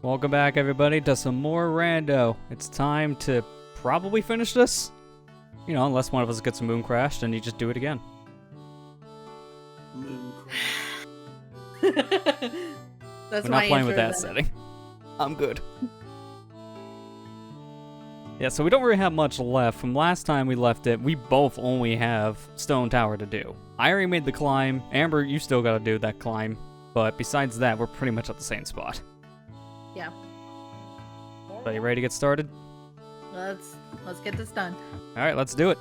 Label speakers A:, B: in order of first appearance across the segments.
A: Welcome back, everybody, to some more rando. It's time to probably finish this. You know, unless one of us gets a moon crashed and you just do it again.
B: Moon
A: We're not playing with that
C: then.
A: setting. I'm good. Yeah, so we don't really have much left. From last time we left it, we both only have Stone Tower to do. I already made the climb. Amber, you still gotta do that climb. But besides that, we're pretty much at the same spot.
C: Yeah.
A: So you ready to get started?
C: Let's get this done.
A: Alright, let's do it.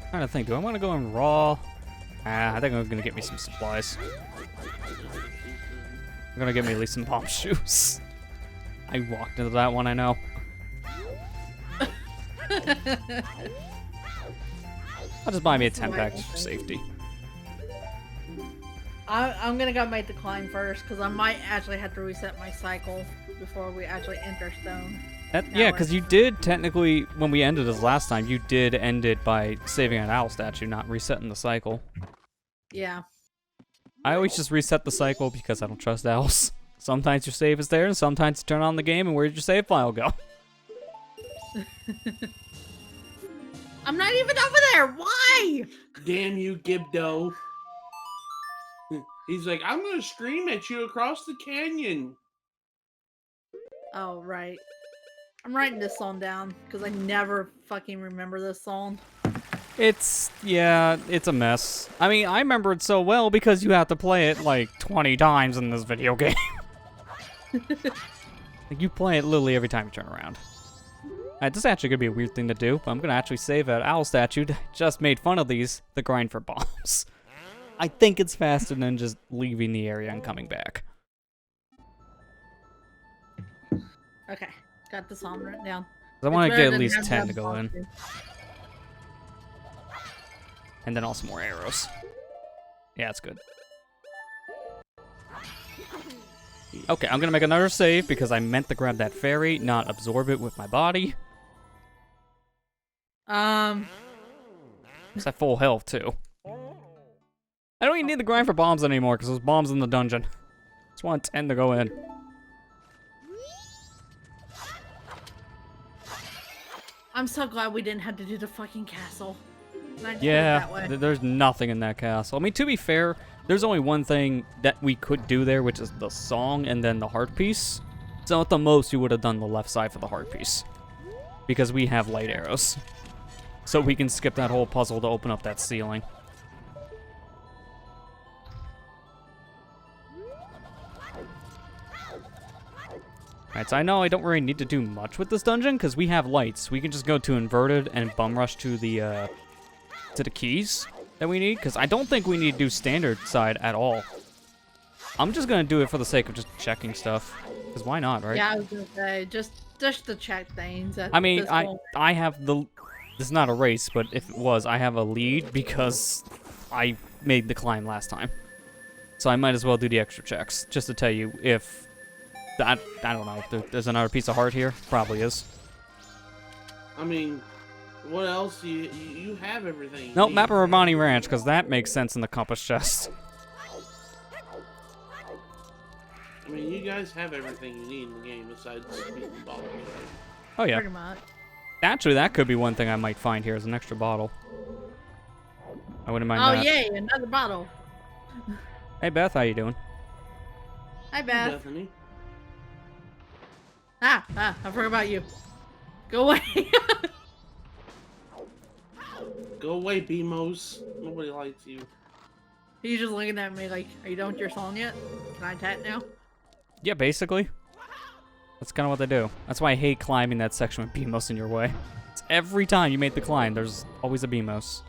A: Trying to think, do I want to go in raw? I think I'm gonna get me some supplies. I'm gonna get me at least some bomb shoes. I walked into that one, I know. I'll just buy me a 10 pack just for safety.
C: I'm gonna go make the climb first because I might actually have to reset my cycle before we actually enter stone.
A: Yeah, because you did technically, when we ended this last time, you did end it by saving an owl statue, not resetting the cycle.
C: Yeah.
A: I always just reset the cycle because I don't trust owls. Sometimes your save is there, and sometimes you turn on the game, and where'd your save file go?
C: I'm not even over there. Why?
B: Damn you, Gibdo. He's like, I'm gonna scream at you across the canyon.
C: Oh, right. I'm writing this song down because I never fucking remember this song.
A: Yeah, it's a mess. I mean, I remember it so well because you have to play it like 20 times in this video game. Like, you play it literally every time you turn around. This is actually gonna be a weird thing to do, but I'm gonna actually save an owl statue that just made fun of the grind for bombs. I think it's faster than just leaving the area and coming back.
C: Okay, got the song written down.
A: I want to
C: It's
A: get
C: better
A: at least
C: than
A: 10 to
C: having
A: go in.
C: bombs.
A: And then also more arrows. Yeah, that's good. Okay, I'm gonna make another save because I meant to grab that fairy, not absorb it with my body. It's at full health, too. I don't even need the grind for bombs anymore because there's bombs in the dungeon. Just want 10 to go in.
C: I'm so glad we didn't have to do the fucking castle. And I just put it
A: Yeah,
C: that way.
A: there's nothing in that castle. I mean, to be fair, there's only one thing that we could do there, which is the song and then the heart piece. So at the most, you would have done the left side for the heart piece. Because we have light arrows. So we can skip that whole puzzle to open up that ceiling. Alright, so I know I don't really need to do much with this dungeon, because we have lights. We can just go to inverted and bum rush to the keys that we need, because I don't think we need to do standard side at all. I'm just going to do it for the sake of just checking stuff, because why not, right?
C: Yeah, I was gonna say, just to check things.
A: I mean, I have the... This is not a race, but if it was, I have a lead because I made the climb last time. So I might as well do the extra checks, just to tell you if... I don't know, if there's another piece of heart here. Probably is.
B: I mean, what else? You have everything.
A: Nope, map of Romani Ranch, because that makes sense in the compass chest.
B: I mean, you guys have everything you need in the game besides beating the bottles, right?
A: Oh, yeah.
C: Pretty much.
A: Actually, that could be one thing I might find here as an extra bottle. I wouldn't mind that.
C: Oh, yay, another bottle.
A: Hey, Beth, how you doing?
C: Hi, Beth.
B: Bethany.
C: I forgot about you. Go away.
B: Go away, BMOs. Nobody likes you.
C: He's just looking at me like, are you done with your song yet? Can I tat now?
A: Yeah, basically. That's kind of what they do. That's why I hate climbing that section with BMOS in your way. It's every time you make the climb, there's always a BMOS.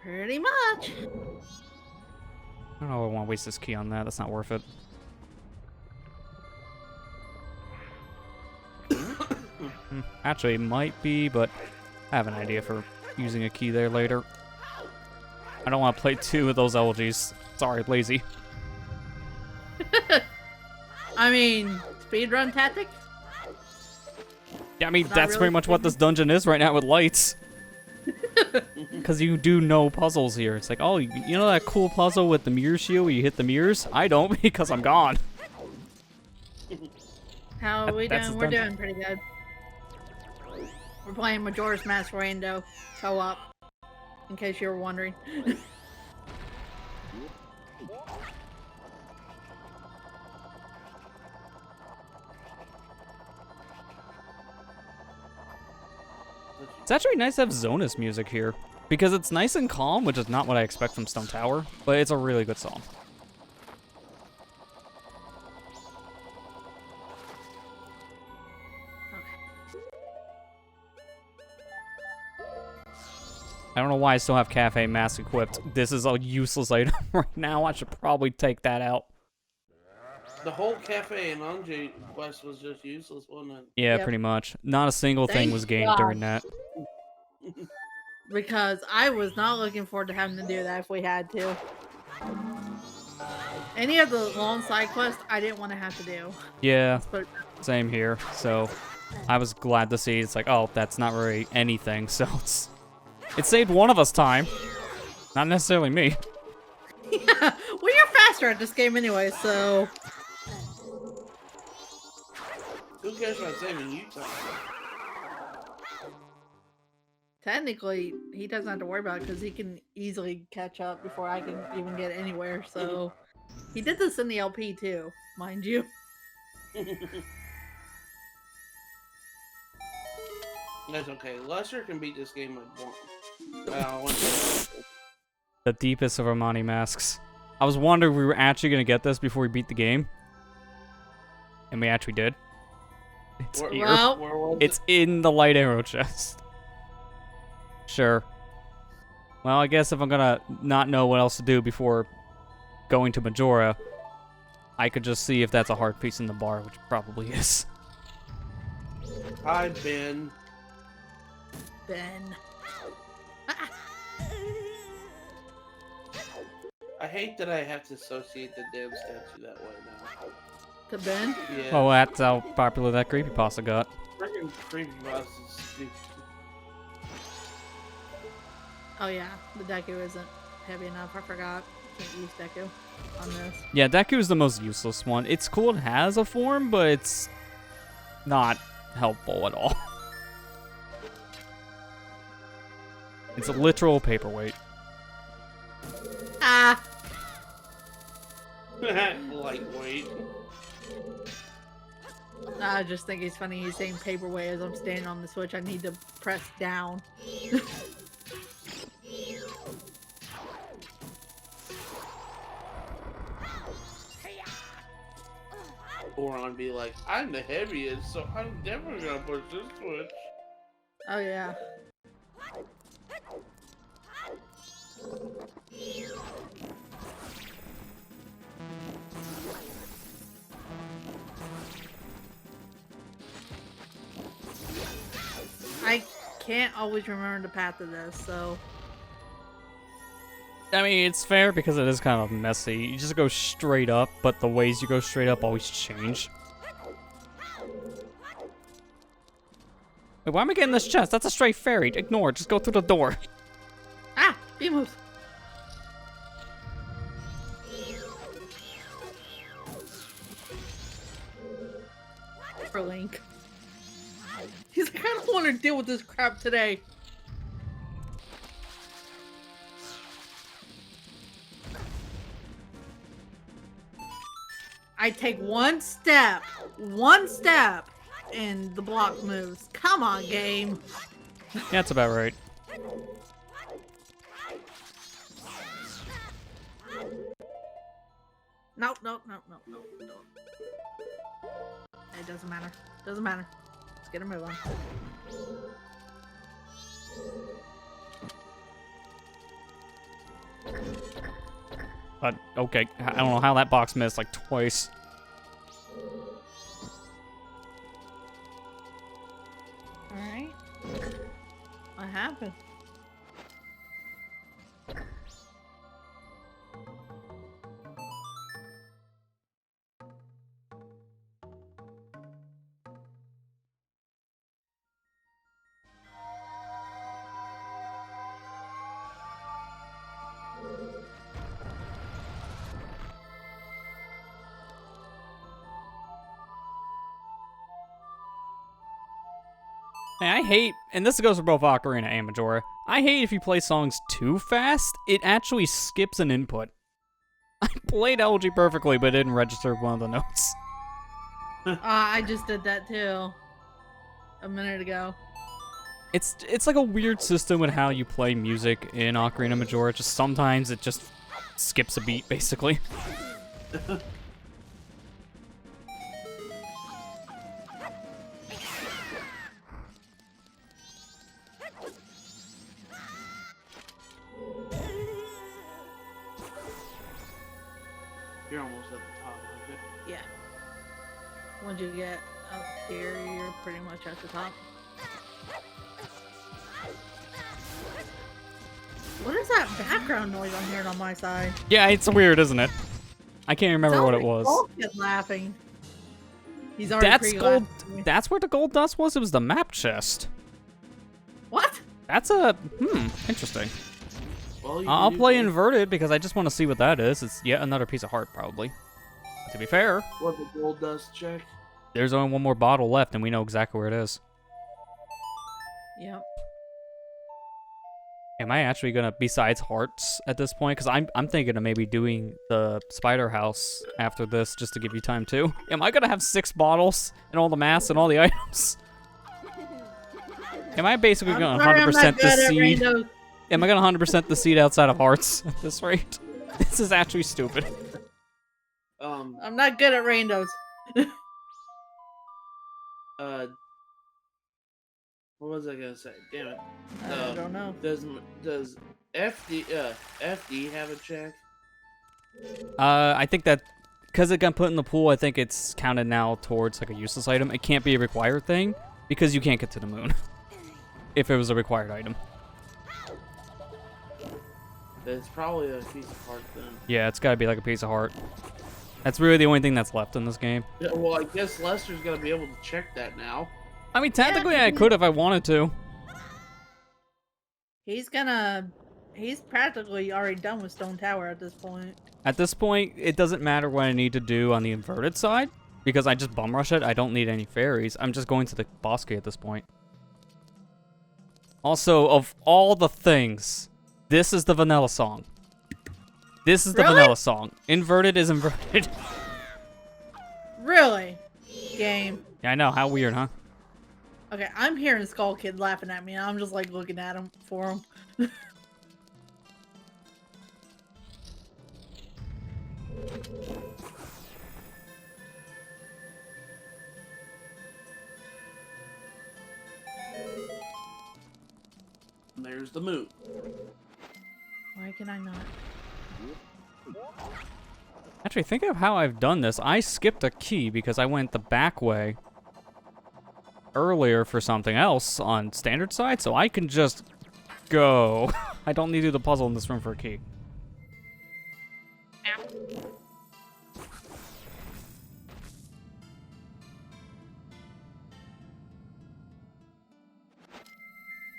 C: Pretty much.
A: I don't know if I want to waste this key on that. That's not worth it. Actually, it might be, but I have an idea for using a key there later. I don't want to play two of those elegies. Sorry, lazy.
C: I mean, speedrun tactic?
A: Yeah, I mean,
C: Not
A: that's
C: really
A: pretty much what this dungeon is right now with lights. Because you do know puzzles here. It's like, oh, you know that cool puzzle with the mirror shield where you hit the mirrors? I don't because I'm gone.
C: How are we
A: That's
C: doing?
A: his
C: We're
A: dungeon.
C: doing pretty good. We're playing Majora's Mask Rando co-op, in case you were wondering.
A: It's actually nice to have Zonus music here. Because it's nice and calm, which is not what I expect from Stone Tower. But it's a really good song. I don't know why I still have Cafe Mask equipped. This is a useless item right now. I should probably take that out.
B: The whole cafe and Anjay quest was just useless, wasn't it?
A: Yeah,
C: Yep.
A: pretty much. Not a single thing
C: Thank
A: was gained
C: God.
A: during that.
C: Because I was not looking forward to having to do that if we had to. Any of the long side quests, I didn't want to have to do.
A: Yeah,
C: But
A: same here. So I was glad to see it's like, oh, that's not really anything. So it saved one of us time. Not necessarily me.
C: yeah, well, you're faster at this game anyway, so
B: Who cares about saving you time?
C: technically he doesn't have to worry about it because he can easily catch up before I can even get anywhere. So he did this in the LP too, mind you.
B: That's okay. Lester can beat this game with one.
A: The deepest of Armani masks. I was wondering if we were actually going to get this before we beat the game. And we actually did. It's
B: Where-
A: here.
C: Well,
B: Where was
A: It's in the light arrow chest. Sure. Well, I guess if I'm gonna not know what else to do before going to Majora, I could just see if that's a hard piece in the bar, which it probably is.
B: it? Hi, Ben.
C: Ben.
B: I hate that I have to associate the damn statue that way now.
C: To Ben?
B: Yeah.
A: Oh, that's how popular that creepypasta got.
B: Freaking creepypasta is stupid.
C: Oh yeah, the Deku isn't heavy enough. I forgot. Can't use Deku on this.
A: Yeah, Deku is the most useless one. It's cool it has a form, but it's not helpful at all. It's a literal paperweight.
C: Ah!
B: Lightweight.
C: I just think it's funny he's saying paperweight as I'm standing on the switch. I need to press down.
B: Boron be like, I'm the heaviest, so I'm never gonna push this switch.
C: Oh yeah. I can't always remember the path of this, so
A: I mean, it's fair because it is kind of messy. You just go straight up, but the ways you go straight up always change. Wait, why am I getting this chest? That's a straight ferry. Ignore it. Just go through the door.
C: ah, he moves. For Link. He's like, I don't want to deal with this crap today. I take one step, and the block moves. Come on, game.
A: Yeah, that's about right.
C: Nope. It doesn't matter. Doesn't matter. Let's get a move on.
A: Okay, I don't know how that box missed like twice.
C: Alright. What happened?
A: Hey, I hate, and this goes for both Ocarina and Majora, I hate if you play songs too fast, it actually skips an input. I played Elegy perfectly, but it didn't register one of the notes.
C: I just did that too. A minute ago.
A: It's like a weird system with how you play music in Ocarina Majora. Just sometimes it just skips a beat, basically.
B: You're almost at the top, aren't you?
C: Yeah. Once you get up here, you're pretty much at the top. What is that background noise I'm hearing on my side?
A: Yeah, it's weird, isn't it? I can't remember what it was.
C: Gold laughing. He's already
A: That's gold.
C: pre-laughing.
A: That's where the gold dust was? It was the map chest.
C: What?
A: That's a, interesting.
B: Well, you
A: I'll
B: can
A: play
B: use
A: inverted because I just want to see what that is. It's yet another piece of heart, probably. To be fair,
B: what the gold dust check.
A: there's only one more bottle left, and we know exactly where it is.
C: Yep.
A: Am I actually gonna, besides hearts at this point? Because I'm thinking of maybe doing the spider house after this, just to give you time too. Am I gonna have 6 bottles and all the masks and all the items? Am I basically gonna 100% the seed? Am I gonna 100% the seed outside of hearts at this rate? This is actually stupid.
C: I'm not good at randos.
B: What was I gonna say? Damn it.
C: I don't know.
B: Does FD have a check?
A: I think that because it got put in the pool, I think it's counted now towards like a useless item. It can't be a required thing because you can't get to the moon if it was a required item.
B: It's probably a piece of heart then.
A: Yeah, it's gotta be like a piece of heart. That's really the only thing that's left in this game.
B: Yeah, well, I guess Lester's gonna be able to check that now.
A: I mean, technically I could if I wanted to.
C: He's practically already done with Stone Tower at this point.
A: At this point, it doesn't matter what I need to do on the inverted side because I just bum rush it. I don't need any fairies. I'm just going to the boss gate at this point. Also, of all the things, this is the vanilla song. This is the vanilla song. Inverted is inverted.
C: Really? Game.
A: Yeah, I know. How weird, huh?
C: Okay, I'm hearing Skull Kid laughing at me, and I'm just like looking at him for him.
B: And there's the moon.
C: Why can I not?
A: Actually, thinking of how I've done this, I skipped a key because I went the back way earlier for something else on standard side, so I can just go. I don't need to do the puzzle in this room for a key.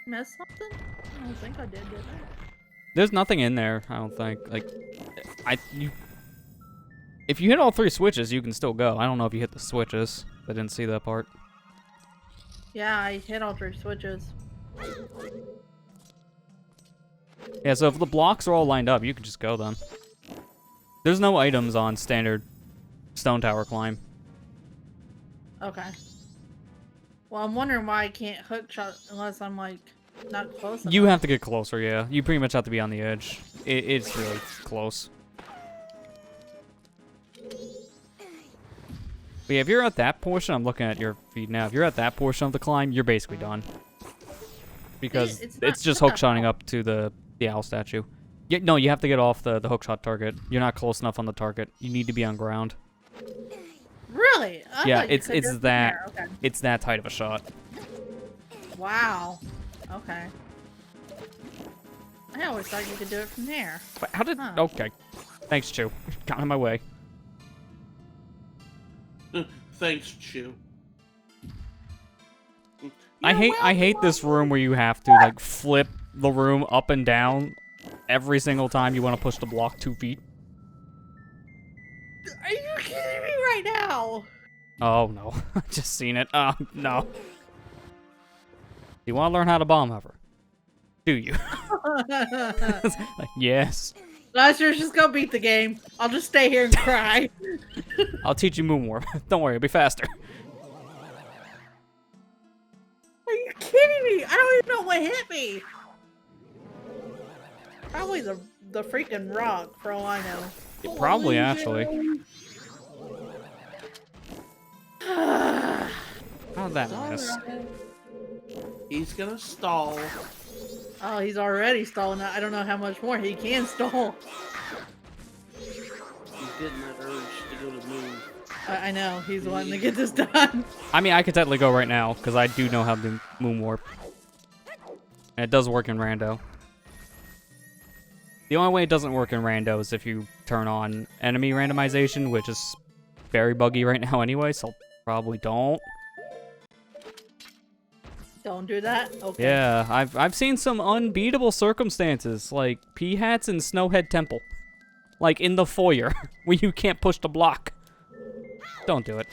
C: Miss something? I don't think I did I?
A: There's nothing in there, I don't think. Like, if you hit all 3 switches, you can still go. I don't know if you hit the switches. I didn't see that part.
C: Yeah, I hit all 3 switches.
A: Yeah, so if the blocks are all lined up, you can just go then. There's no items on standard Stone Tower climb.
C: Okay. Well, I'm wondering why I can't hook shot unless I'm like not close enough.
A: You have to get closer, yeah. You pretty much have to be on the edge. It's really close. But yeah, if you're at that portion, I'm looking at your feed now. If you're at that portion of the climb, you're basically done. Because it's just hookshotting up to the owl statue. Yeah, no, you have to get off the hookshot target. You're not close enough on the target. You need to be on ground.
C: Really? I
A: Yeah,
C: thought you
A: it's
C: could just
A: that
C: from there. Okay.
A: it's that tight of a shot.
C: Wow. Okay. I always thought you could do it from there.
A: But how did?
C: Huh.
A: Okay, thanks, Chew. Got in my way.
B: Thanks, Chew.
A: I hate this room where you have to like flip the room up and down every single time you want to push the block 2 feet.
C: Are you kidding me right now?
A: Oh no, I just seen it. Oh no. You want to learn how to bomb ever? Do you? Like, yes.
C: Last year's just gonna beat the game. I'll just stay here and cry.
A: I'll teach you Moonwarp. Don't worry, it'll be faster.
C: Are you kidding me? I don't even know what hit me. Probably the freaking rock, for all I know.
A: Yeah, probably, actually. How'd that miss?
B: He's gonna stall.
C: Oh, he's already stalling. I don't know how much more he can stall.
B: He's getting that urge to go to the moon.
C: I know. He's wanting to get this done.
A: I mean, I could technically go right now, because I do know how to Moonwarp. And it does work in Rando. The only way it doesn't work in Rando is if you turn on enemy randomization, which is very buggy right now anyway, so probably don't.
C: Don't do that? Okay.
A: Yeah, I've seen some unbeatable circumstances, like P-Hats and Snowhead Temple. Like in the foyer, where you can't push the block. Don't do it.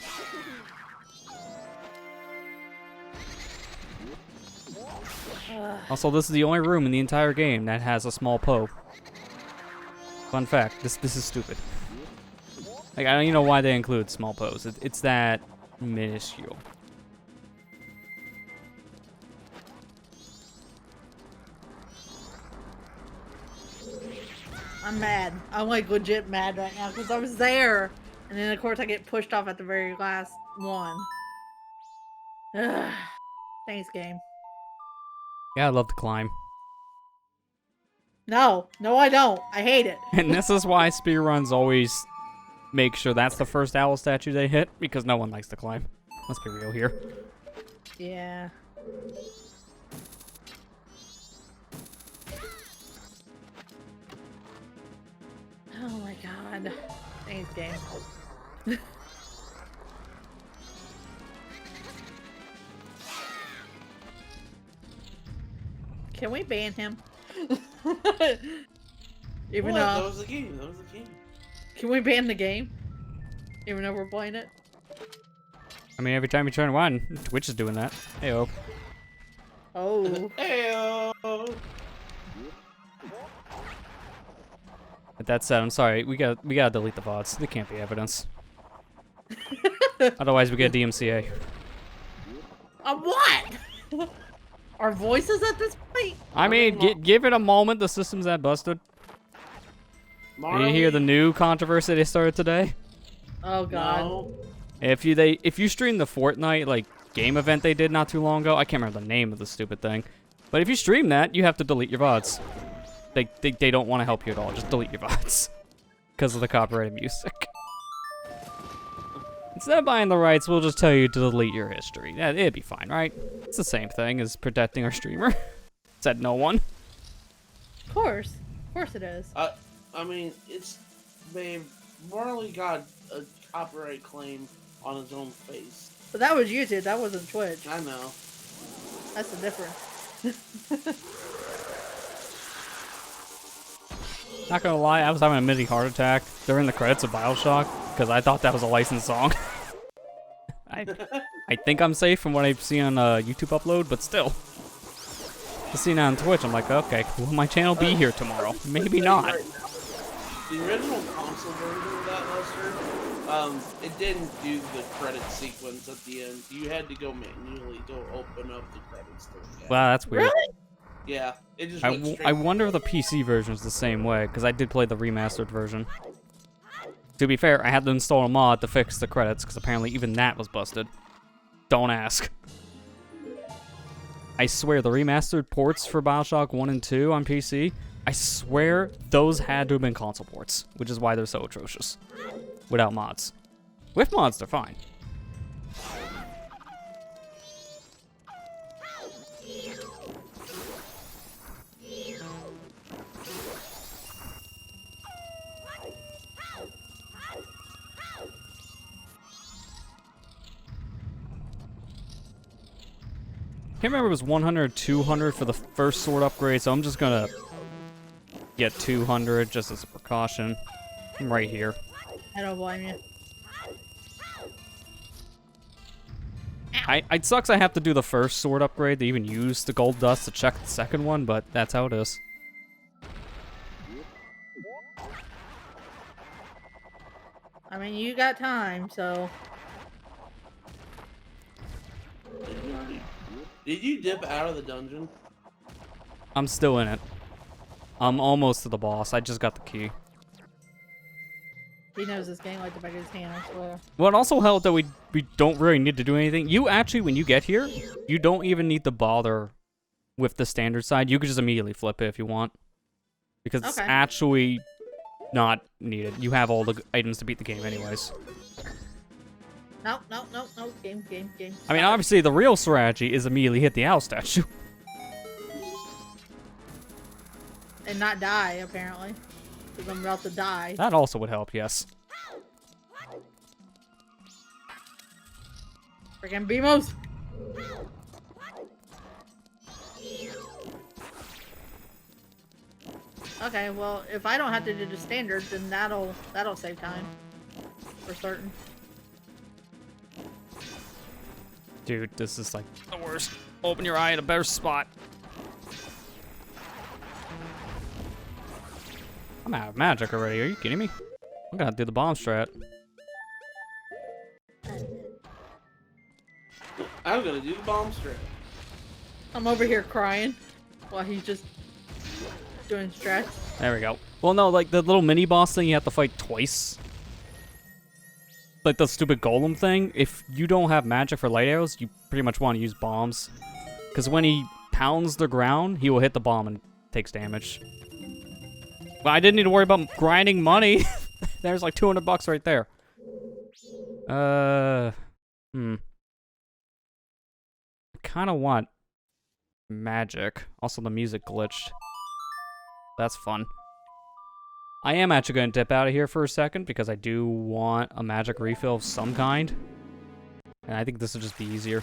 A: Also, this is the only room in the entire game that has a small Poe. Fun fact, this is stupid. Like, I don't even know why they include small Poes. It's that minuscule.
C: I'm mad. I'm like legit mad right now because I was there. And then of course I get pushed off at the very last one. Ugh. Thanks, game.
A: Yeah, I love to climb.
C: No, I don't. I hate it.
A: And this is why speedruns always make sure that's the first owl statue they hit, because no one likes to climb. Let's be real here.
C: Yeah. Oh my god. Thanks, game. Can we ban him? Even
B: That
C: though
B: was the game. That was the game.
C: can we ban the game? Even though we're playing it?
A: I mean, every time you turn one, Twitch is doing that. Heyo.
C: Oh.
B: Heyo.
A: But that said, I'm sorry. We gotta delete the VODs. They can't be evidence. Otherwise, we get DMCA.
C: What? Our voices at this point?
A: I mean, give it a moment. The system's that busted.
B: Marley,
A: You hear the new controversy they started today?
C: Oh god.
B: No.
A: If you stream the Fortnite like game event they did not too long ago, I can't remember the name of the stupid thing, but if you stream that, you have to delete your VODs. They don't want to help you at all. Just delete your VODs because of the copyrighted music. Instead of buying the rights, we'll just tell you to delete your history. Yeah, it'd be fine, right? It's the same thing as protecting our streamer. Said no one.
C: Of course it is.
B: I mean, babe, Marley got a copyright claim on his own face.
C: But that was YouTube, that wasn't Twitch.
B: I know.
C: That's the difference.
A: Not gonna lie, I was having a mini heart attack during the credits of BioShock because I thought that was a licensed song. I think I'm safe from what I've seen on YouTube upload, but still. To see now on Twitch, I'm like, okay, will my channel be here tomorrow? Maybe not.
B: The original console version of that, Lester, it didn't do the credit sequence at the end. You had to go manually to open up the credits.
A: Wow, that's weird.
C: Really?
B: Yeah, it just went straight.
A: I wonder if the PC version is the same way, because I did play the remastered version. To be fair, I had to install a mod to fix the credits, because apparently even that was busted. Don't ask. I swear, the remastered ports for BioShock 1 and 2 on PC, I swear those had to have been console ports, which is why they're so atrocious. Without mods. With mods, they're fine. I can't remember if it was 100 or 200 for the first sword upgrade, so I'm just gonna get 200 just as a precaution. I'm right here.
C: I don't blame you.
A: It sucks I have to do the first sword upgrade to even use the gold dust to check the second one, but that's how it is.
C: I mean, you got time, so...
B: Did you dip out of the dungeon?
A: I'm still in it. I'm almost to the boss. I just got the key.
C: He knows this game like the back of his hand, I swear.
A: Well, it also helped that we don't really need to do anything. You actually, when you get here, you don't even need to bother with the standard side. You could just immediately flip it if you want. Because it's actually not needed. You have all the items to beat the game anyways.
C: No. Game.
A: I mean, obviously, the real strategy is immediately hit the owl statue.
C: And not die, apparently. Because I'm about to die.
A: That also would help, yes.
C: Freaking Beamos! Okay, well, if I don't have to do the standard, then that'll save time. For certain.
A: Dude, this is like the worst. Open your eye at a better spot. I'm out of magic already. Are you kidding me? I'm gonna do the bomb strat.
B: I'm gonna do the bomb strat.
C: I'm over here crying while he's just doing strats.
A: There we go. Well, no, like the little mini boss thing you have to fight twice. Like the stupid golem thing. If you don't have magic for light arrows, you pretty much want to use bombs. Because when he pounds the ground, he will hit the bomb and takes damage. But I didn't need to worry about grinding money. There's like $200 right there. I kind of want magic. Also, the music glitched. That's fun. I am actually going to dip out of here for a second because I do want a magic refill of some kind. And I think this will just be easier.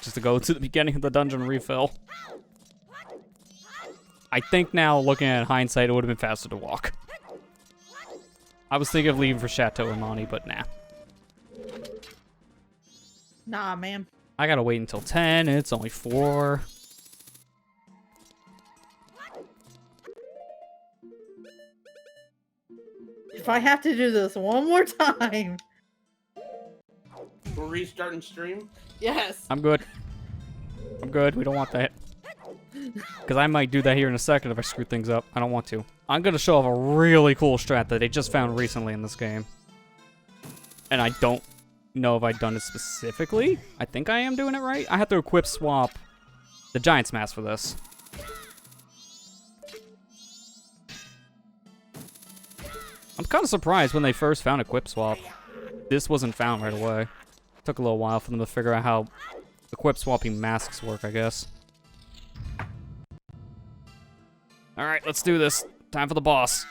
A: Just to go to the beginning of the dungeon refill. I think now, looking at hindsight, it would have been faster to walk. I was thinking of leaving for Chateau Imani, but nah.
C: Nah, man.
A: I gotta wait until 10, and it's only 4.
C: If I have to do this one more time.
B: We're restarting stream?
C: Yes.
A: I'm good. I'm good. We don't want that. Because I might do that here in a second if I screw things up. I don't want to. I'm going to show off a really cool strat that they just found recently in this game. And I don't know if I've done it specifically. I think I am doing it right. I have to equip swap the Giant's Mask for this. I'm kind of surprised when they first found equip swap. This wasn't found right away. It took a little while for them to figure out how equip swapping masks work, I guess. Alright, let's do this. Time for the boss.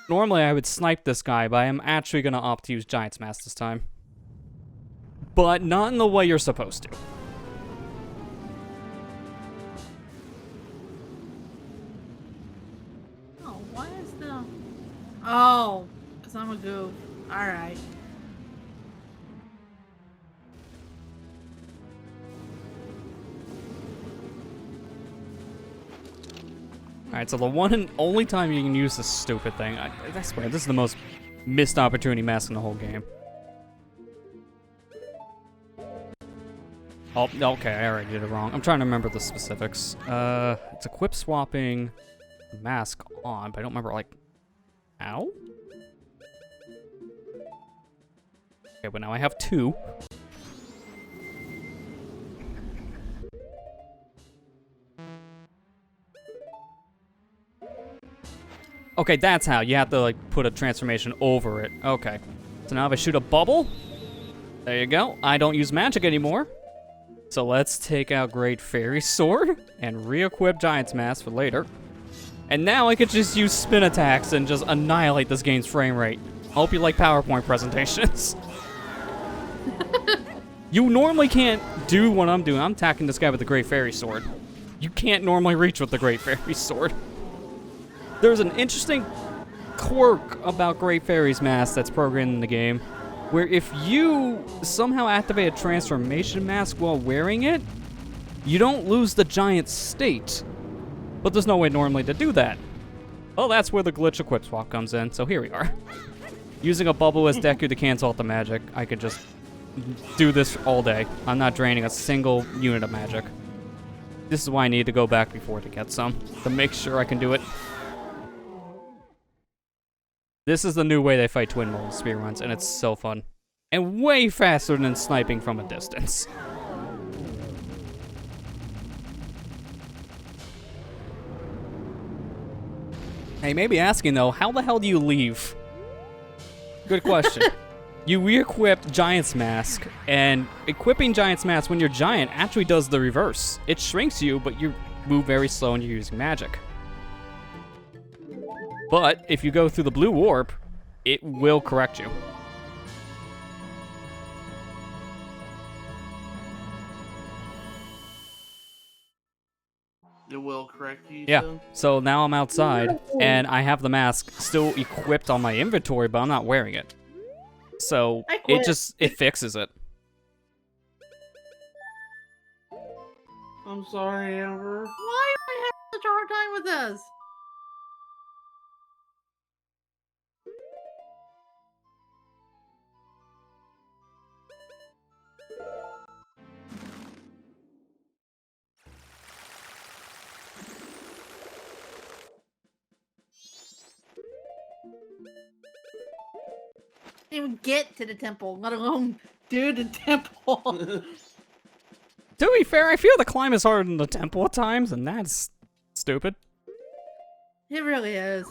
A: Normally I would snipe this guy, but I am actually going to opt to use Giant's Mask this time. But not in the way you're supposed to.
C: Oh, why is the... Oh, because I'm a goof. Alright.
A: Alright, so the one and only time you can use this stupid thing, I swear, this is the most missed opportunity mask in the whole game. Oh, okay, I already did it wrong. I'm trying to remember the specifics. It's equip swapping mask on, but I don't remember, like, how? Okay, but now I have 2. Okay, that's how. You have to, like, put a transformation over it. Okay. So now if I shoot a bubble, there you go. I don't use magic anymore. So let's take out Great Fairy Sword and re-equip Giant's Mask for later. And now I could just use spin attacks and just annihilate this game's frame rate. I hope you like PowerPoint presentations. You normally can't do what I'm doing. I'm attacking this guy with the Great Fairy Sword. You can't normally reach with the Great Fairy Sword. There's an interesting quirk about Great Fairy's Mask that's programmed in the game. where if you somehow activate a transformation mask while wearing it, you don't lose the giant state. But there's no way normally to do that. Well, that's where the glitch equip swap comes in, so here we are. Using a bubble as Deku to cancel out the magic, I could just do this all day. I'm not draining a single unit of magic. This is why I need to go back before to get some, to make sure I can do it. This is the new way they fight Twin Mold speedruns, and it's so fun. And way faster than sniping from a distance. Hey, you may be asking though, how the hell do you leave? Good question. You re-equip Giant's Mask, and equipping Giant's Mask when you're Giant actually does the reverse. It shrinks you, but you move very slow and you're using magic. But if you go through the blue warp, it will correct you.
B: It will correct you.
A: Yeah, so now I'm outside, and I have the mask still equipped on my inventory, but I'm not wearing it. So it fixes it.
B: I'm sorry, Amber.
C: Why am I having such a hard time with this? Even get to the temple, let alone do the temple.
A: To be fair, I feel the climb is harder than the temple at times, and that's stupid.
C: It really is.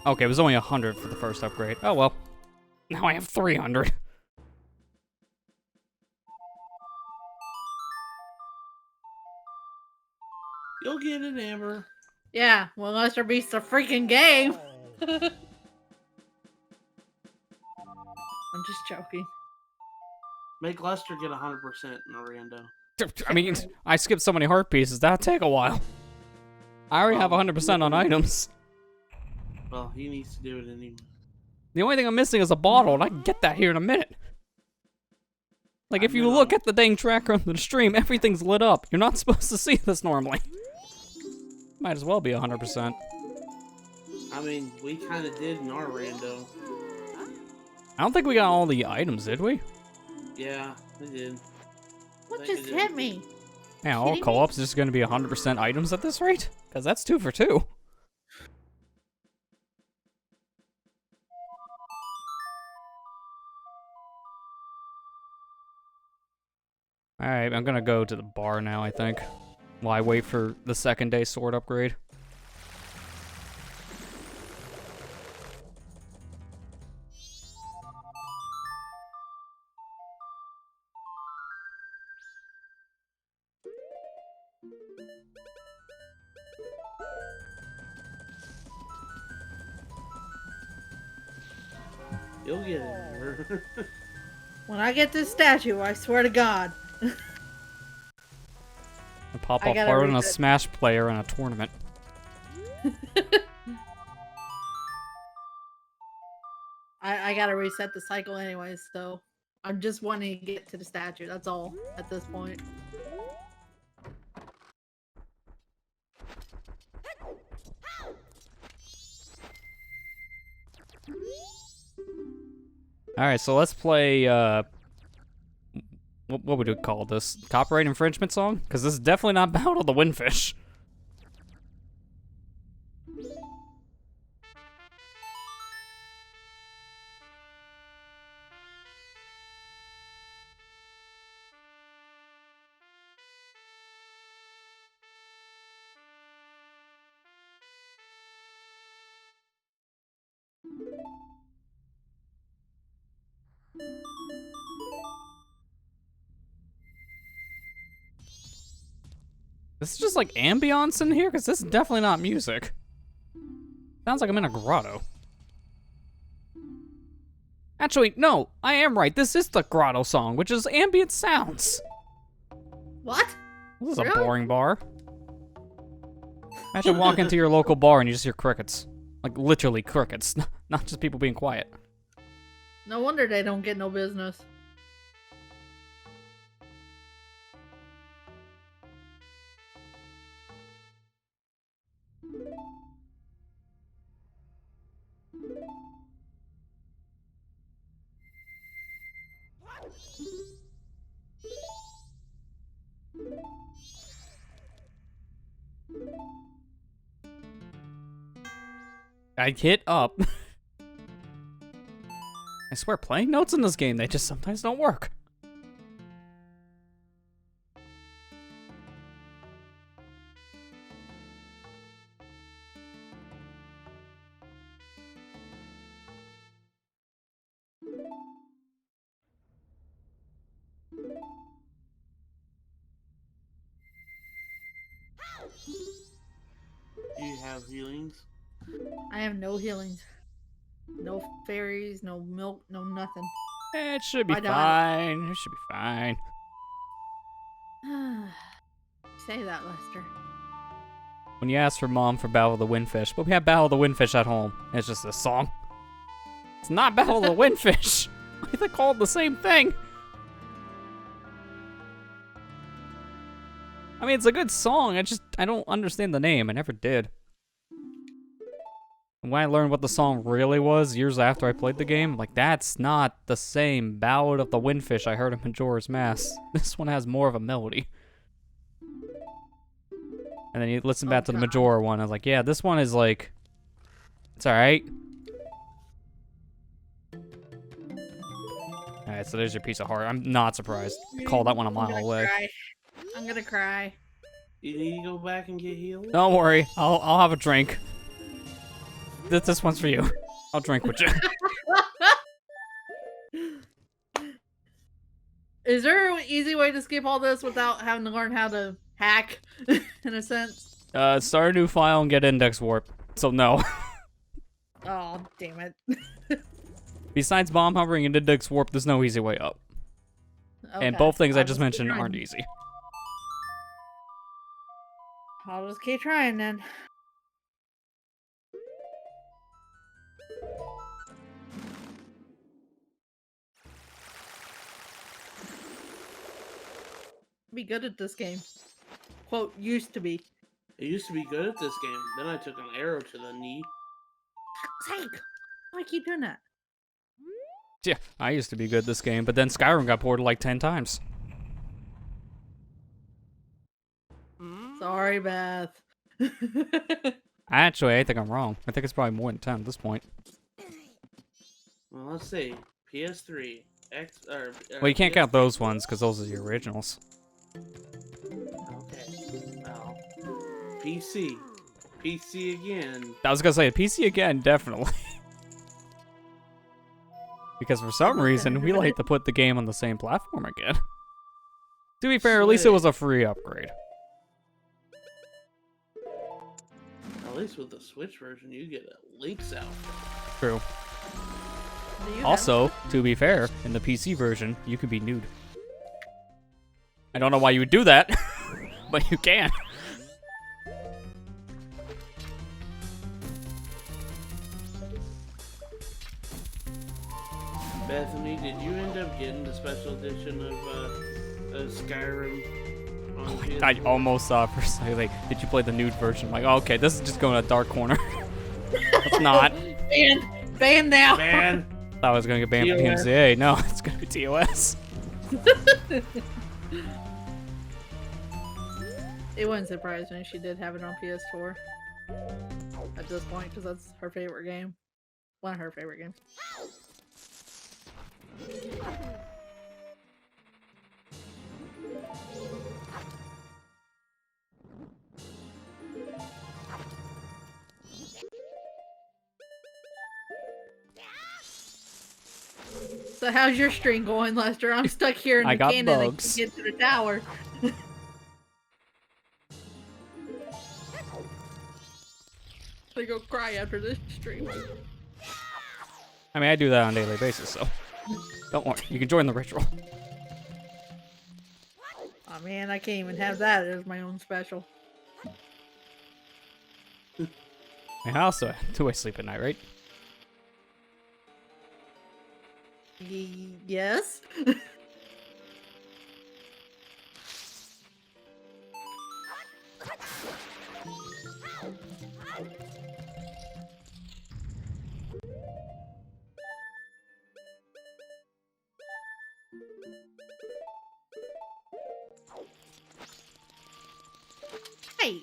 A: Okay, it was only 100 for the first upgrade. Oh well. Now I have 300.
B: You'll get it, Amber.
C: Yeah, well, Lester beats the freaking game. I'm just joking.
B: Make Lester get 100% in a rando.
A: I mean, I skipped so many heart pieces, that'll take a while. I already have 100% on items.
B: Well, he needs to do it anyway.
A: The only thing I'm missing is a bottle, and I can get that here in a minute. Like, if you look at the dang tracker on the stream, everything's lit up. You're not supposed to see this normally. Might as well be 100%.
B: I mean, we kind of did in our rando.
A: I don't think we got all the items, did we?
B: Yeah, we did.
C: What just hit me?
A: Yeah, all co-ops just going to be 100% items at this rate? Because that's 2 for 2. Alright, I'm gonna go to the bar now, I think. While I wait for the second day sword upgrade.
B: You'll get it, Amber.
C: When I get this statue, I swear to God.
A: And pop up harder than a Smash player in a tournament.
C: I gotta reset the cycle anyways, so I'm just wanting to get to the statue. That's all at this point.
A: Alright, so let's play, what would we call this? Copyright infringement song? Because this is definitely not Battle of the Windfish. This is just like ambiance in here? Because this is definitely not music. Sounds like I'm in a grotto. Actually, no, I am right. This is the grotto song, which is ambient sounds.
C: What?
A: This is a
C: Really?
A: boring bar. Imagine walking into your local bar and you just hear crickets. Like, literally crickets, not just people being quiet.
C: No wonder they don't get no business.
A: I hit up. I swear, playing notes in this game, they just sometimes don't work.
B: Do you have healings?
C: I have no healings. No fairies, no milk, no nothing.
A: It should be
C: I died.
A: fine. It should be fine.
C: Say that, Lester.
A: When you ask for Mom for Battle of the Windfish, but we have Battle of the Windfish at home. It's just this song. It's not Battle of the Windfish. Why are they called the same thing? I mean, it's a good song. I don't understand the name. I never did. And when I learned what the song really was years after I played the game, like, that's not the same Ballad of the Windfish I heard in Majora's Mask. This one has more of a melody. And then you listen back to the Majora one, I was like, yeah, this one is like, it's alright. Alright, so there's your piece of heart. I'm not surprised. I called that one a mile away.
C: Cry. I'm gonna cry.
B: You need to go back and get healed?
A: Don't worry, I'll have a drink. This one's for you. I'll drink with you.
C: Is there an easy way to skip all this without having to learn how to hack, in a sense?
A: Start a new file and get index warp. So no.
C: Oh, damn it.
A: Besides bomb hovering and index warp, there's no easy way up.
C: Okay.
A: And both things I
C: I'll
A: just
C: keep
A: mentioned
C: trying.
A: aren't easy.
C: I'll just keep trying then. Be good at this game. Quote, used to be.
B: I used to be good at this game. Then I took an arrow to the knee.
C: Sake! Why keep doing that?
A: Yeah, I used to be good at this game, but then Skyrim got ported like 10 times.
C: Sorry, Beth.
A: Actually, I think I'm wrong. I think it's probably more than 10 at this point.
B: Well, let's see. PS3, X, or
A: Well, you can't count
B: PS3.
A: those ones, because those are the originals.
B: Okay. Well, PC. PC again.
A: I was gonna say, PC again, definitely. Because for some reason, we like to put the game on the same platform again. To be fair, at least it was a free upgrade.
B: At least with the Switch version, you get a Link's outfit.
A: True.
C: Do you have-
A: Also, to be fair, in the PC version, you can be nude. I don't know why you would do that, but you can.
B: Bethany, did you end up getting the special edition of Skyrim? On PS4?
A: I almost saw it for a second. Like, did you play the nude version? I'm like, oh, okay, this is just going to a dark corner. It's not.
C: Banned now.
B: Man,
A: Thought I was going to get banned from
B: TOS.
A: PMCA. No, it's going to be TOS.
C: It wouldn't surprise me if she did have it on PS4 at this point, because that's her favorite game. One of her favorite games. So how's your stream going, Lester? I'm stuck here in
A: I
C: the
A: got
C: cannon and
A: bugs.
C: can't get to the tower. I go cry after this stream.
A: I mean, I do that on a daily basis, so don't worry. You can join the ritual.
C: Oh man, I can't even have that as my own special.
A: And I also do I sleep at night, right?
C: Yes. Hey,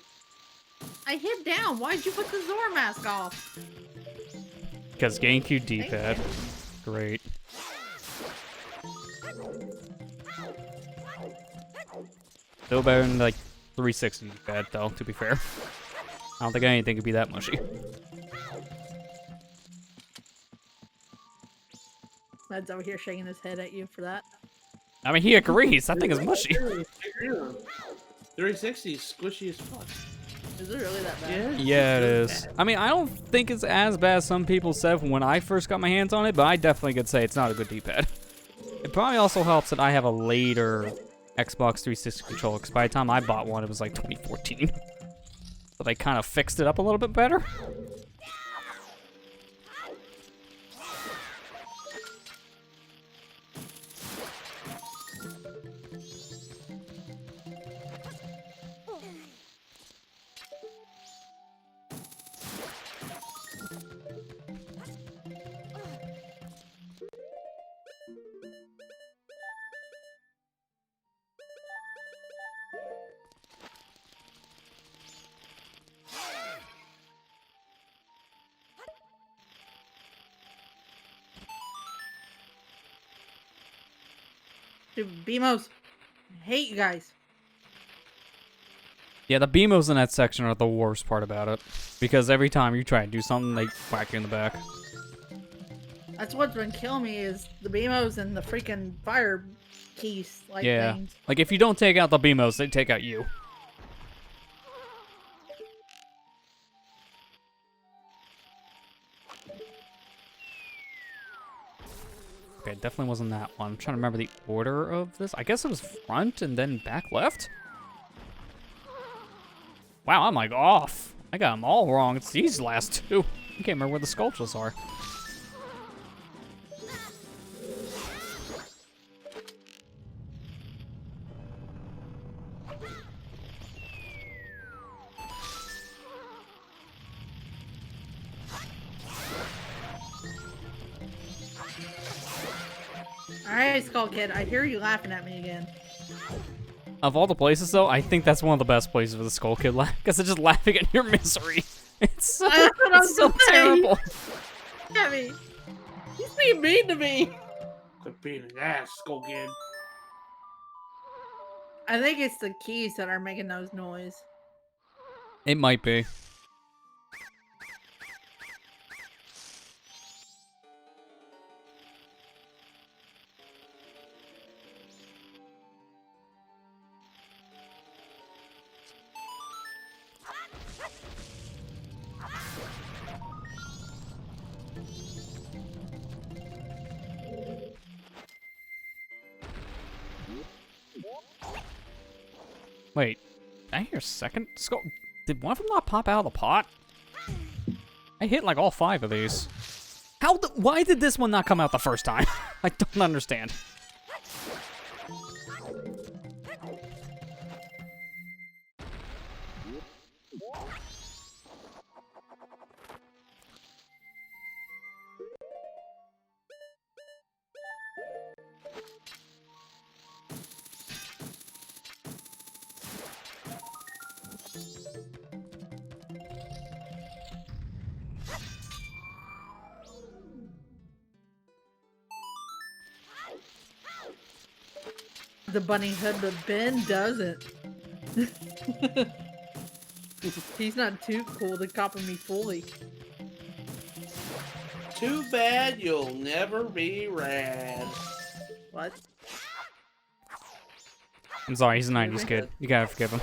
C: I hit down. Why'd you put the Zora mask off?
A: Because GameCube
C: Thank
A: D-pad.
C: you.
A: Great. Still better than like 360 D-pad, though. To be fair, I don't think anything could be that mushy.
C: Ned's over here shaking his head at you for that.
A: I mean, he agrees. That thing is mushy.
B: 360 is squishy as fuck.
C: Is it really that bad?
A: Yeah, it
B: it's
A: is.
B: bad.
A: I mean, I don't think it's as bad as some people said when I first got my hands on it, but I definitely could say it's not a good D-pad. It probably also helps that I have a later Xbox 360 controller, because by the time I bought one, it was like 2014. So they kind of fixed it up a little bit better.
C: Dude, BMOs, I hate you guys.
A: Yeah, the BMOs in that section are the worst part about it. Because every time you try to do something, they whack you in the back.
C: That's what's been killing me is the BMOs and the freaking fire keys like
A: Yeah.
C: things.
A: Like, if you don't take out the BMOs, they take out you. Okay, it definitely wasn't that one. I'm trying to remember the order of this. I guess it was front and then back left? Wow, I'm like off. I got them all wrong. It's these last two. I can't remember where the sculptures are.
C: Alright, Skull Kid, I hear you laughing at me again.
A: Of all the places, though, I think that's one of the best places for the Skull Kid laugh, because it's just laughing at your misery. It's so,
C: That's what I was
A: it's so
C: gonna say.
A: terrible.
C: At me. He's being mean to me.
B: Quit being an ass, Skull Kid.
C: I think it's the keys that are making those noise.
A: It might be. Wait, did I hear a second skull? Did one of them not pop out of the pot? I hit like all 5 of these. Why did this one not come out the first time? I don't understand.
C: The bunny hood, but Ben doesn't. He's not too cool to copy me fully.
B: Too bad you'll never be rad.
C: What?
A: I'm sorry, he's a 90s kid. You gotta forgive him.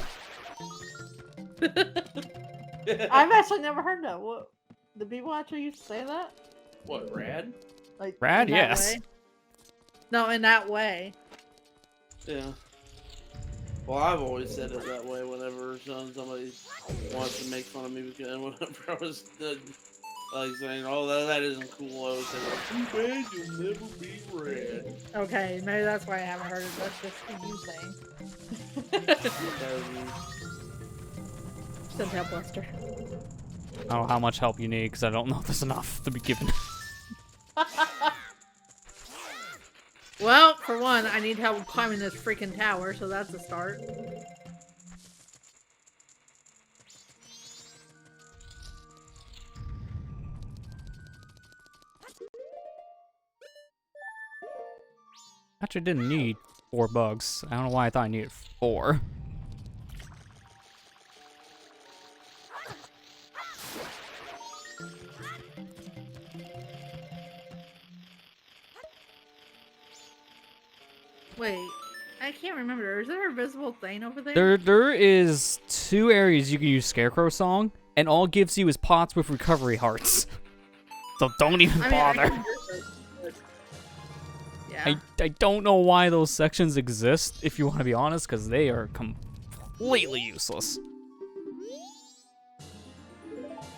C: I've actually never heard that. What? The people actually used to say that?
B: What, rad?
C: Like
A: Rad,
C: in that
A: yes.
C: way. No, in that way.
B: Yeah. Well, I've always said it that way whenever somebody wants to make fun of me because whenever I was like saying, "Oh, that isn't cool," I was saying, "Too bad you'll never be red."
C: Okay, maybe that's why I haven't heard it. That's just you saying. Send help, Lester.
A: I don't know how much help you need, because I don't know if there's enough to be given.
C: Well, for one, I need help climbing this freaking tower, so that's a start.
A: Actually, didn't need 4 bugs. I don't know why I thought I needed 4.
C: Wait, I can't remember. Is there a visible thing over there?
A: There is 2 areas you can use Scarecrow Song, and all it gives you is pots with recovery hearts. So don't even bother.
C: Yeah.
A: I don't know why those sections exist, if you want to be honest, because they are completely useless.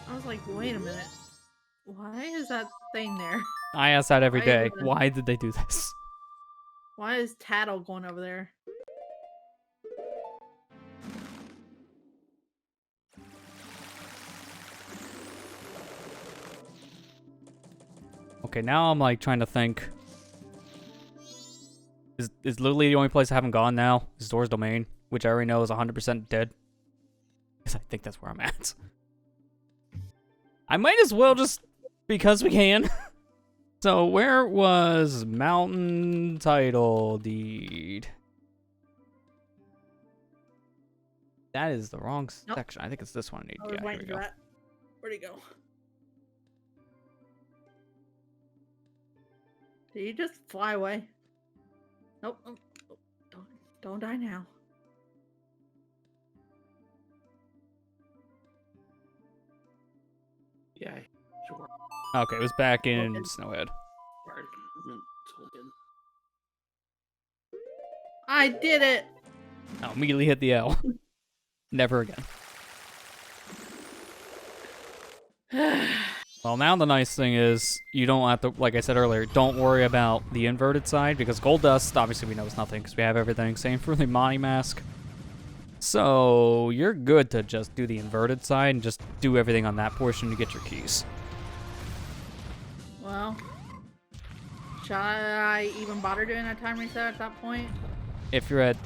C: I was like, wait a minute. Why is that thing there?
A: I ask that every
C: Why
A: day.
C: is it-
A: Why did they do this?
C: Why is Tattle going over there?
A: Okay, now I'm like trying to think. Is literally the only place I haven't gone now is Door's Domain, which I already know is 100% dead. Because I think that's where I'm at. I might as well just, because we can. So where was Mountain Title Deed? That is the wrong section. I think it's this one.
C: I was
A: Yeah, here we
C: waiting for
A: go.
C: that. Where'd he go? Did he just fly away? Nope. Oh, don't die now.
B: Yeah, sure.
A: Okay, it was back in
C: Okay.
A: Snowhead.
C: I did it!
A: Oh, immediately hit the L. Never again. Well, now the nice thing is you don't have to, like I said earlier, don't worry about the inverted side, because gold dust, obviously we know is nothing, because we have everything. Same for the Monty mask. So you're good to just do the inverted side and just do everything on that portion to get your keys.
C: Well, shall I even bother doing a time reset at that point?
A: If you're at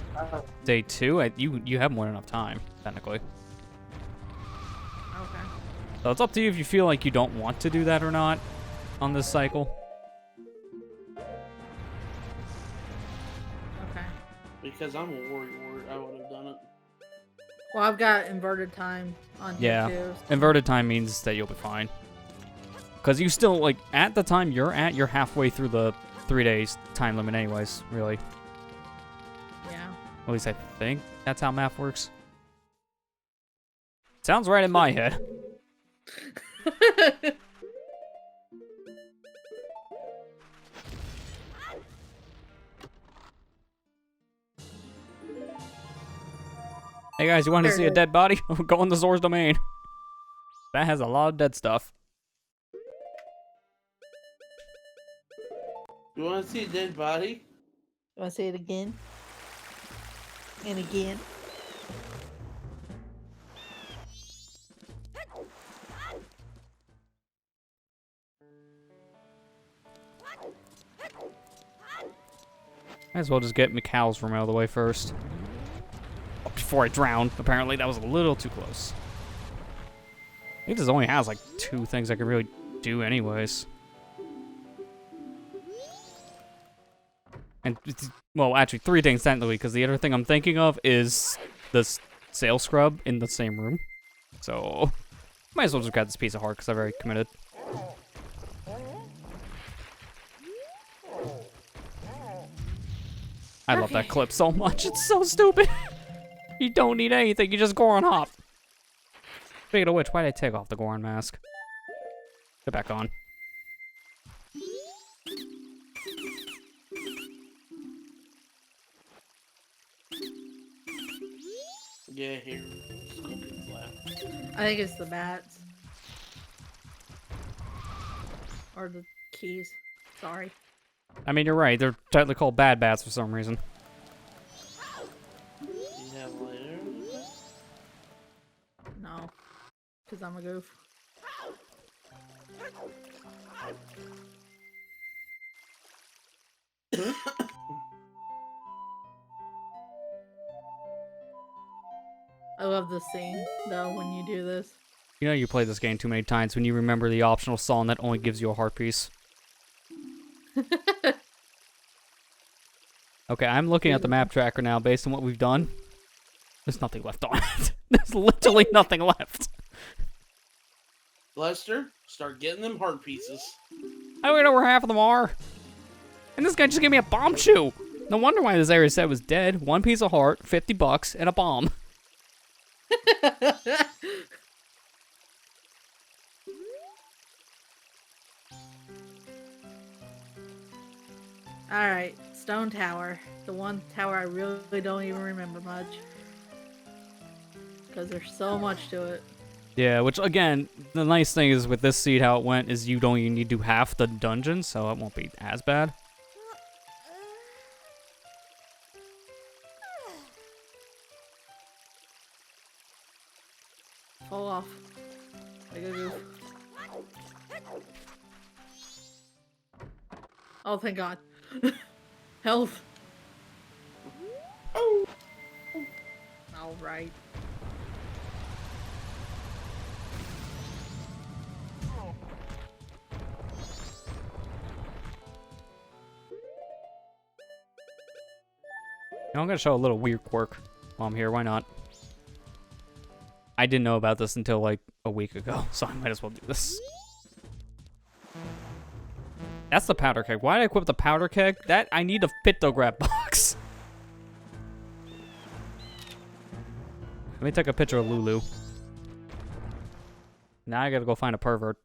A: day 2, you have more than enough time, technically.
C: Okay.
A: So it's up to you if you feel like you don't want to do that or not on this cycle.
C: Okay.
B: Because I'm a warrior, I would have done it.
C: Well, I've got inverted time on
A: Yeah.
C: here too.
A: Inverted time means that you'll be fine. Because you still, like, at the time you're at, you're halfway through the 3 days time limit anyways, really.
C: Yeah.
A: At least I think that's how math works. Sounds right in my head. Hey guys, you want to
C: There
A: see
C: it
A: a
C: is.
A: dead body? Go in the Zor's Domain. That has a lot of dead stuff.
B: You want to see a dead body?
C: You want to say it again? And again?
A: Might as well just get Mikhail's room out of the way first. Before I drown. Apparently that was a little too close. I think this only has like 2 things I can really do anyways. And, well, actually 3 things technically, because the other thing I'm thinking of is this sail scrub in the same room. So, might as well just grab this piece of heart, because I've already committed. I love that clip so much, it's so stupid. You don't need anything, you just Goron hop. Speaking of which, why did I take off the Goron mask? Get back on.
B: Yeah, here. Something's left.
C: I think it's the bats. Or the keys. Sorry.
A: I mean, you're right. They're technically called bad bats for some reason.
B: Do you have lighter?
C: No. Because I'm a goof. I love this scene, though, when you do this.
A: You know you play this game too many times when you remember the optional song that only gives you a heart piece. Okay, I'm looking at the map tracker now based on what we've done. There's nothing left on it. There's literally nothing left.
B: Lester, start getting them heart pieces.
A: I don't even know where half of them are. And this guy just gave me a bomb chew. No wonder why this area set was dead. 1 piece of heart, $50, and a bomb.
C: Alright, Stone Tower. The one tower I really don't even remember much. Because there's so much to it.
A: Yeah, which again, the nice thing is with this seed how it went is you don't even need to do half the dungeon, so it won't be as bad.
C: Fall off. Like a goof. Oh, thank God. Health. Alright.
A: I'm gonna show a little weird quirk while I'm here, why not? I didn't know about this until like a week ago, so I might as well do this. That's the powder keg. Why did I equip the powder keg? That I need a pictograph box. Let me take a picture of Lulu. Now I gotta go find a pervert.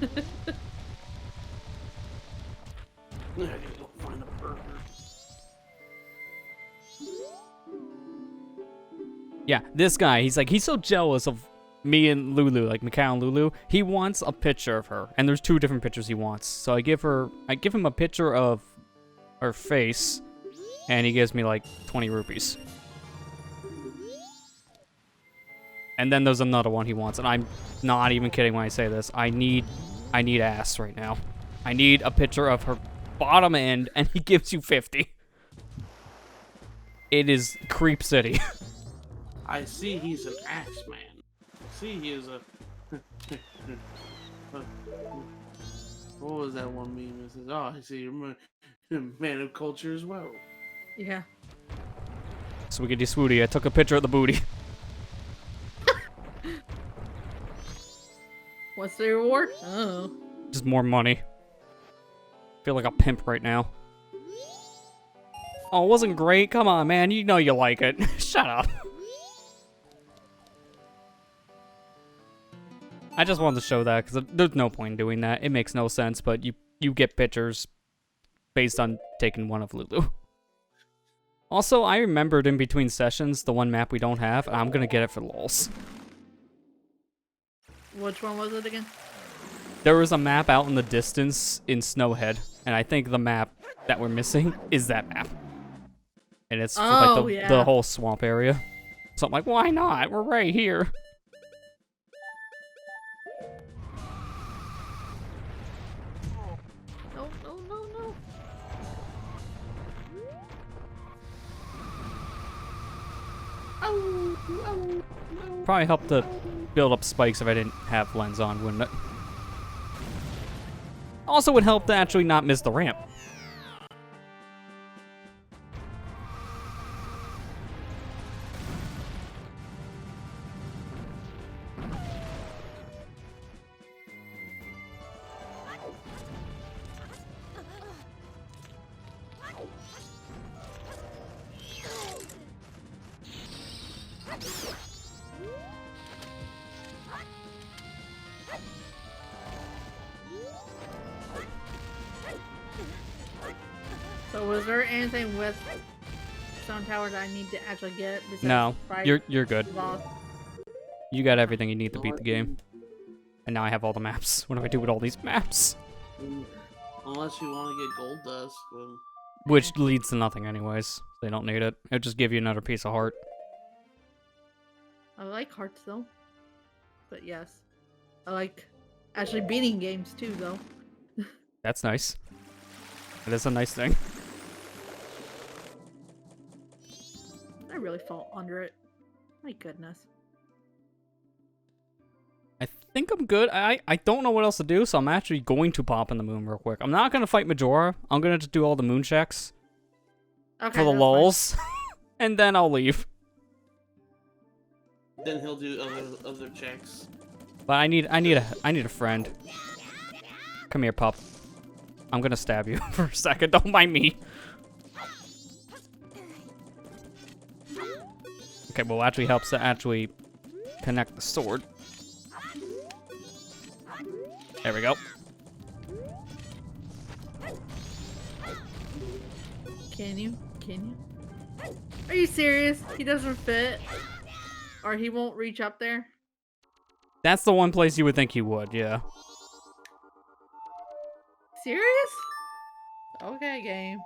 B: I gotta go find a pervert.
A: Yeah, this guy, he's so jealous of me and Lulu, like Mikau and Lulu. He wants a picture of her, and there's 2 different pictures he wants. So I give him a picture of her face, and he gives me like 20 rupees. And then there's another one he wants, and I'm not even kidding when I say this. I need ass right now. I need a picture of her bottom end, and he gives you 50. It is Creep City.
B: I see he's an ass man. I see he is a... What was that one meme that says, oh, I see you're a man of culture as well.
C: Yeah.
A: Swiggity swooty, I took a picture of the booty.
C: What's the reward? Oh.
A: Just more money. Feel like a pimp right now. Oh, it wasn't great? Come on, man. You know you like it. Shut up. I just wanted to show that, because there's no point in doing that. It makes no sense, but you get pictures based on taking one of Lulu. Also, I remembered in between sessions the one map we don't have, and I'm going to get it for lols.
C: Which one was it again?
A: There was a map out in the distance in Snowhead, and I think the map that we're missing is that map. And it's for, like the whole swamp area. So I'm like, why not? We're right here.
C: No, no, no, no. Oh, oh, no.
A: Probably help to build up spikes if I didn't have lens on, wouldn't it? Also would help to actually not miss the ramp.
C: So was there anything with stone towers I need to actually get? besides
A: No,
C: fight
A: you're good.
C: the boss?
A: You got everything you need to beat the game. And now I have all the maps. What do I do with all these maps?
B: Unless you want to get gold dust. Well,
A: Which leads to nothing anyways. They don't need it. It'll just give you another piece of heart.
C: I like hearts though. But yes. I like actually beating games too though.
A: That's nice. That is a nice thing.
C: I really fall under it. My goodness.
A: I think I'm good. I don't know what else to do, so I'm actually going to pop in the moon real quick. I'm not going to fight Majora. I'm going to just do all the moon checks
C: Okay.
A: for the
C: that's
A: lulz. And then I'll leave.
B: then he'll do other checks.
A: But I need a friend. Come here, pup. I'm going to stab you for a second. Don't mind me. Okay, well, it actually helps to actually connect the sword. There we go.
C: Can you? Can you? Are you serious? He doesn't fit? Or he won't reach up there?
A: That's the one place you would think he would, yeah.
C: Serious? Okay, game.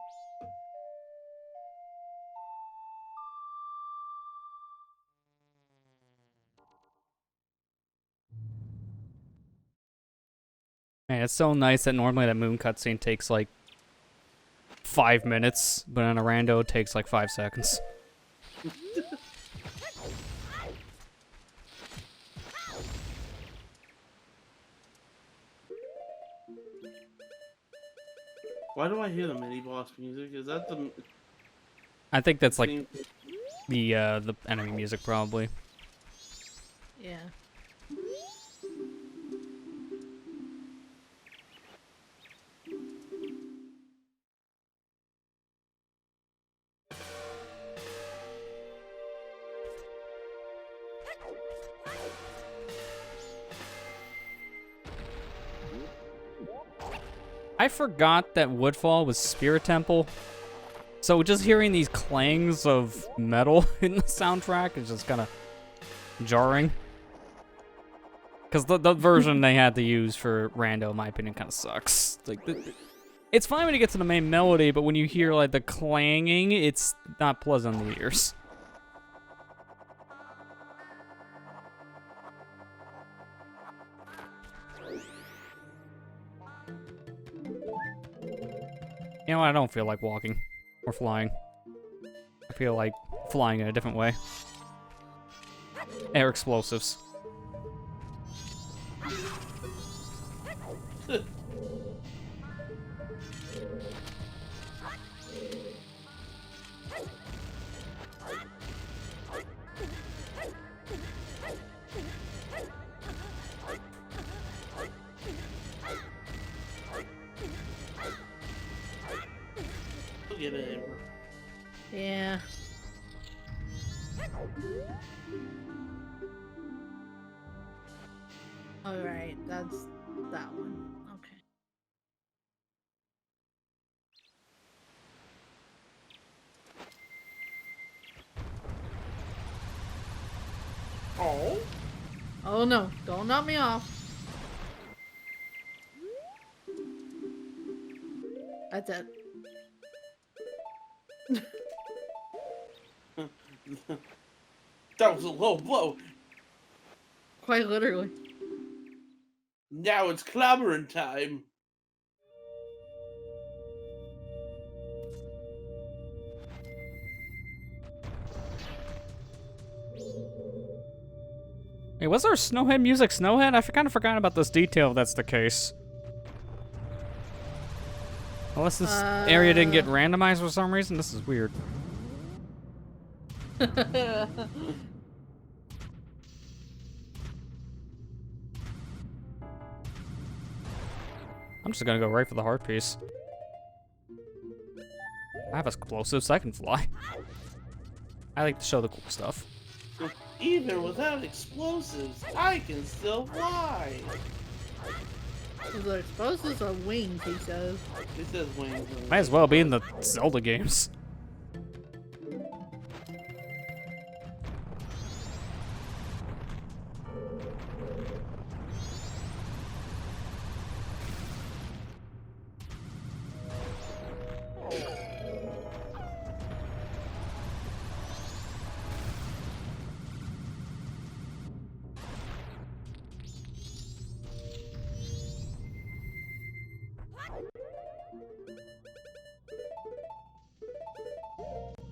A: Man, it's so nice that normally that moon cutscene takes like 5 minutes, but in a rando it takes like 5 seconds.
B: Why do I hear the mini boss music? Is that the?
A: I think that's like
B: theme?
A: the enemy music probably.
C: Yeah.
A: I forgot that Woodfall was Spirit Temple. So just hearing these clangs of metal in the soundtrack is just kind of jarring. Because the version they had to use for Rando, in my opinion, kind of sucks. Like, it's fine when you get to the main melody, but when you hear like the clanging, it's not pleasant in the ears. You know what? I don't feel like walking or flying. I feel like flying in a different way. Air explosives.
B: Get it, Amber.
C: Yeah. Alright, that's that one. Okay.
B: Oh.
C: Oh no, don't knock me off. That's it.
B: That was a low blow.
C: Quite literally.
B: Now it's clobbering time.
A: Hey, was there Snowhead music? Snowhead? I kind of forgot about this detail if that's the case. Unless this area didn't get randomized for some reason, this is weird. I'm just gonna go right for the heart piece. I have explosives, I can fly. I like to show the cool stuff.
B: Even without explosives, I can still fly.
C: The explosives are wings, he says.
B: It says wings.
A: Might as well be in the Zelda games.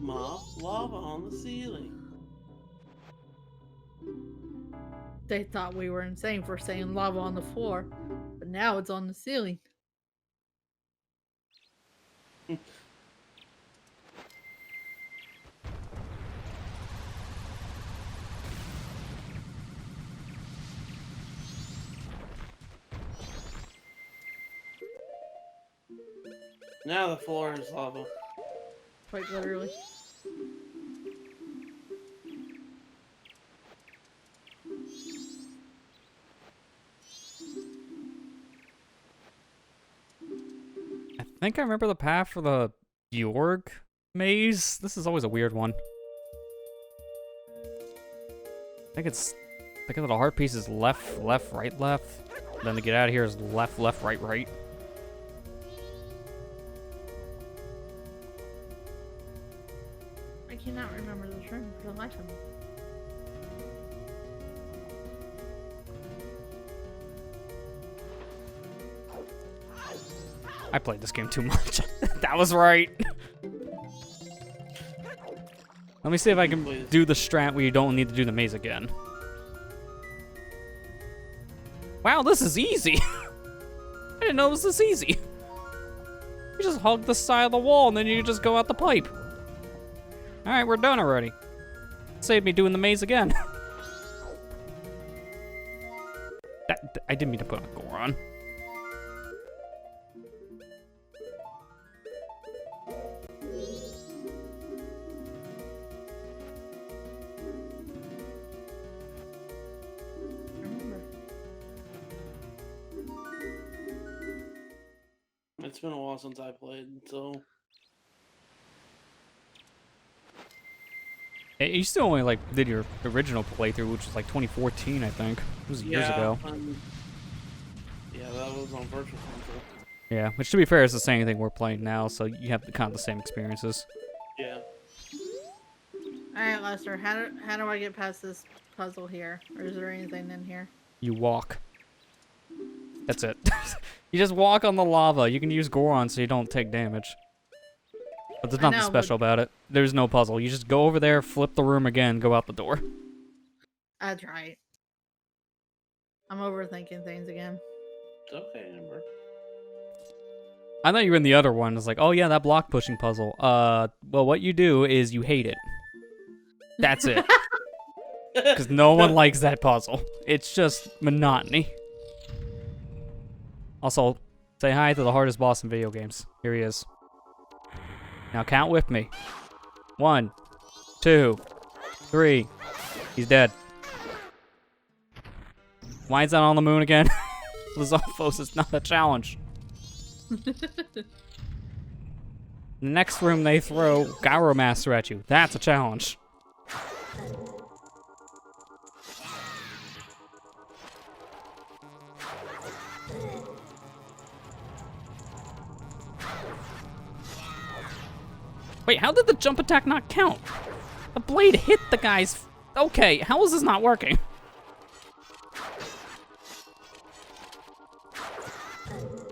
B: Mop lava on the ceiling.
C: They thought we were insane for saying lava on the floor, but now it's on the ceiling.
B: Now the floor is lava.
C: Quite literally.
A: I think I remember the path for the Bjorg maze. This is always a weird one. I think the heart piece is left, left, right, left. Then to get out of here is left, left, right, right.
C: I cannot remember this room for the life of me.
A: I played this game too much. That was right. Let me see if I can do the strat where you don't need to do the maze again. Wow, this is easy. I didn't know it was this easy. You just hug the side of the wall and then you just go out the pipe. Alright, we're done already. Saved me doing the maze again. I didn't mean to put a Goron.
B: It's been a while since I played, so.
A: You still only like did your original playthrough, which was like 2014, I think. It was years ago.
B: Yeah, that was on Virtual Console.
A: Yeah, which to be fair is the same thing we're playing now, so you have kind of the same experiences.
B: Yeah.
C: Alright, Lester, how do I get past this puzzle here? Or is there anything in here?
A: You walk. That's it. You just walk on the lava. You can use Goron so you don't take damage. But there's nothing special about it. There's no puzzle. You just go over there, flip the room again, go out the door.
C: That's right. I'm overthinking things again.
B: It's okay, Amber.
A: I thought you were in the other one. It's like, oh yeah, that block pushing puzzle. Well, what you do is you hate it. That's it. Because no one likes that puzzle. It's just monotony. Also, say hi to the hardest boss in video games. Here he is. Now count with me. 1, 2, 3. He's dead. Why is that on the moon again? Lizalfos is not a challenge. The next room they throw Gyromaster at you. That's a challenge. Wait, how did the jump attack not count? The blade hit the guy's... Okay, how is this not working?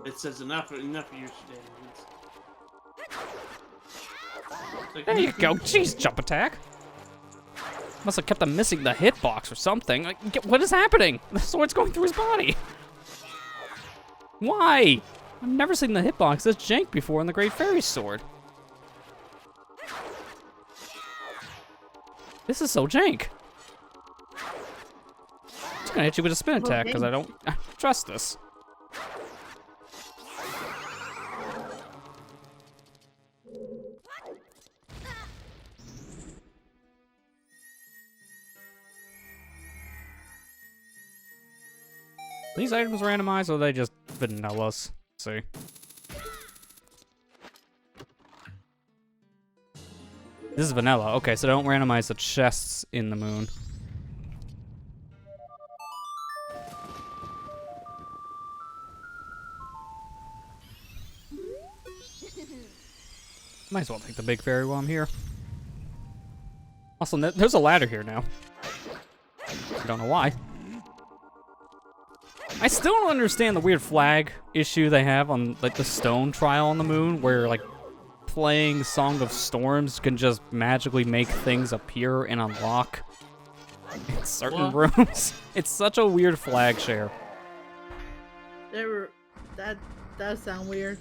B: It says enough of your shenanigans.
A: There you go. Jeez, jump attack. Must have kept him missing the hitbox or something. Like, what is happening? The sword's going through his body. Why? I've never seen the hitbox this jank before in the Great Fairy Sword. This is so jank. I'm just gonna hit you with a spin attack because I don't trust this. These items randomized or are they just vanillas? Let's see. This is vanilla. Okay, so don't randomize the chests in the moon. Might as well take the big fairy while I'm here. Also, there's a ladder here now. I don't know why. I still don't understand the weird flag issue they have on like the stone trial on the moon, where like playing Song of Storms can just magically make things appear and unlock in certain rooms. It's such a weird flag share.
C: That does sound weird.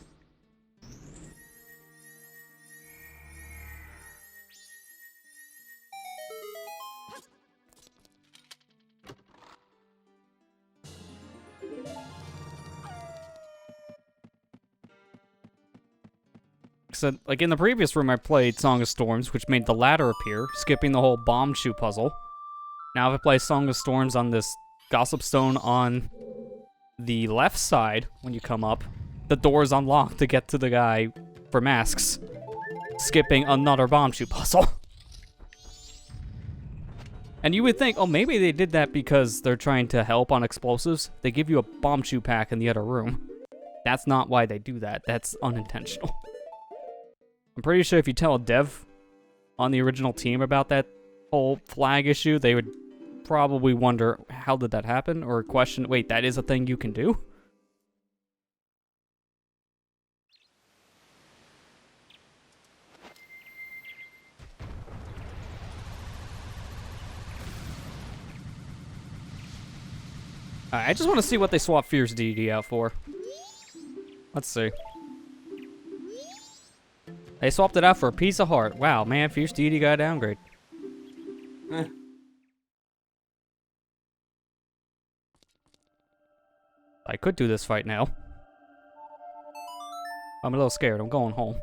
A: So, like in the previous room, I played Song of Storms, which made the ladder appear, skipping the whole bomb shoe puzzle. Now, if I play Song of Storms on this Gossip Stone on the left side, when you come up, the door's unlocked to get to the guy for masks, skipping another bomb shoe puzzle. And you would think, oh, maybe they did that because they're trying to help on explosives. They give you a bomb shoe pack in the other room. That's not why they do that. That's unintentional. I'm pretty sure if you tell a dev on the original team about that whole flag issue, they would probably wonder, how did that happen? Or question, wait, that is a thing you can do? I just want to see what they swap Fierce Deity out for. Let's see. They swapped it out for a piece of heart. Wow, man, Fierce Deity got a downgrade. I could do this fight now. I'm a little scared. I'm going home.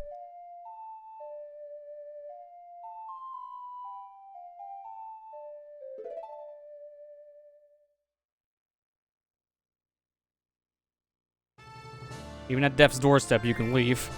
A: Even at Death's doorstep, you can leave.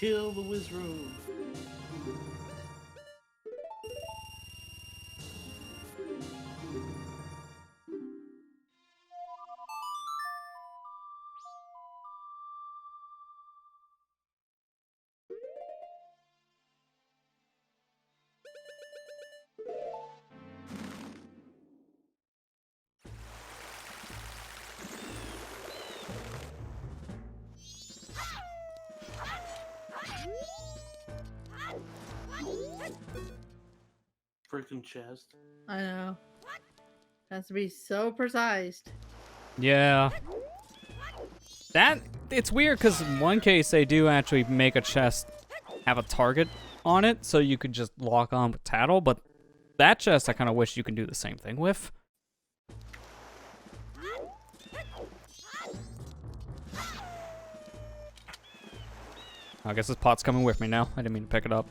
B: Kill the Wizard. Freaking chest.
C: I know. Has to be so precise.
A: Yeah. It's weird because in one case they do actually make a chest have a target on it so you could just lock on with Tattle, but that chest I kind of wish you can do the same thing with. I guess this pot's coming with me now. I didn't mean to pick it up.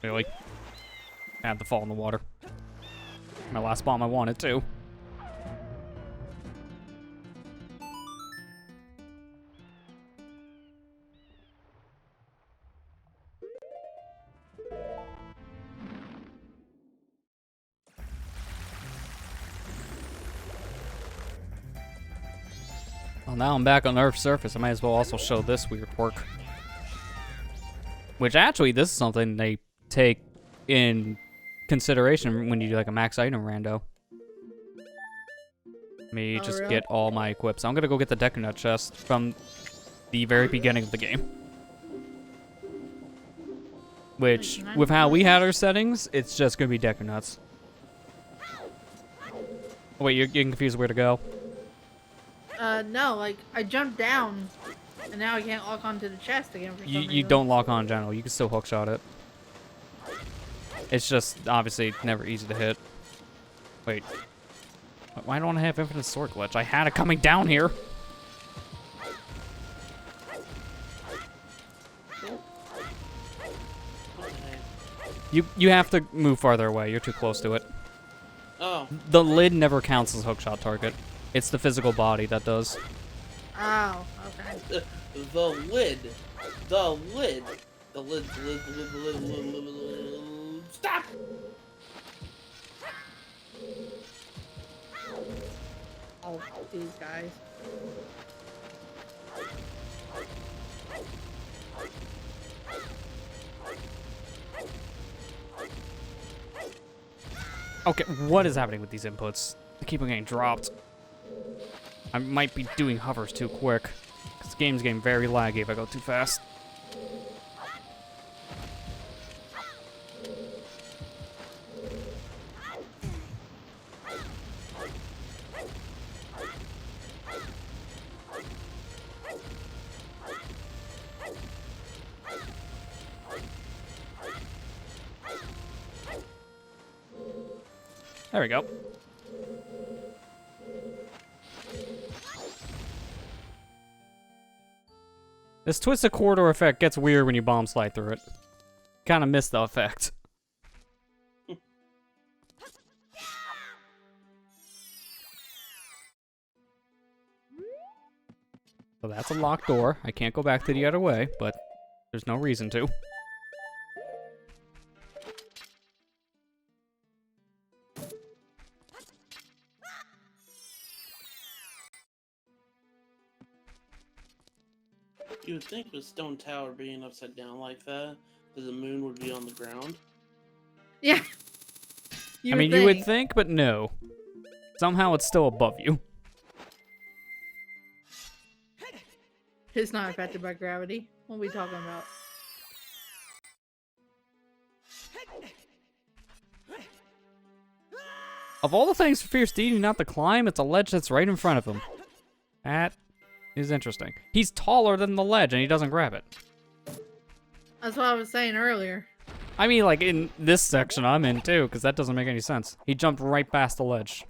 A: Really? I had to fall in the water. My last bomb I wanted to. Well, now I'm back on Earth's surface. I might as well also show this weird quirk. Which actually, this is something they take in consideration when you do like a max item rando. Let me just
C: really?
A: get all my equips. I'm gonna go get the Deku Nut chest from the very beginning of the game. Which, with how we had our settings, it's just gonna be Deku Nuts. Oh, wait, you're getting confused where to go.
C: No, like, I jumped down, and now I can't lock onto the chest again for some
A: You
C: reason.
A: don't lock on in general. You can still hookshot it. It's just, obviously, never easy to hit. Wait. Why don't I have infinite sword glitch? I had it coming down here. You have to move farther away. You're too close to it.
B: Oh.
A: The lid never counts as a hookshot target. It's the physical body that does.
C: Oh, okay.
B: The lid. The lid. The lid. The lid. Stop!
C: Oh, these guys.
A: Okay, what is happening with these inputs? They keep on getting dropped. I might be doing hovers too quick. This game's getting very laggy if I go too fast. There we go. This twisted corridor effect gets weird when you bomb slide through it. Kind of missed the effect. So that's a locked door. I can't go back to the other way, but there's no reason to.
B: You would think with Stone Tower being upside down like that the moon would be on the ground.
C: Yeah.
A: I mean, you would think, but no. Somehow it's still above you.
C: It's not affected by gravity. What are we talking about?
A: Of all the things for Fierce Deity not to climb, it's a ledge that's right in front of him. That is interesting. He's taller than the ledge and he doesn't grab it.
C: That's what I was saying earlier.
A: I mean, like, in this section I'm in, too, because that doesn't make any sense. He jumped right past the ledge.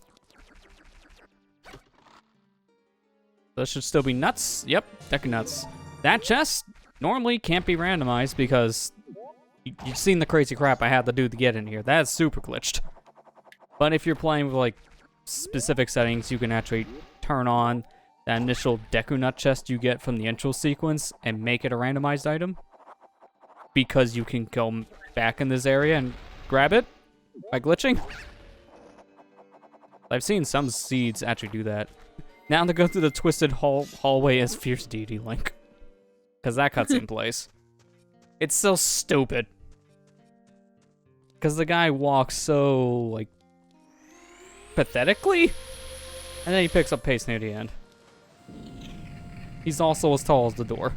A: Those should still be nuts. Yep, deck of nuts. That chest normally can't be randomized because you've seen the crazy crap I had to do to get in here. That is super glitched. But if you're playing with, like, specific settings, you can actually turn on that initial Deku Nut chest you get from the intro sequence and make it a randomized item. Because you can go back in this area and grab it by glitching. I've seen some seeds actually do that. Now to go through the twisted hallway as Fierce Deity Link. Because that cutscene plays. It's so stupid. Because the guy walks so, like, pathetically. And then he picks up pace near the end. He's also as tall as the door.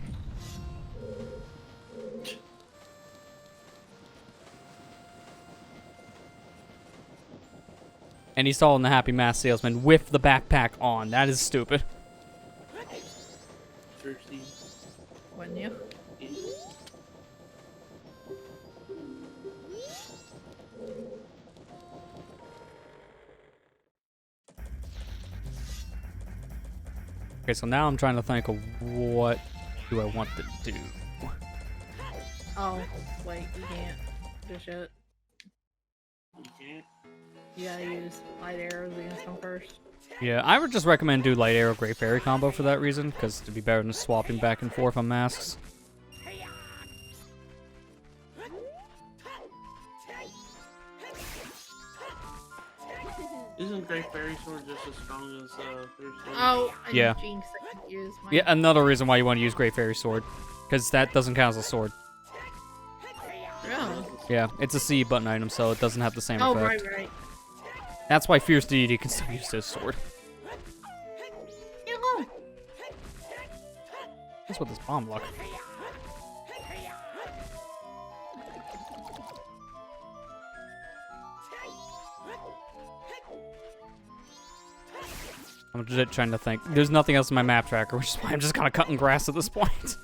A: And he's taller than the Happy Mask Salesman with the backpack on. That is stupid.
C: Wouldn't you?
A: Okay, so now I'm trying to think of what do I want to do.
C: Oh, wait, you can't do shit.
B: You can't.
C: You gotta use light arrows against them first.
A: Yeah, I would just recommend do Light Arrow Great Fairy combo for that reason, because it'd be better than swapping back and forth on masks.
B: Isn't Great Fairy Sword just as strong as Fierce Deity?
C: Oh, I
A: Yeah.
C: jinxed it. Use my...
A: Yeah, another reason why you want to use Great Fairy Sword, because that doesn't count as a sword.
C: Really?
A: Yeah, it's a C button item, so it doesn't have the same
C: Oh,
A: effect.
C: right.
A: That's why Fierce Deity can still use his sword.
C: Hello.
A: That's what this bomb look. I'm legit trying to think. There's nothing else in my map tracker, which is why I'm just kind of cutting grass at this point.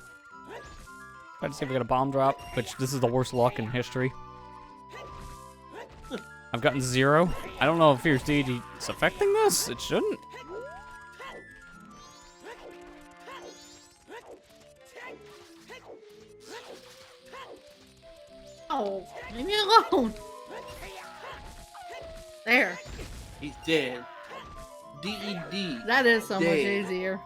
A: Trying to see if we get a bomb drop, which this is the worst luck in history. I've gotten 0. I don't know if Fierce Deity is affecting this. It shouldn't.
C: Oh, leave me alone. There.
B: He's dead. D-E-D.
C: That is so much
B: Dead.
C: easier.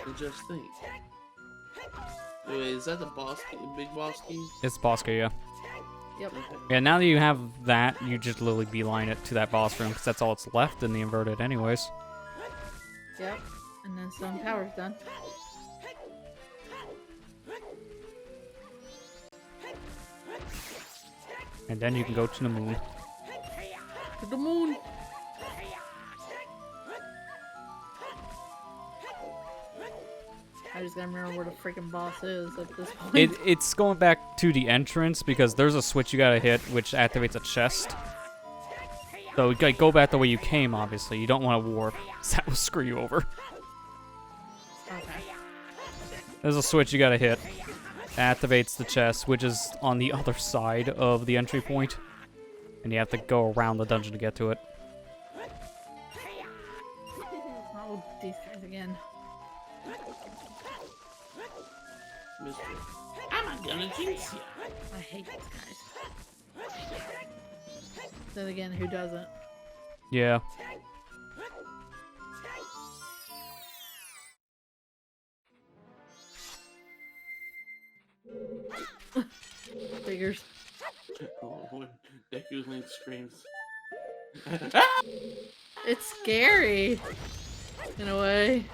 B: And just think. Wait, is that the boss key, big boss key?
A: It's boss key, yeah.
C: Yep.
B: Okay.
A: Yeah, now that you have that, you just literally beeline it to that boss room, because that's all that's left in the inverted anyways.
C: Yep. And then Stone Tower's done.
A: And then you can go to the moon.
C: To the moon. I just gotta remember where the freaking boss is at this point.
A: It's going back to the entrance, because there's a switch you gotta hit, which activates a chest. So you gotta go back the way you came, obviously. You don't want to warp, 'cause that will screw you over.
C: Okay.
A: There's a switch you gotta hit. Activates the chest, which is on the other side of the entry point. And you have to go around the dungeon to get to it.
C: Oh, these guys again.
B: Mister, I'm not gonna jinx you.
C: I hate these guys. Then again, who doesn't?
A: Yeah.
C: Figures.
B: Oh, when Deku Link screams.
C: It's scary. In a way.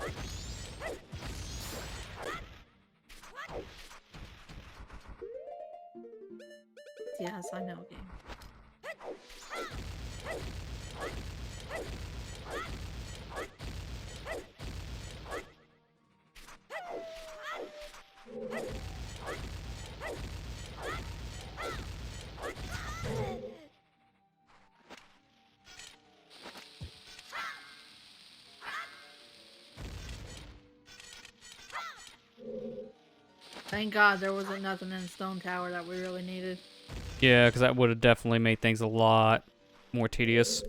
C: Yes, I know, game. Thank God there wasn't nothing in Stone Tower that we really needed.
A: Yeah, because that would have definitely made things a lot more tedious.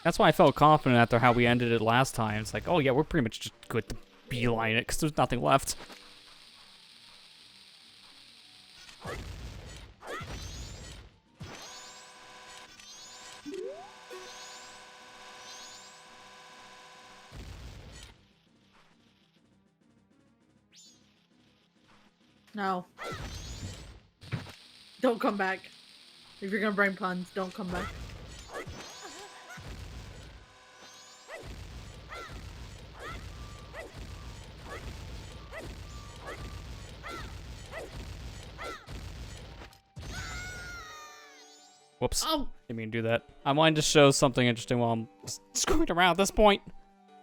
A: That's why I felt confident after how we ended it last time. It's like, oh yeah, we're pretty much just good to beeline it, because there's nothing left.
C: No. Don't come back. If you're gonna bring puns, don't come back.
A: Whoops.
C: Oh!
A: Didn't mean to do that. I wanted to show something interesting while I'm just screwing around at this point.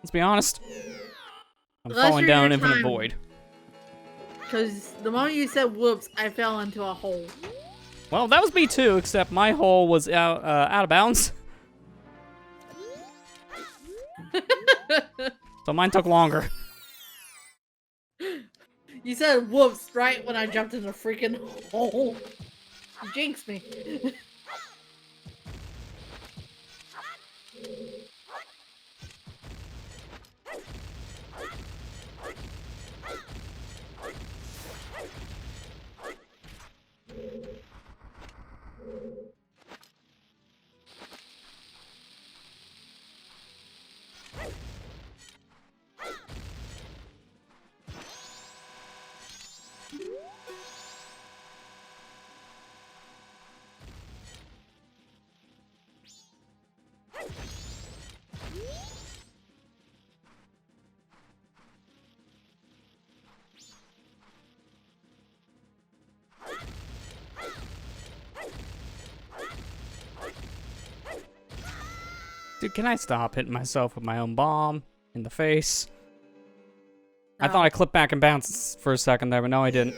A: Let's be honest. I'm
C: Unless
A: falling
C: you're
A: down
C: your
A: Infinite
C: time.
A: Void.
C: Because the moment you said whoops, I fell into a hole.
A: Well, that was me too, except my hole was out of bounds. So mine took longer.
C: You said whoops right when I jumped in the freaking hole. You jinxed me.
A: Dude, can I stop hitting myself with my own bomb in the face? I
C: No.
A: thought I clipped back and bounced for a second there, but no, I didn't.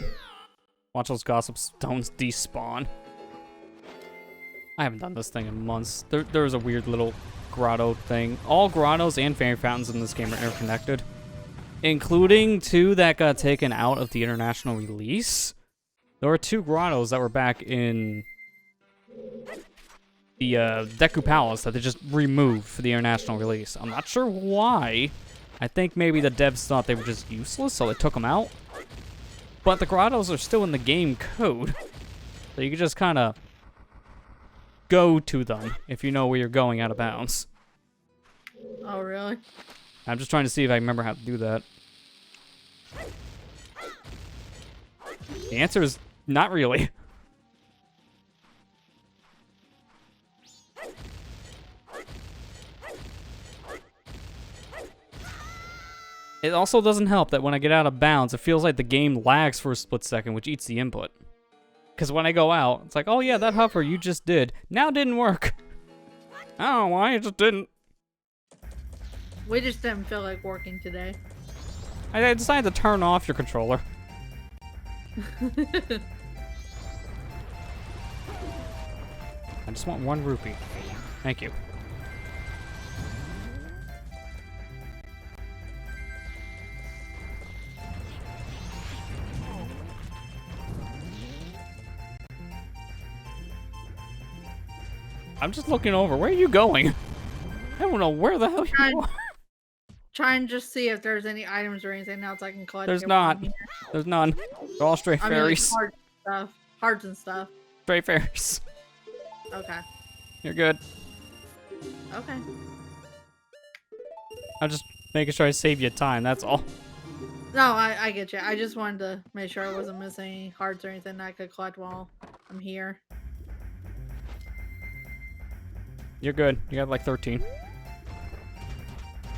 A: Watch those gossip stones despawn. I haven't done this thing in months. There's a weird little grotto thing. All grottos and fairy fountains in this game are interconnected, including 2 that got taken out of the international release. There were 2 grottos that were back in the Deku Palace that they just removed for the international release. I'm not sure why. I think maybe the devs thought they were just useless, so they took them out. But the grottos are still in the game code, so you can just kind of go to them if you know where you're going out of bounds.
C: Oh, really?
A: I'm just trying to see if I remember how to do that. The answer is not really. It also doesn't help that when I get out of bounds, it feels like the game lags for a split second, which eats the input. Because when I go out, it's like, oh yeah, that hover you just did now didn't work. I don't know why, it just didn't.
C: We just didn't feel like working today.
A: I decided to turn off your controller. I just want 1 rupee. Thank you. I'm just looking over. Where are you going? I don't know where the hell you are.
C: Try and just see if there's any items or anything else I can collect.
A: There's
C: here
A: not.
C: from here.
A: There's none. They're all stray
C: I mean, like
A: fairies.
C: hearts and stuff.
A: Stray fairies.
C: Okay.
A: You're good.
C: Okay.
A: I'm just making sure I save you time, that's all.
C: No, I get you. I just wanted to make sure I wasn't missing any hearts or anything that I could collect while I'm here.
A: You're good. You got like 13.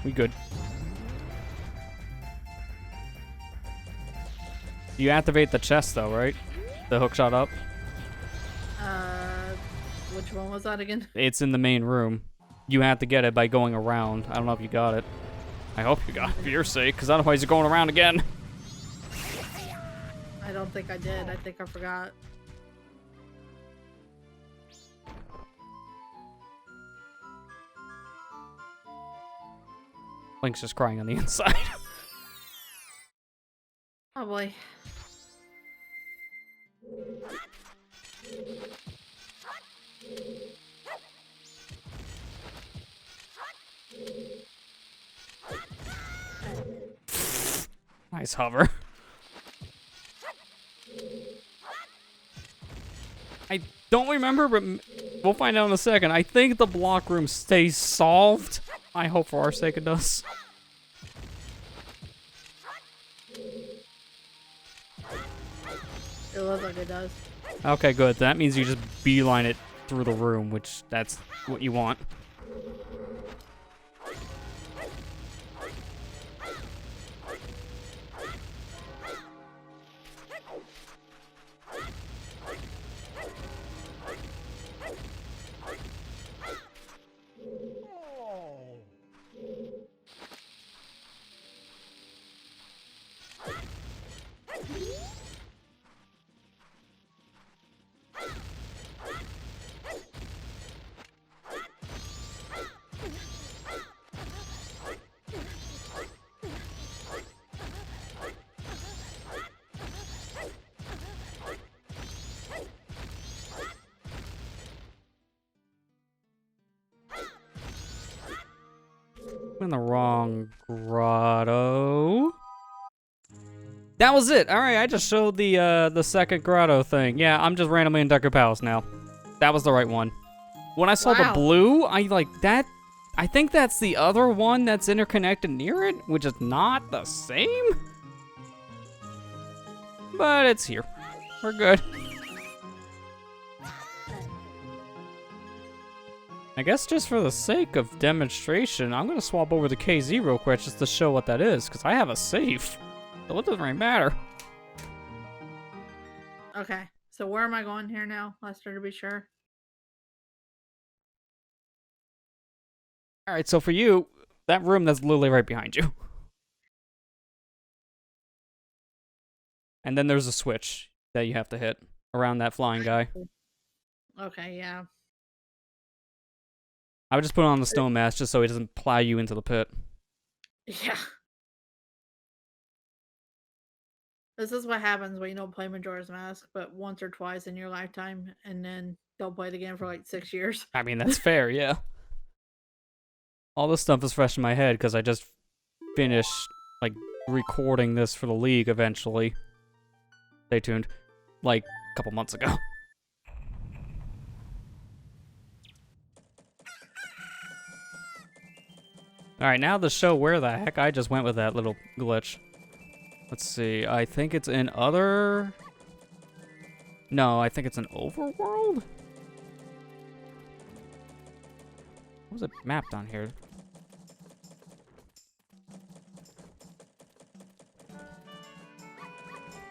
A: We good. You activate the chest though, right? The hookshot up.
C: Which one was that again?
A: It's in the main room. You have to get it by going around. I don't know if you got it. I hope you got it for your sake, because otherwise you're going around again.
C: I don't think I did. I think I forgot.
A: Link's just crying on the inside.
C: Oh boy.
A: Nice hover. I don't remember, but we'll find out in a second. I think the block room stays solved. I hope for our sake it does.
C: It looks like it does.
A: Okay, good. That means you just beeline it through the room, which that's what you want. I'm in the wrong grotto. That was it. All right, I just showed the second grotto thing. Yeah, I'm just randomly in Deku Palace now. That was the right one. When I saw the blue, I like that. I think that's the other one that's interconnected near it, which is not the same. But it's here. We're good. I guess just for the sake of demonstration, I'm going to swap over to KZ real quick just to show what that is, because I have a save. So it doesn't really matter.
C: Okay, so where am I going here now, Lester, to be sure?
A: Alright, so for you, that room that's literally right behind you. And then there's a switch. that you have to hit around that flying guy.
C: Okay, yeah.
A: I would just put on the stone mask just so he doesn't plow you into the pit.
C: Yeah. This is what happens when you don't play Majora's Mask, but once or twice in your lifetime, and then don't play it again for like 6 years.
A: I mean, that's fair, yeah. All this stuff is fresh in my head because I just finished, like, recording this for the League eventually. Stay tuned. Like, a couple months ago. Alright, now to show where the heck I just went with that little glitch. Let's see, I think it's in other... No, I think it's in Overworld? What was it mapped on here?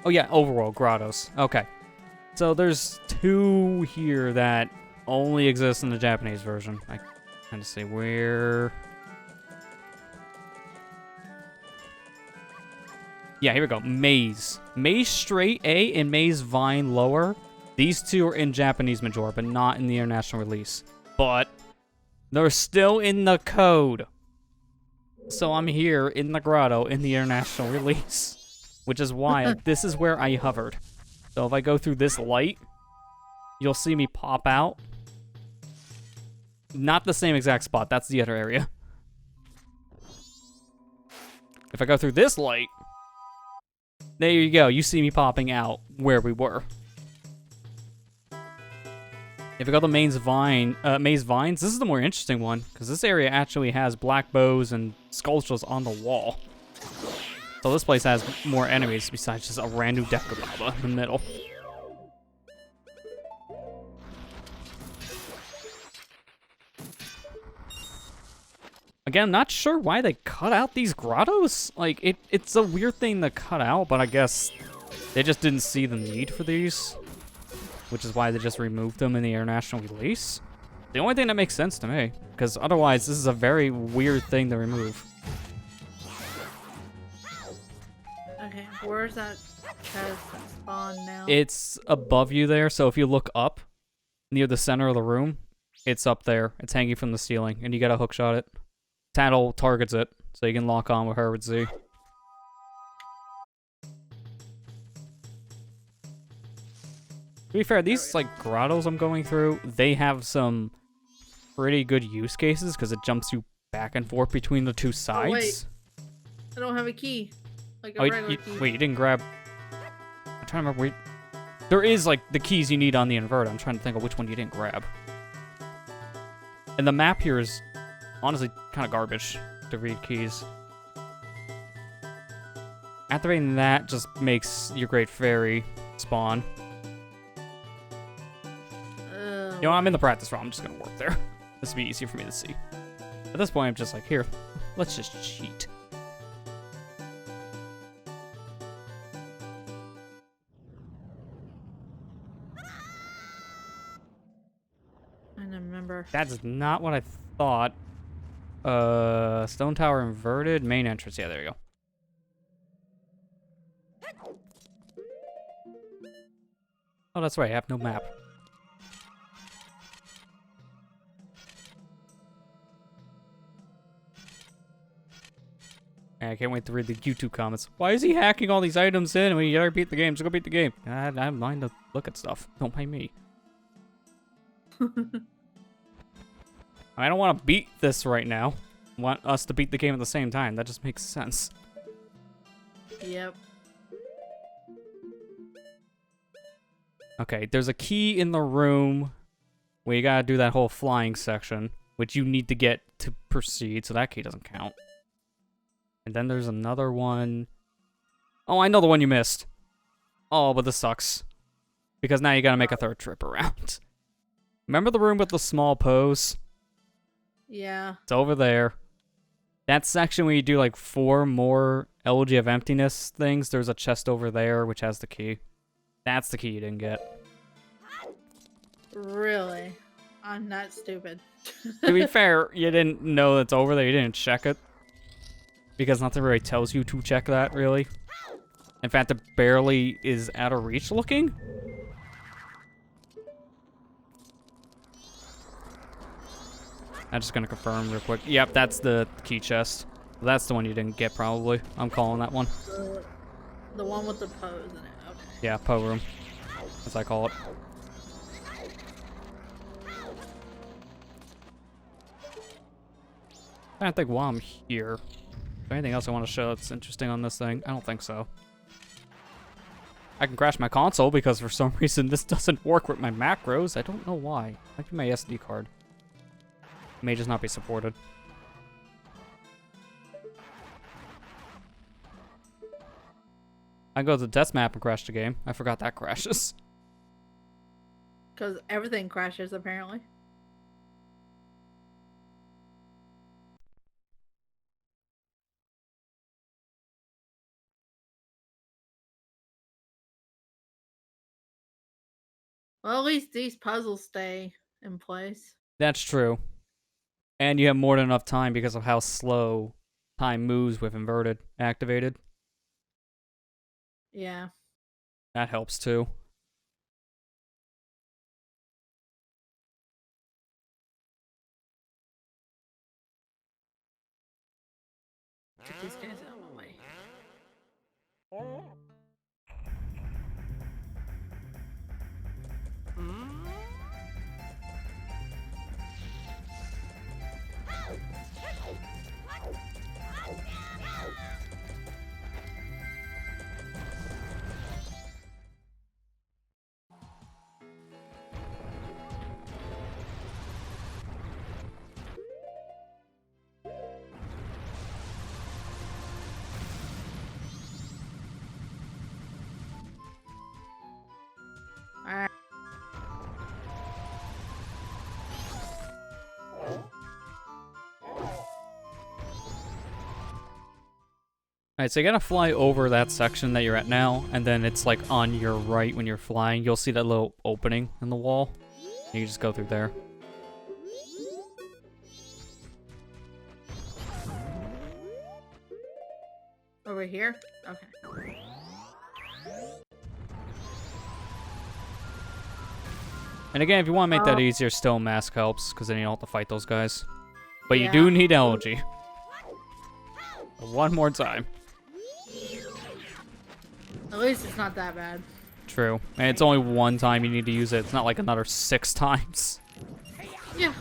A: Oh yeah, Overworld Grottos. Okay. So there's 2 here that only exist in the Japanese version. I kind of say where... Yeah, here we go. Maze. Maze Straight A and Maze Vine Lower. These 2 are in Japanese Majora, but not in the international release. But they're still in the code. So I'm here in the grotto in the international release. Which is why this is where I hovered. So if I go through this light, you'll see me pop out. Not the same exact spot. That's the other area. If I go through this light... There you go. You see me popping out where we were. If we go to Maze Vines, this is the more interesting one because this area actually has black bows and sculptures on the wall. So this place has more enemies besides just a random Dekababa in the middle. Again, I'm not sure why they cut out these grottos. Like, it's a weird thing to cut out, but I guess they just didn't see the need for these. Which is why they just removed them in the international release. The only thing that makes sense to me. Because otherwise, this is a very weird thing to remove.
C: Okay, where's that chest spawn now?
A: It's above you there, so if you look up near the center of the room, it's up there. It's hanging from the ceiling, and you gotta hookshot it. Tattle targets it, so you can lock on with her with Z. To be fair, these like grottos I'm going through, they have some pretty good use cases because it jumps you back and forth between the 2 sides.
C: Oh, wait. I don't have a key. Like a
A: Oh,
C: regular key.
A: wait, you didn't grab... I'm trying to remember... There is, like, the keys you need on the inverter. I'm trying to think of which one you didn't grab. And the map here is honestly kind of garbage to read keys. Activating that just makes your Great Fairy spawn. You know, I'm in the practice room. I'm just going to work there. This will be easier for me to see. At this point, I'm just like, here, let's just cheat.
C: I don't remember.
A: That's not what I thought. Stone Tower inverted, main entrance. Yeah, there you go. Oh, that's right. I have no map. I can't wait to read the YouTube comments. Why is he hacking all these items in when you gotta beat the game? Just go beat the game. I don't mind to look at stuff. Don't mind me. I don't want to beat this right now. I want us to beat the game at the same time. That just makes sense.
C: Yep.
A: Okay, there's a key in the room where you gotta do that whole flying section, which you need to get to proceed, so that key doesn't count. And then there's another one. Oh, I know the one you missed. Oh, but this sucks. Because now you gotta make a 3rd trip around. Remember the room with the small pose?
C: Yeah.
A: It's over there. That section where you do like 4 more Elegy of Emptiness things, there's a chest over there which has the key. That's the key you didn't get.
C: Really? I'm not stupid.
A: To be fair, you didn't know it's over there. You didn't check it. Because nothing really tells you to check that, really. In fact, it barely is out of reach looking. I'm just gonna confirm real quick. Yep, that's the key chest. That's the one you didn't get, probably. I'm calling that one.
C: The one with the pose in it. Okay.
A: Yeah, Poe room, as I call it. I don't think while I'm here. Is there anything else I want to show that's interesting on this thing? I don't think so. I can crash my console because for some reason this doesn't work with my macros. I don't know why. Might be my SD card. It may just not be supported. I go to the test map and crash the game. I forgot that crashes.
C: Because everything crashes, apparently. Well, at least these puzzles stay in place.
A: That's true. And you have more than enough time because of how slow time moves with inverted activated.
C: Yeah.
A: That helps too.
C: Get these guys out of the way. Alright.
A: Alright, so you gotta fly over that section that you're at now, and then it's like on your right when you're flying. You'll see that little opening in the wall. You can just go through there.
C: Over here? Okay.
A: And again, if you want to make that easier, still mask helps, because then you don't have to fight those guys. But you
C: Yeah.
A: do need elegy. One more time.
C: At least it's not that bad.
A: True. And it's only one time you need to use it. It's not like another 6 times.
C: Yeah.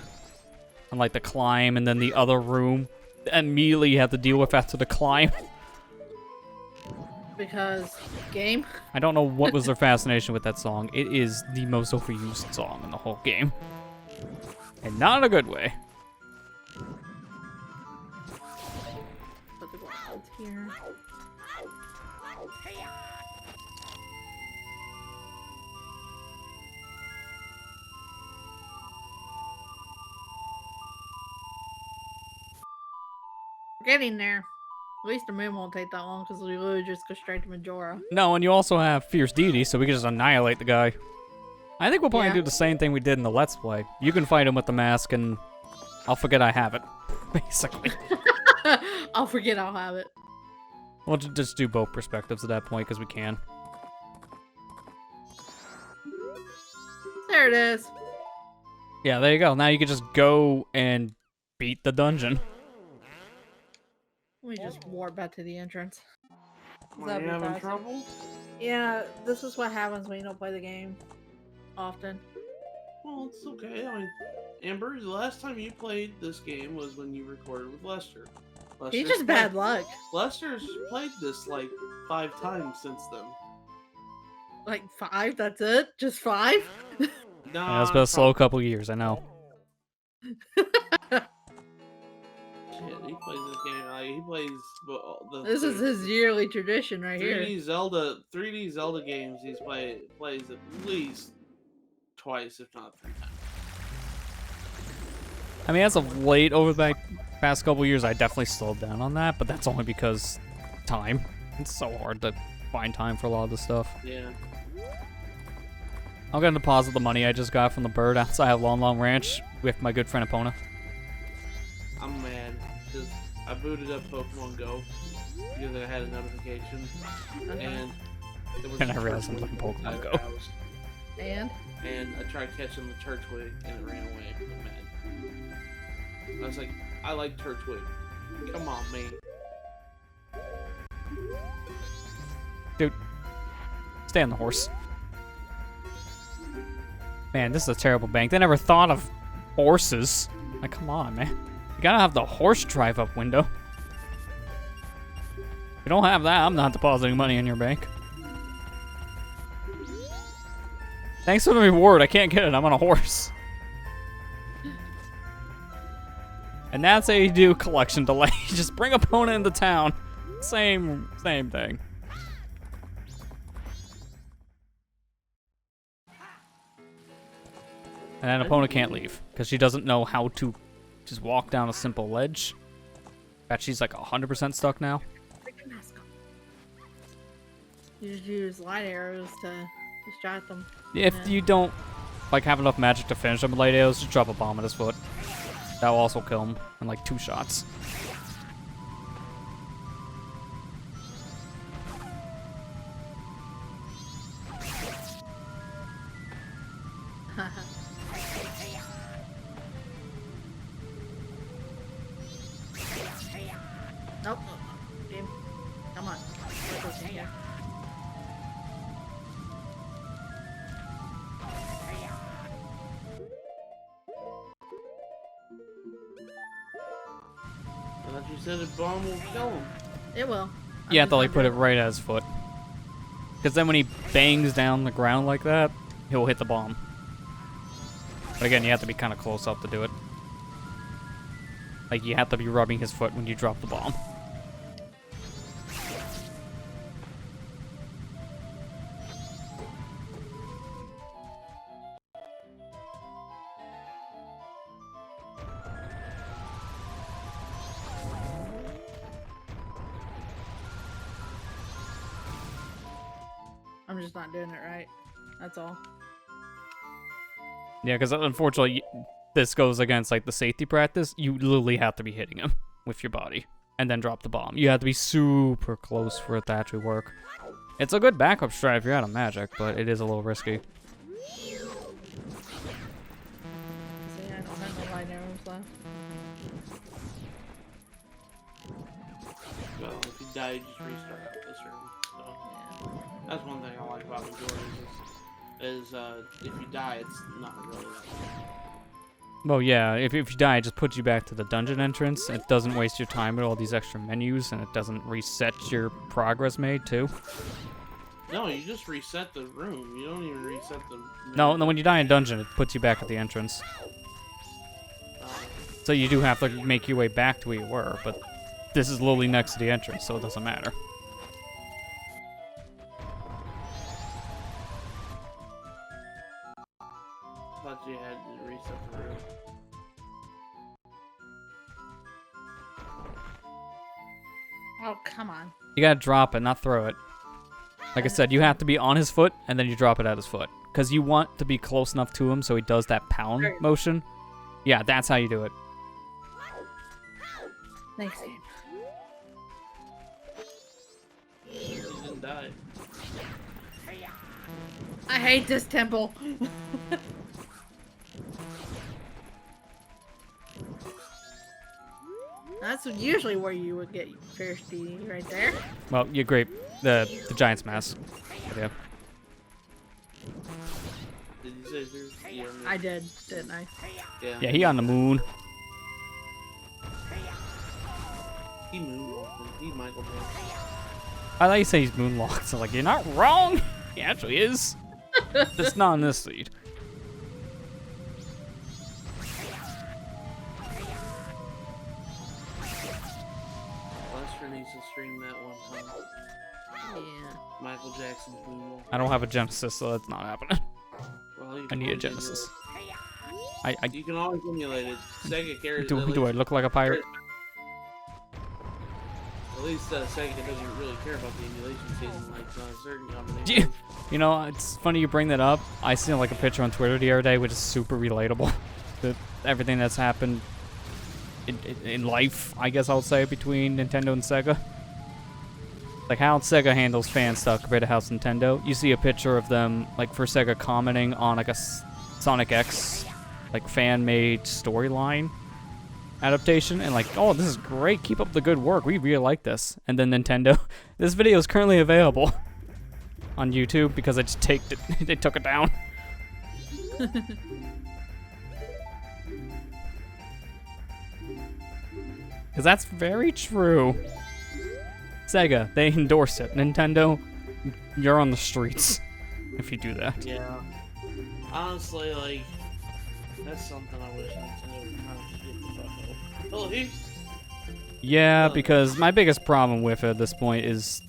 A: Unlike the climb and then the other room. Immediately you have to deal with after the climb.
C: Because game.
A: I don't know what was their fascination with that song. It is the most overused song in the whole game. And not in a good way.
C: Put the ground here. We're getting there. At least the moon won't take that long because we literally just go straight to Majora.
A: No, and you also have Fierce Deity, so we can just annihilate the guy. I think we'll probably
C: Yeah.
A: do the same thing we did in the Let's Play. You can fight him with the mask, and I'll forget I have it, basically.
C: I'll forget I'll have it.
A: We'll just do both perspectives at that point, because we can.
C: There it is.
A: Yeah, there you go. Now you can just go and beat the dungeon.
C: Let me just warp back to the entrance.
B: Are
C: That'd
B: you
C: be
B: having
C: fast.
B: trouble?
C: Yeah, this is what happens when you don't play the game often.
B: Well, it's okay. I mean, Amber, the last time you played this game was when you recorded with Lester.
C: He's just bad luck.
B: Lester's played this like 5 times since then.
C: Like 5, that's it? Just 5?
A: Yeah, it's been a slow couple years, I know.
B: Shit, he plays this game. Like, he plays the.
C: This is his yearly tradition right
B: 3D
C: here.
B: Zelda. 3D Zelda games. Plays at least twice, if not 3 times.
A: I mean, as of late, over the past couple years, I definitely slowed down on that, but that's only because time. It's so hard to find time for a lot of this stuff.
B: Yeah.
A: I'm gonna deposit the money I just got from the bird outside of Long Long Ranch with my good friend Epona.
B: I'm mad because I booted up Pokemon Go because I had a notification, and there was
A: And
B: a
A: I realized I'm
B: turtwig
A: looking Pokemon
B: outside
A: Go.
B: our house,
C: And
B: and I tried catching the turtwig, and it ran away. I'm mad. I was like, I like turtwig. Come on, man.
A: Dude, stay on the horse. Man, this is a terrible bank. They never thought of horses. Like, come on, man. You gotta have the horse drive-up window. If you don't have that, I'm not depositing money in your bank. Thanks for the reward. I can't get it. I'm on a horse. And that's how you do collection delay. You just bring opponent into town. Same thing. And an opponent can't leave because she doesn't know how to just walk down a simple ledge. In fact, she's like 100% stuck now.
C: you just use light arrows to distract them.
A: If
C: Yeah.
A: you don't like have enough magic to finish him with light arrows, just drop a bomb at his foot. That will also kill him in like 2 shots.
C: Nope. Game. Come on. Let us in here.
B: I thought you said a bomb will kill him.
C: It will.
A: You have to like put it right at his foot. Because then when he bangs down the ground like that, he'll hit the bomb. But again, you have to be kind of close up to do it. Like, you have to be rubbing his foot when you drop the bomb.
C: I'm just not doing it right. That's all.
A: Yeah, because unfortunately, this goes against like the safety practice. You literally have to be hitting him with your body and then drop the bomb. You have to be super close for it to actually work. It's a good backup strat if you're out of magic, but it is a little risky.
C: See, I don't have no light arrows left.
B: Well, if you die, you just restart this room. So
C: Yeah.
B: that's one thing I like about Majora is if you die, it's not really that bad.
A: Well, yeah, if you die, it just puts you back to the dungeon entrance. It doesn't waste your time with all these extra menus, and it doesn't reset your progress made, too.
B: No, you just reset the room. You don't even reset the...
A: No, when you die in dungeon, it puts you back at the entrance. So you do have to make your way back to where you were, but this is literally next to the entrance, so it doesn't matter.
B: thought you had to reset the room.
C: Oh, come on.
A: You gotta drop it, not throw it. Like I said, you have to be on his foot, and then you drop it at his foot. Because you want to be close enough to him so he does that pound motion. Yeah, that's how you do it.
C: Thanks, game.
B: You didn't die.
C: I hate this temple. That's usually where you would get thirsty, right there.
A: Well, you great. The Giant's Mask. Yeah.
B: Did you say there's... Yeah,
C: I did, didn't I?
A: Yeah, he on the moon.
B: He moonwalked. He Michael Jackson.
A: I like you say he's moonwalked, so like, you're not wrong. He actually is. It's not in this seed.
B: Lester needs to stream that one time.
C: Yeah.
B: Michael Jackson's moonwalk.
A: I don't have a Genesis, so that's not happening.
B: Well, you
A: I
B: can
A: need a
B: always
A: Genesis.
B: emulate- You can always emulate it. Sega carries
A: Do I look like a pirate?
B: At least Sega doesn't really care about the emulation season like certain combinations.
A: You know, it's funny you bring that up. I seen like a picture on Twitter the other day, which is super relatable to everything that's happened in life, I guess I'll say, between Nintendo and Sega. Like how Sega handles fan stuff compared to how Nintendo. You see a picture of them, like for Sega commenting on like a Sonic X, like fan-made storyline adaptation, and like, oh, this is great, keep up the good work, we really like this. And then Nintendo, this video is currently available on YouTube because I just taked it, they took it down. Because that's very true. Sega, they endorse it. Nintendo, you're on the streets if you do that.
B: Yeah. Honestly, like, that's something I wish Nintendo would kind of get the fuck out. Really?
A: Yeah, because my biggest problem with it at this point is,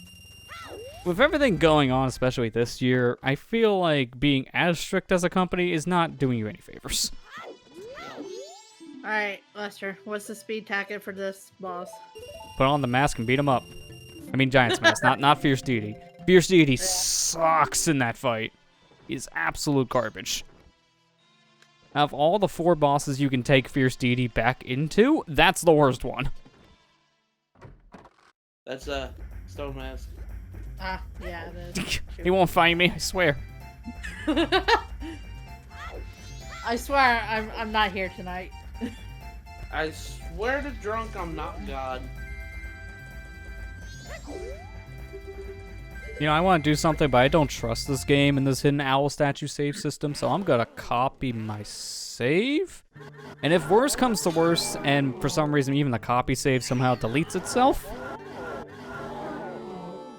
A: with everything going on, especially this year, I feel like being as strict as a company is not doing you any favors.
C: Alright, Lester, what's the speed tactic for this boss?
A: Put on the mask and beat him up. I mean Giant's Mask, not Fierce Deity. Fierce Deity sucks in that fight. He's absolute garbage. Out of all the 4 bosses you can take Fierce Deity back into, that's the worst one.
B: That's Stone Mask.
C: Ah, yeah, it is.
A: He won't find me, I swear.
C: I swear, I'm not here tonight.
B: I swear to drunk, I'm not God.
A: You know, I want to do something, but I don't trust this game and this hidden owl statue save system, so I'm gonna copy my save. And if worse comes to worse, and for some reason even the copy save somehow deletes itself,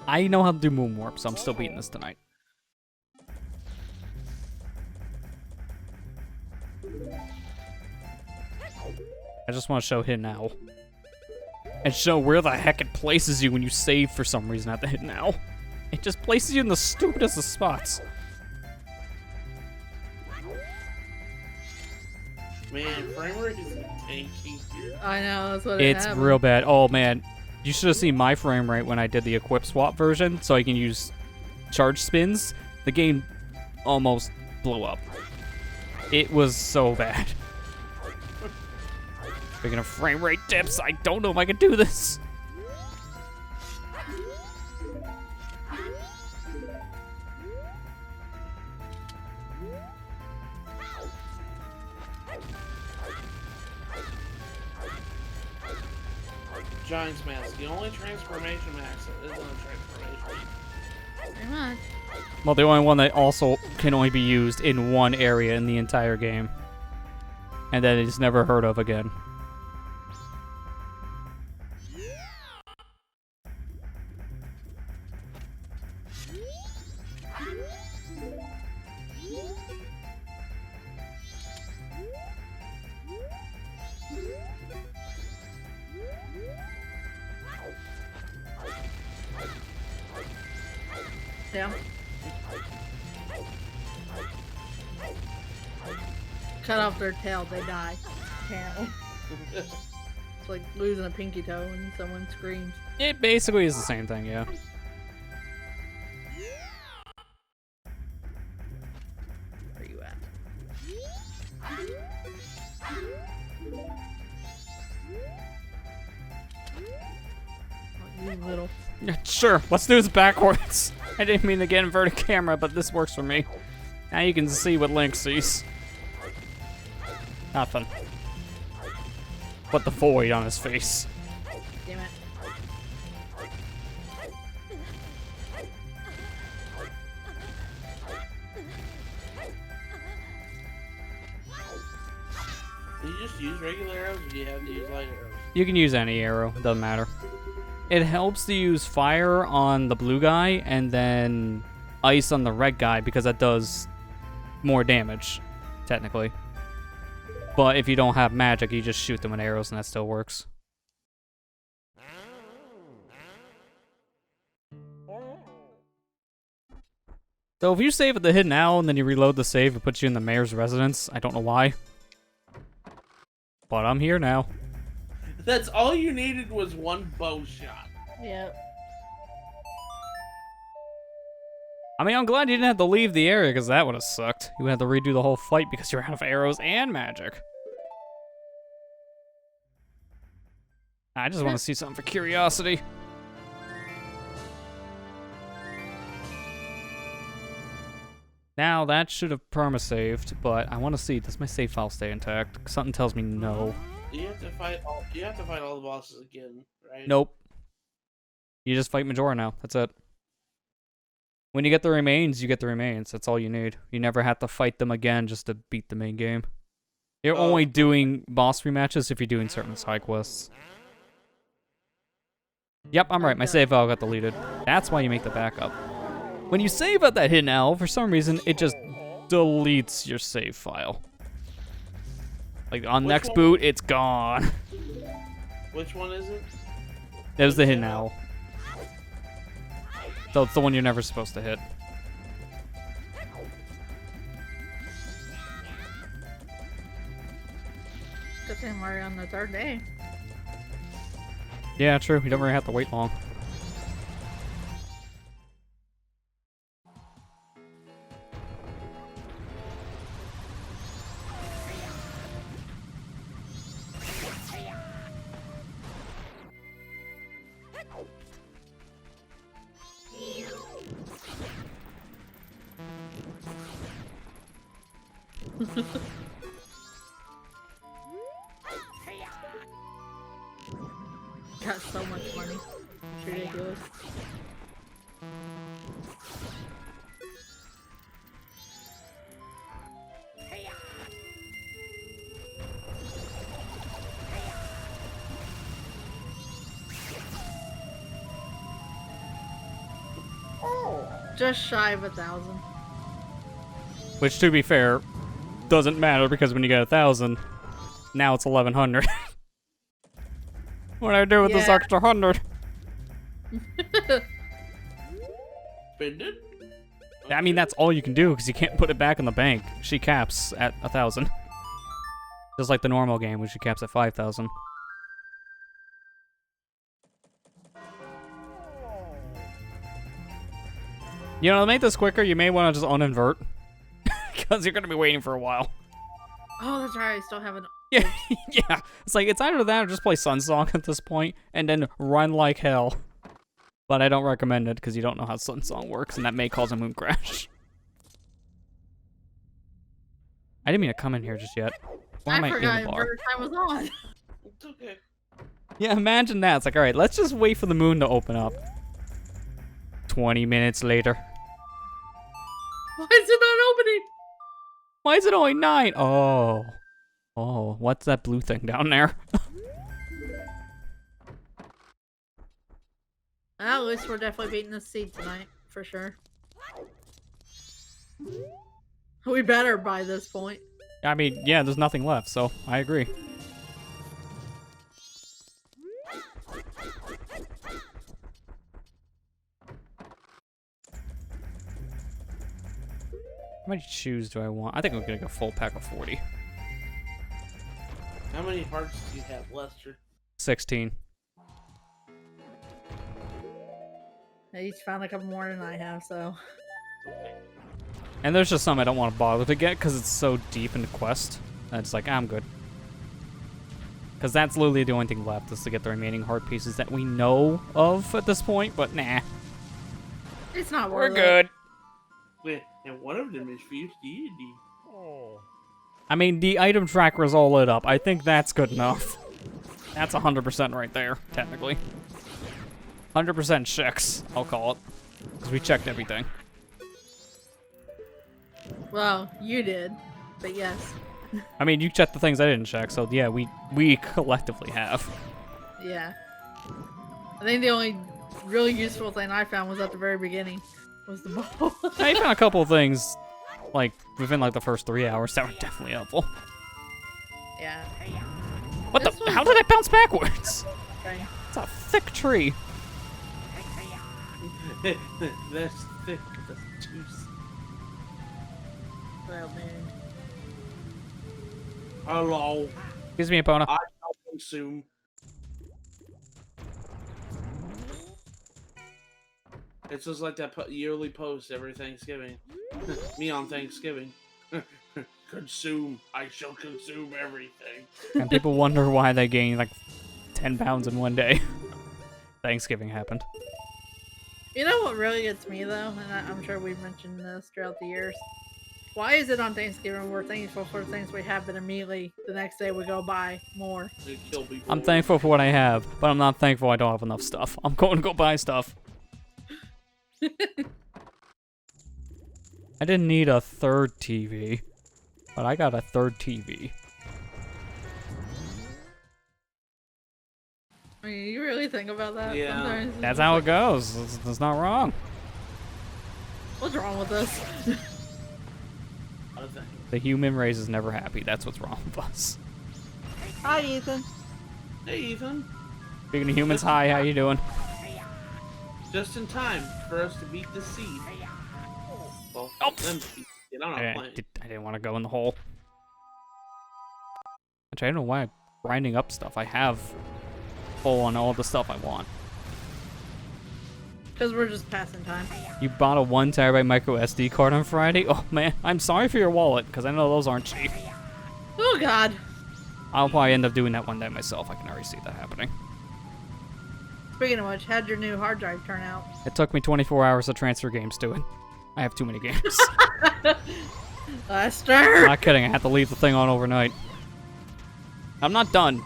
A: I know how to do moon warp, so I'm still beating this tonight. I just want to show Hidden Owl. And show where the heck it places you when you save for some reason at the Hidden Owl. It just places you in the stupidest of spots.
B: Man, frame rate is tanky.
C: I know, that's what
A: It's real bad. Oh man, you should have seen my frame rate when I did the equip swap version, so I can use charge spins. The game almost blew up. It was so bad. Speaking of frame rate dips, I don't know if I can do this.
B: Giant's Mask, the only transformation max that isn't a transformation.
C: Pretty much.
A: Well, the only one that also can only be used in one area in the entire game. And then it's never heard of again.
C: Yeah. Cut off their tail, they die. Apparently. It's like losing a pinky toe when someone screams.
A: It basically is the same thing, yeah.
C: Where you at? Oh, you little.
A: Yeah, sure, let's do this backwards. I didn't mean to get inverted camera, but this works for me. Now you can see what Link sees. Nothing. But the void on his face.
C: Damn it.
B: Do you just use regular arrows, or do you have to use light arrows?
A: You can use any arrow, it doesn't matter. It helps to use fire on the blue guy and then ice on the red guy because that does more damage, technically. But if you don't have magic, you just shoot them with arrows and that still works. So if you save at the Hidden Owl and then you reload the save, it puts you in the mayor's residence. I don't know why. But I'm here now.
B: That's all you needed was one bow shot.
C: Yep.
A: I mean, I'm glad you didn't have to leave the area, because that would have sucked. You had to redo the whole fight because you're out of arrows and magic. I just want to see something for curiosity. Now, that should have perma-saved, but I want to see. Does my save file stay intact? Something tells me no.
B: You have to fight all the bosses again, right?
A: Nope. You just fight Majora now. That's it. When you get the remains, you get the remains. That's all you need. You never have to fight them again just to beat the main game. You're only doing boss rematches if you're doing certain side quests. Yep, I'm right. My save file got deleted. That's why you make the backup. When you save at that hidden L, for some reason, it just deletes your save file. Like, on next boot, it's gone.
B: Which one is it?
A: It was the hidden L. So it's the one you're never supposed to hit.
C: Good thing we're on the 3rd day.
A: Yeah, true. You don't really have to wait long.
C: Got so much money. It's ridiculous. Just shy of 1,000.
A: Which, to be fair, doesn't matter because when you get 1,000, now it's 1,100. What do I do with this extra 100?
B: Spend it?
A: I mean, that's all you can do because you can't put it back in the bank. She caps at 1,000. Just like the normal game, which she caps at 5,000. You know, to make this quicker, you may want to just uninvert. Because you're going to be waiting for a while.
C: Oh, that's right. I still haven't.
A: Yeah, yeah. It's like, it's either that or just play Sun Song at this point, and then run like hell. But I don't recommend it, because you don't know how Sun Song works, and that may cause a moon crash. I didn't mean to come in here just yet. Why am I in
C: forgot
A: the bar?
C: inverter time was on.
B: It's okay.
A: Yeah, imagine that. It's like, alright, let's just wait for the moon to open up. 20 minutes later.
C: Why is it not opening?
A: Why is it only 9? Oh. Oh, what's that blue thing down there?
C: Well, at least we're definitely beating the seed tonight, for sure. We better by this point.
A: I mean, yeah, there's nothing left, so I agree. How many shoes do I want? I think I'm gonna go full pack of 40.
B: How many hearts do you have, Lester?
A: 16.
C: He's found a couple more than I have, so.
A: And there's just some I don't want to bother to get because it's so deep in the quest. And it's like, I'm good. Because that's literally the only thing left is to get the remaining heart pieces that we know of at this point, but nah.
C: It's not
A: We're
C: worth
A: good.
B: Wait, and one of them is fused deity.
A: I mean, the item tracker is all lit up. I think that's good enough. That's 100% right there, technically. 100% checks, I'll call it. Because we checked everything.
C: Well, you did, but yes.
A: I mean, you checked the things I didn't check, so yeah, we collectively have.
C: Yeah. I think the only really useful thing I found was at the very beginning. Was the bow.
A: I found a couple of things, like, within like the first 3 hours that were definitely helpful.
C: Yeah.
A: What
C: This
A: the?
C: was
A: How did I bounce backwards?
C: Okay.
A: It's a thick tree.
B: That's thick. That's juice.
C: Well, man.
B: Hello.
A: Excuse me, Epona.
B: I shall consume. It's just like that yearly post every Thanksgiving. Me on Thanksgiving. Consume. I shall consume everything.
A: And people wonder why they gained like 10 pounds in one day. Thanksgiving happened.
C: You know what really gets me though, and I'm sure we've mentioned this throughout the years. Why is it on Thanksgiving we're thankful for things we have, but immediately the next day we go buy more?
B: They kill people.
A: I'm thankful for what I have, but I'm not thankful I don't have enough stuff. I'm going to go buy stuff. I didn't need a third TV, but I got a third TV.
C: I mean, you really think about that?
B: Yeah.
C: Sometimes it's
A: That's
C: just
A: how
C: like,
A: it goes. It's not wrong.
C: What's wrong with us?
A: The human race is never happy. That's what's wrong with us.
C: Hi, Ethan.
B: Hey, Ethan.
A: Speaking of humans, hi, how you doing?
B: Just in time for us to beat the seed. Well,
A: Oh.
B: them to beat the seed. I'm not playing.
A: I didn't want to go in the hole. Actually, I don't know why I'm grinding up stuff. I have full on all the stuff I want.
C: Because we're just passing time.
A: You bought a 1 terabyte micro SD card on Friday? Oh man, I'm sorry for your wallet, because I know those aren't cheap.
C: Oh, God.
A: I'll probably end up doing that one day myself. I can already see that happening.
C: Speaking of which, how'd your new hard drive turn out?
A: It took me 24 hours to transfer games to it. I have too many games.
C: Lester!
A: Not kidding, I had to leave the thing on overnight. I'm not done.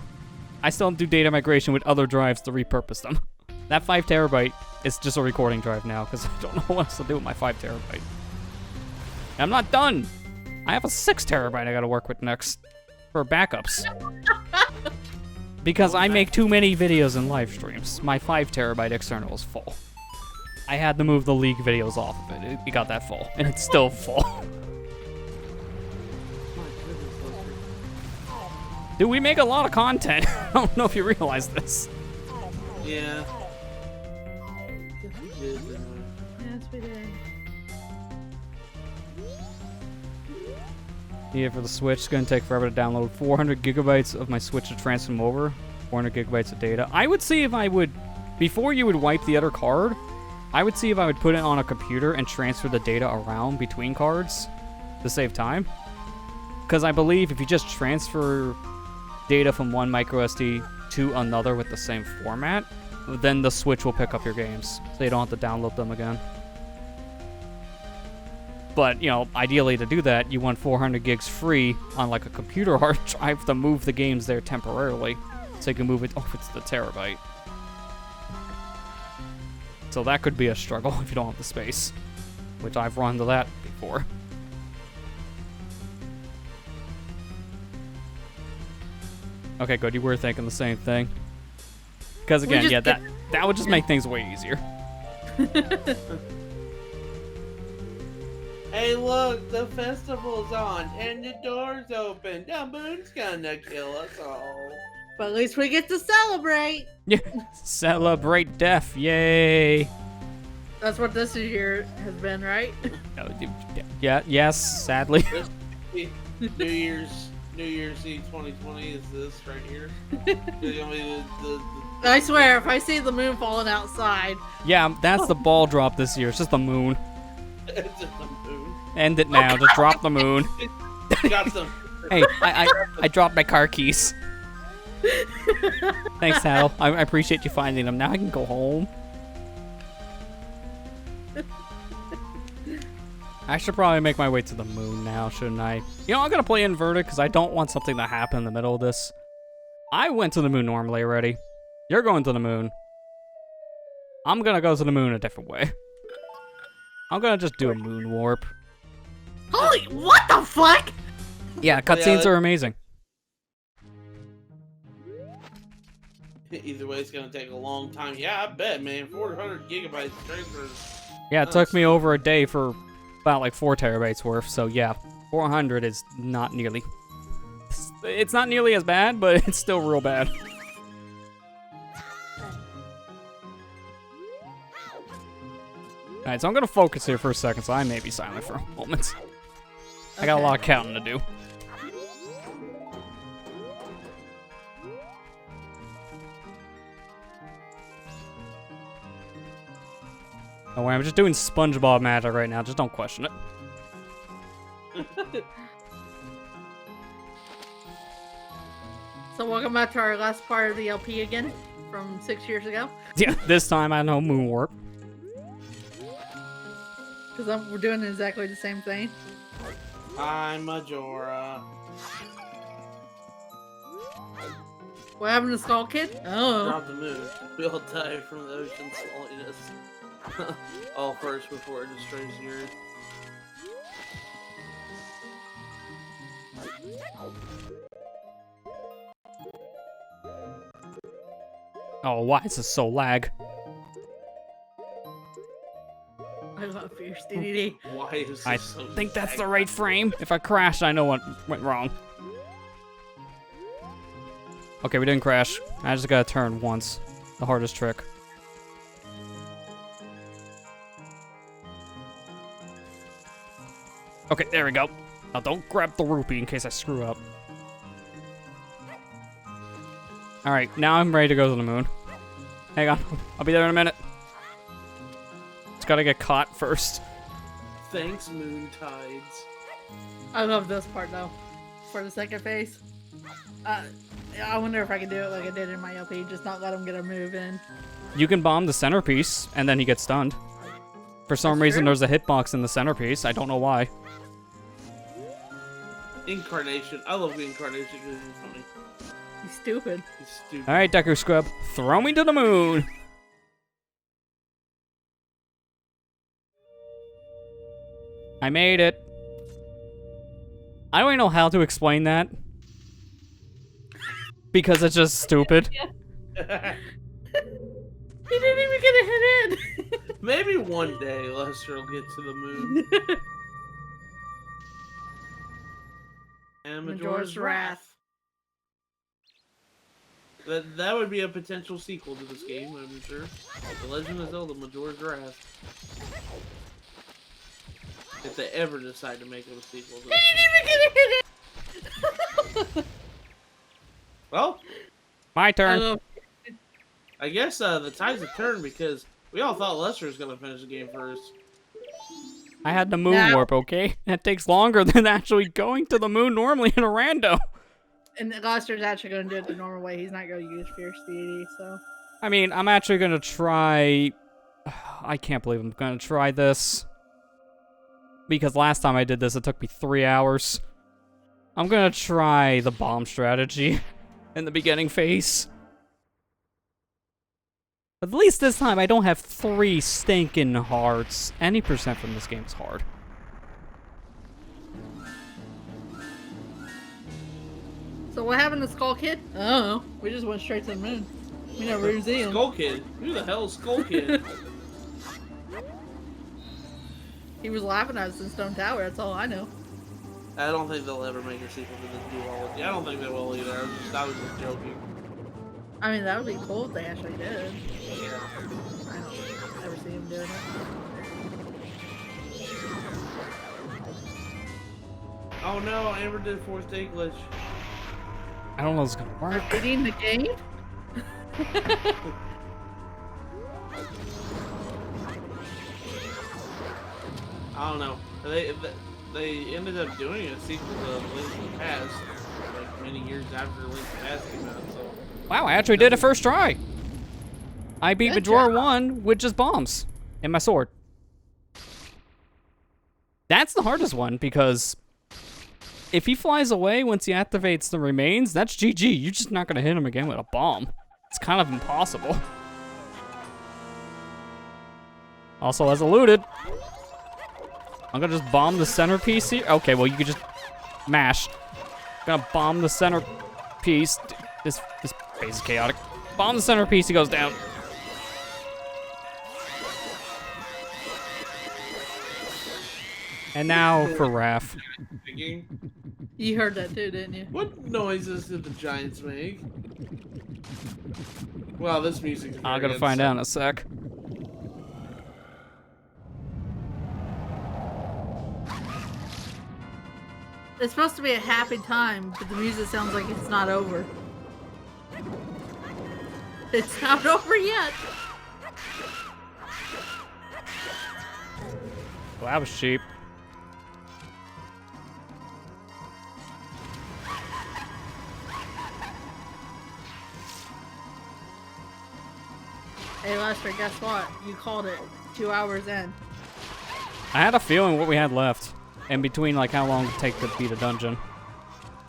A: I still do data migration with other drives to repurpose them. That 5 terabyte is just a recording drive now, because I don't know what else to do with my 5 terabyte. And I'm not done! I have a 6 terabyte I gotta work with next for backups. Because I make too many videos and live streams. My 5 terabyte external is full. I had to move the League videos off of it. It got that full, and it's still full. Dude, we make a lot of content. I don't know if you realize this.
B: Yeah.
C: Yes, we did.
A: Yeah, for the Switch, it's gonna take forever to download 400 gigabytes of my Switch to transfer them over. 400 gigabytes of data. I would see if I would, before you would wipe the other card, I would see if I would put it on a computer and transfer the data around between cards to save time. Because I believe if you just transfer data from one micro SD to another with the same format, then the Switch will pick up your games, so you don't have to download them again. But, you know, ideally to do that, you want 400 gigs free on like a computer hard drive to move the games there temporarily, so you can move it over to the terabyte. So that could be a struggle if you don't have the space, which I've run into that before. Okay, good. You were thinking the same thing. Because again, yeah, that would just make things way easier.
B: Hey, look, the festival's on and the door's open. The moon's gonna kill us all.
C: But at least we get to celebrate.
A: Yeah, celebrate death, yay!
C: That's what this year has been, right?
A: Yeah, yes, sadly.
B: New Year's Eve 2020 is this right here.
C: I swear, if I see the moon falling outside.
A: Yeah, that's the ball drop this year. It's just the moon.
B: It's just the moon.
A: End it now. Just drop the moon.
B: Got some.
A: Hey, I dropped my car keys. Thanks, Hal. I appreciate you finding them. Now I can go home. I should probably make my way to the moon now, shouldn't I? You know, I'm gonna play inverted because I don't want something to happen in the middle of this. I went to the moon normally already. You're going to the moon. I'm gonna go to the moon a different way. I'm gonna just do a moon warp.
C: Holy, what the fuck?
A: Yeah, cutscenes are amazing.
B: Either way, it's gonna take a long time. Yeah, I bet, man. 400 gigabytes transfers.
A: Yeah, it took me over a day for about like 4 terabytes worth. So yeah, 400 is not nearly. It's not nearly as bad, but it's still real bad. Alright, so I'm gonna focus here for a second, so I may be silent for a moment. I got a lot of counting to do. Oh wait, I'm just doing SpongeBob magic right now, just don't question it.
C: So welcome back to our last part of the LP again, from 6 years ago.
A: Yeah, this time I know moon warp.
C: Because we're doing exactly the same thing.
B: I'm Majora.
C: What happened to Skull Kid? Oh.
B: Drop the moon. We all die from the ocean's saltiness. All first before it destroys the earth.
A: Oh, why is this so lag?
C: I love Fierce DDD.
B: Why is this
A: I
B: so
A: think that's the
B: stagnant?
A: right frame. If I crash, I know what went wrong. Okay, we didn't crash. I just gotta turn once. The hardest trick. Okay, there we go. Now don't grab the rupee in case I screw up. Alright, now I'm ready to go to the moon. Hang on, I'll be there in a minute. Just gotta get caught first.
B: Thanks, moon tides.
C: I love this part though. For the second phase. I wonder if I can do it like I did in my LP, just not let him get a move in.
A: You can bomb the centerpiece, and then he gets stunned. For some
C: That's
A: reason,
C: true.
A: there's a hitbox in the centerpiece. I don't know why.
B: Incarnation. I love the incarnation because he's funny.
C: He's stupid.
B: He's stupid.
A: Alright, Deku Scrub, throw me to the moon! I made it. I don't even know how to explain that. Because it's just stupid.
C: He didn't even get a hit in.
B: Maybe one day Lester will get to the moon. And Majora's Wrath. That would be a potential sequel to this game, I'm sure. The Legend of Zelda Majora's Wrath. If they ever decide to make it a sequel to
C: He
B: this.
C: didn't even get a hit in.
B: Well,
A: My
C: I
A: turn.
C: love
B: I guess the tides have turned because we all thought Lester was going to finish the game first.
A: I had the moon
C: Now-
A: warp, okay? That takes longer than actually going to the moon normally in a rando.
C: And Lester's actually going to do it the normal way. He's not going to use Fierce DD, so.
A: I mean, I'm actually gonna try... I can't believe I'm gonna try this. Because last time I did this, it took me 3 hours. I'm gonna try the bomb strategy in the beginning phase. But at least this time, I don't have 3 stinking hearts. Any percent from this game is hard.
C: So what happened to Skull Kid? Oh, we just went straight to the moon. We never even see him.
B: Skull Kid? Who the hell is Skull Kid?
C: He was laughing at us in Stone Tower, that's all I know.
B: I don't think they'll ever make a sequel to this duology. I don't think they will either. I was just joking.
C: I mean, that would be cool if they actually did. I don't ever see him doing it.
B: Oh no, Amber did forced egg glitch.
A: I don't know if it's gonna work.
C: Beating the game?
B: I don't know. They ended up doing a sequel to Link to the Past, like many years after Link to the Past came out. So
A: Wow, I actually did it first try. I beat
C: Good
A: Majora
C: job.
A: 1 with just bombs and my sword. That's the hardest one because if he flies away once he activates the remains, that's GG. You're just not gonna hit him again with a bomb. It's kind of impossible. Also, as alluded, I'm gonna just bomb the centerpiece here. Okay, well you could just mash. Gonna bomb the centerpiece. This phase is chaotic. Bomb the centerpiece, he goes down. And now for Raph.
C: You heard that too, didn't you?
B: what noises did the giants make? Well, this music.
A: I'm gonna find out in a sec.
C: It's supposed to be a happy time, but the music sounds like it's not over. It's not over yet.
A: Well, that was cheap.
C: Hey Lester, guess what? You called it 2 hours in.
A: I had a feeling what we had left. In between, like, how long it take to beat a dungeon.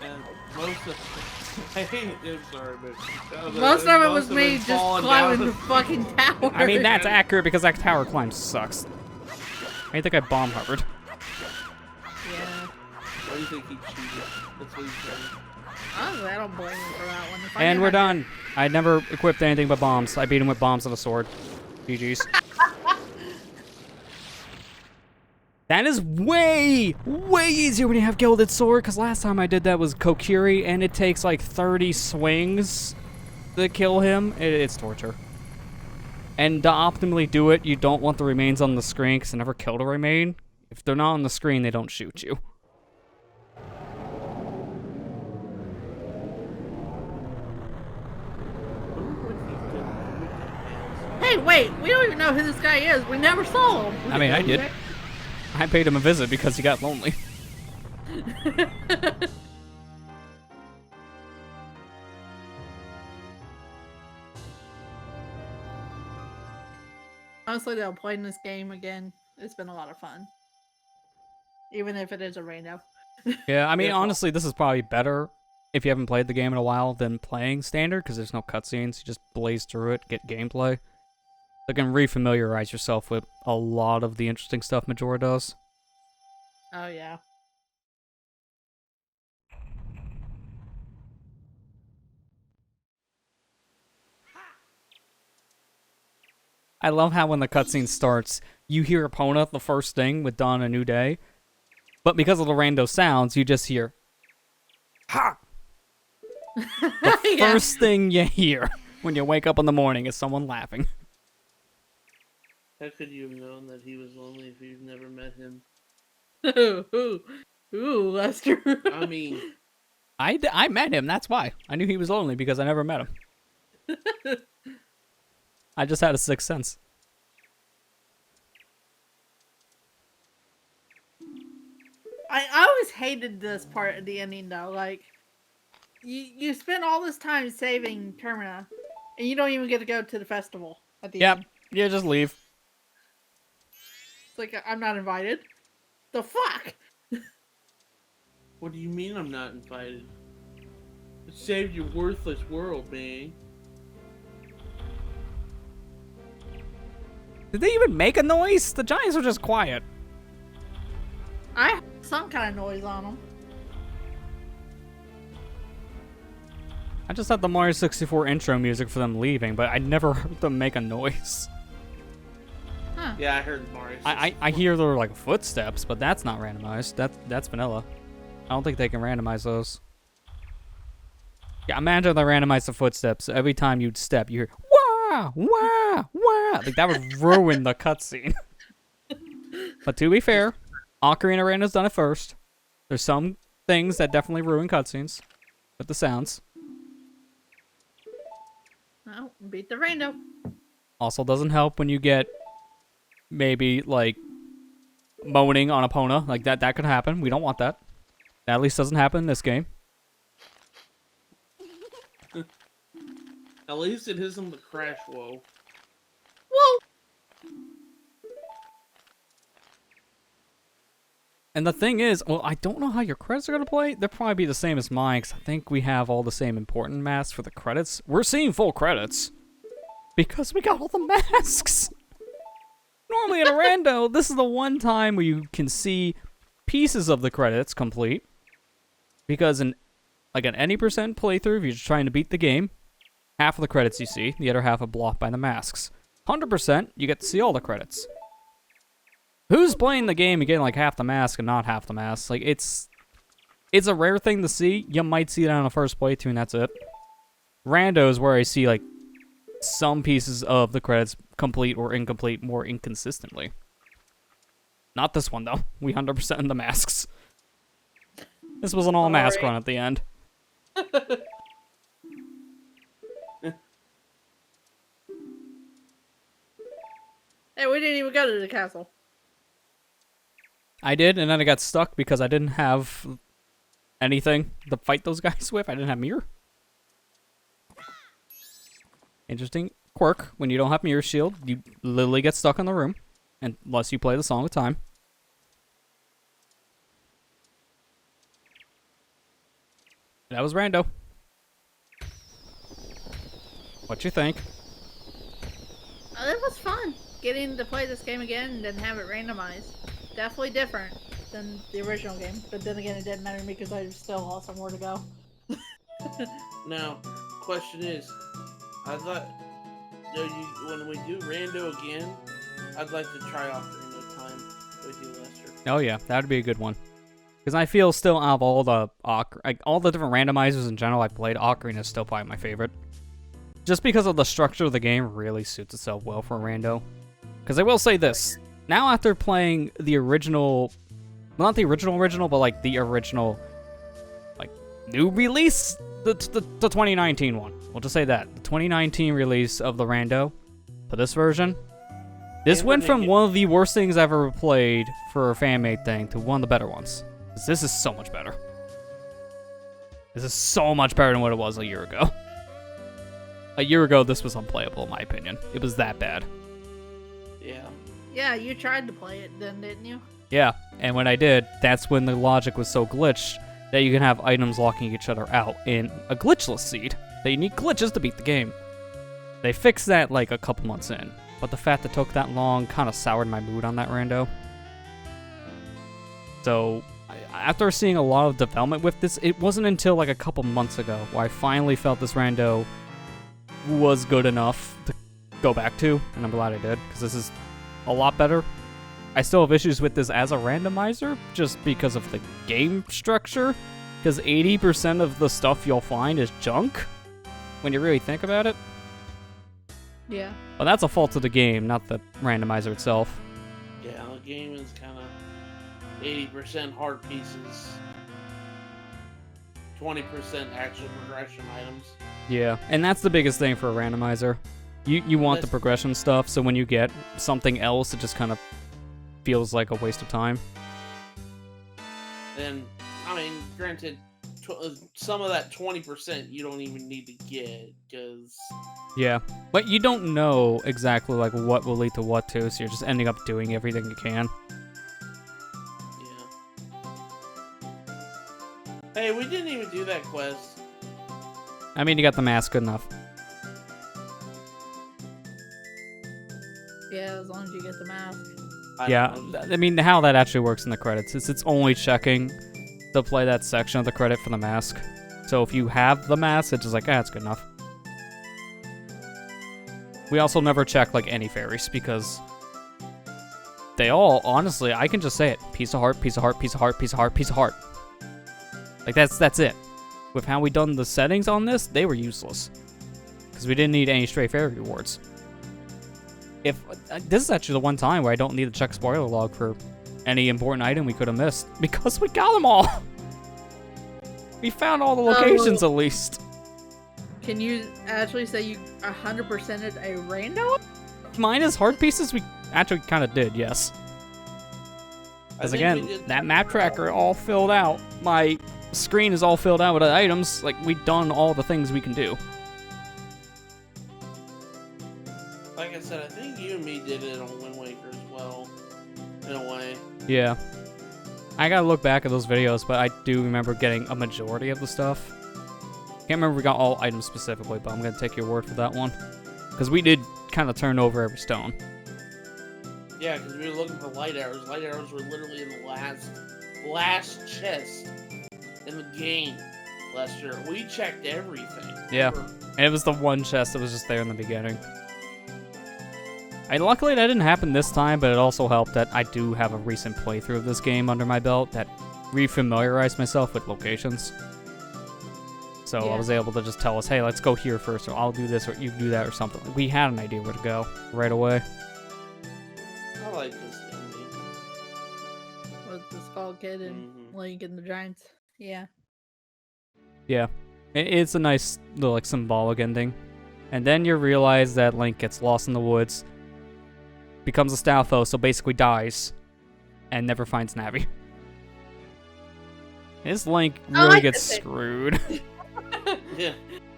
B: And most of I hate. I'm sorry, but
C: Most of it was
B: of
C: me
B: it
C: just
B: falling
C: climbing
B: down.
C: the fucking tower.
A: I mean, that's accurate because that tower climb sucks. I think I bomb hovered.
C: Yeah.
B: Why do you think he cheated? That's what he's saying.
C: Honestly, I don't blame him for that one. If I
A: And
C: knew
A: we're
C: how to-
A: done. I never equipped anything but bombs. I beat him with bombs and a sword. GG's. That is way, way easier when you have Gilded Sword, because last time I did that was Kokiri, and it takes like 30 swings to kill him. It's torture. And to optimally do it, you don't want the remains on the screen, because I never kill the remain. If they're not on the screen, they don't shoot you.
C: Hey, wait! We don't even know who this guy is. We never saw him.
A: I mean, I did. I paid him a visit because he got lonely.
C: Honestly, though, playing this game again, it's been a lot of fun. Even if it is a rando.
A: Yeah, I mean,
B: Yeah.
A: honestly, this is probably better if you haven't played the game in a while than playing standard, because there's no cutscenes. You just blaze through it, get gameplay. You can refamiliarize yourself with a lot of the interesting stuff Majora does.
C: Oh, yeah.
A: I love how when the cutscene starts, you hear Epona the first thing with Dawn a New Day, but because of the rando sounds, you just hear, ha!
C: Yeah.
A: First thing you hear when you wake up in the morning is someone laughing.
B: How could you have known that he was lonely if you've never met him?
C: Ooh, Lester.
B: I mean,
A: I met him, that's why. I knew he was lonely because I never met him. I just had a sixth sense.
C: I always hated this part of the ending, though. Like, you spend all this time saving Termina, and you don't even get to go to the festival at the
A: Yep,
C: end.
A: yeah, just leave.
C: It's like, I'm not invited. The fuck?
B: what do you mean I'm not invited? It saved your worthless world, man.
A: Did they even make a noise? The giants were just quiet.
C: I heard some kind of noise on them.
A: I just had the Mario 64 intro music for them leaving, but I never heard them make a noise.
C: Huh.
B: Yeah, I heard Mario.
A: I hear their like footsteps, but that's not randomized. That's vanilla. I don't think they can randomize those. Yeah, imagine they randomize the footsteps. Every time you'd step, you hear wah wah wah. Like that would ruin the cutscene. But to be fair, Ocarina of Random's done it first. There's some things that definitely ruin cutscenes with the sounds.
C: Oh, beat the rando.
A: Also doesn't help when you get maybe like moaning on Epona. Like that could happen. We don't want that. That at least doesn't happen in this game.
B: At least it isn't the crash woe.
C: Whoa!
A: And the thing is, well, I don't know how your credits are going to play. They'll probably be the same as mine, because I think we have all the same important masks for the credits. We're seeing full credits. Because we got all the masks. Normally in a rando, this is the one time where you can see pieces of the credits complete. Because in like an any percent playthrough, if you're just trying to beat the game, half of the credits you see, the other half are blocked by the masks. 100%, you get to see all the credits. Who's playing the game and getting like half the mask and not half the mask? Like it's a rare thing to see. You might see it on a first playthrough and that's it. Rando is where I see like some pieces of the credits complete or incomplete more inconsistently. Not this one though. We 100% in the masks. This was an all mask run at the end.
C: Hey, we didn't even go to the castle.
A: I did, and then I got stuck because I didn't have anything to fight those guys with. I didn't have mirror. Interesting quirk. When you don't have mirror shield, you literally get stuck in the room. Unless you play the Song of Time. That was rando. What you think?
C: It was fun getting to play this game again and then have it randomized. Definitely different than the original game, but then again, it didn't matter to me because I still lost somewhere to go.
B: Now, question is, I thought when we do rando again, I'd like to try Ocarina of Time with you, Lester.
A: Oh yeah, that would be a good one. Because I feel still out of all the different randomizers in general I played, Ocarina is still probably my favorite. Just because of the structure of the game really suits itself well for a rando. Because I will say this, now after playing the original, well, not the original, but like the original, like new release, the 2019 one. We'll just say that. The 2019 release of the rando for this version. This went from one of the worst things I've ever played for a fan-made thing to one of the better ones. This is so much better. This is so much better than what it was a year ago. A year ago, this was unplayable, in my opinion. It was that bad.
B: Yeah.
C: Yeah, you tried to play it then, didn't you?
A: Yeah, and when I did, that's when the logic was so glitched that you can have items locking each other out in a glitchless seed. That you need glitches to beat the game. They fixed that like a couple months in, but the fact that it took that long kind of soured my mood on that rando. So, after seeing a lot of development with this, it wasn't until like a couple months ago where I finally felt this rando was good enough to go back to, and I'm glad I did, because this is a lot better. I still have issues with this as a randomizer, just because of the game structure, because 80% of the stuff you'll find is junk, when you really think about it.
C: Yeah.
A: Well, that's a fault of the game, not the randomizer itself.
B: Yeah, the game is kind of 80% hard pieces, 20% actual progression items.
A: Yeah, and that's the biggest thing for a randomizer. You want the progression stuff, so when you get something else, it just kind of feels like a waste of time.
B: And, I mean, granted, some of that 20% you don't even need to get, because...
A: Yeah, but you don't know exactly like what will lead to what to, so you're just ending up doing everything you can.
B: Yeah. Hey, we didn't even do that quest.
A: I mean, you got the mask, good enough.
C: Yeah, as long as you get the mask.
A: I mean, how that actually works in the credits is it's only checking to play that section of the credit for the mask. So if you have the mask, it's just like, it's good enough. We also never check, like, any fairies, because they all, honestly, I can just say it. Piece of heart, piece of heart, piece of heart, piece of heart, piece of heart. Like, that's it. With how we done the settings on this, they were useless. Because we didn't need any stray fairy rewards. If this is actually the one time where I don't need to check spoiler log for any important item we could have missed, because we got them all. We found all the locations at least.
C: Can you actually say you 100%ed a rando?
A: Minus heart pieces, we actually kind of did, yes. Because again, that map tracker all filled out. My screen is all filled out with items. Like, we've done all the things we can do.
B: Like I said, I think you and me did it on Wind Waker as well, in a way.
A: Yeah. I gotta look back at those videos, but I do remember getting a majority of the stuff. Can't remember if we got all items specifically, but I'm gonna take your word for that one. Because we did kind of turn over every stone.
B: Yeah, because we were looking for light arrows. Light arrows were literally in the last chest in the game, Lester. We checked everything.
A: Yeah, and it was the one chest that was just there in the beginning. Luckily that didn't happen this time, but it also helped that I do have a recent playthrough of this game under my belt that refamiliarized myself with locations. So
C: Yeah.
A: I was able to just tell us, hey, let's go here first, or I'll do this, or you do that, or something. We had an idea where to go right away.
B: I like this ending.
C: With the Skull Kid and Link and the Giants. Yeah.
A: Yeah, it's a nice little like symbolic ending. And then you realize that Link gets lost in the woods, becomes a Stalfo, so basically dies, and never finds Navi. This Link really gets screwed.
B: Yeah.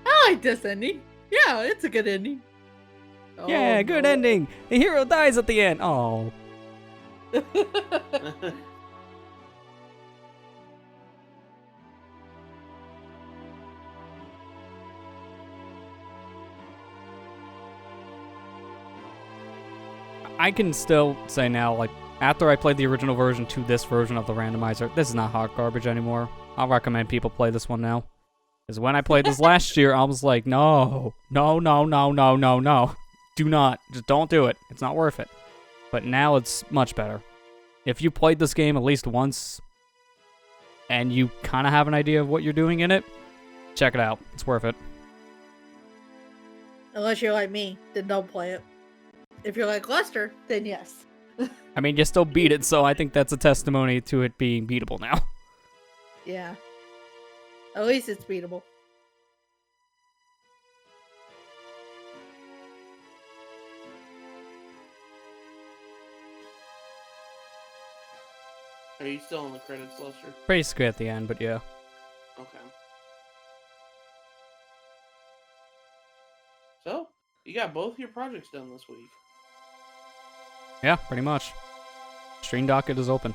C: I like this ending. Yeah, it's a good ending.
A: Yeah, good ending. The hero dies at the end. Oh. I can still say now, like, after I played the original version to this version of the randomizer, this is not hot garbage anymore. I'll recommend people play this one now. Because when I played this last year, I was like, no. Do not. Just don't do it. It's not worth it. But now it's much better. If you played this game at least once, and you kind of have an idea of what you're doing in it, check it out. It's worth it.
C: Unless you're like me, then don't play it. If you're like Lester, then yes.
A: I mean, you still beat it, so I think that's a testimony to it being beatable now.
C: Yeah. At least it's beatable.
B: Are you still in the credits, Lester?
A: Basically at the end, but yeah.
B: Okay. So, you got both your projects done this week.
A: Yeah, pretty much. Stream docket is open.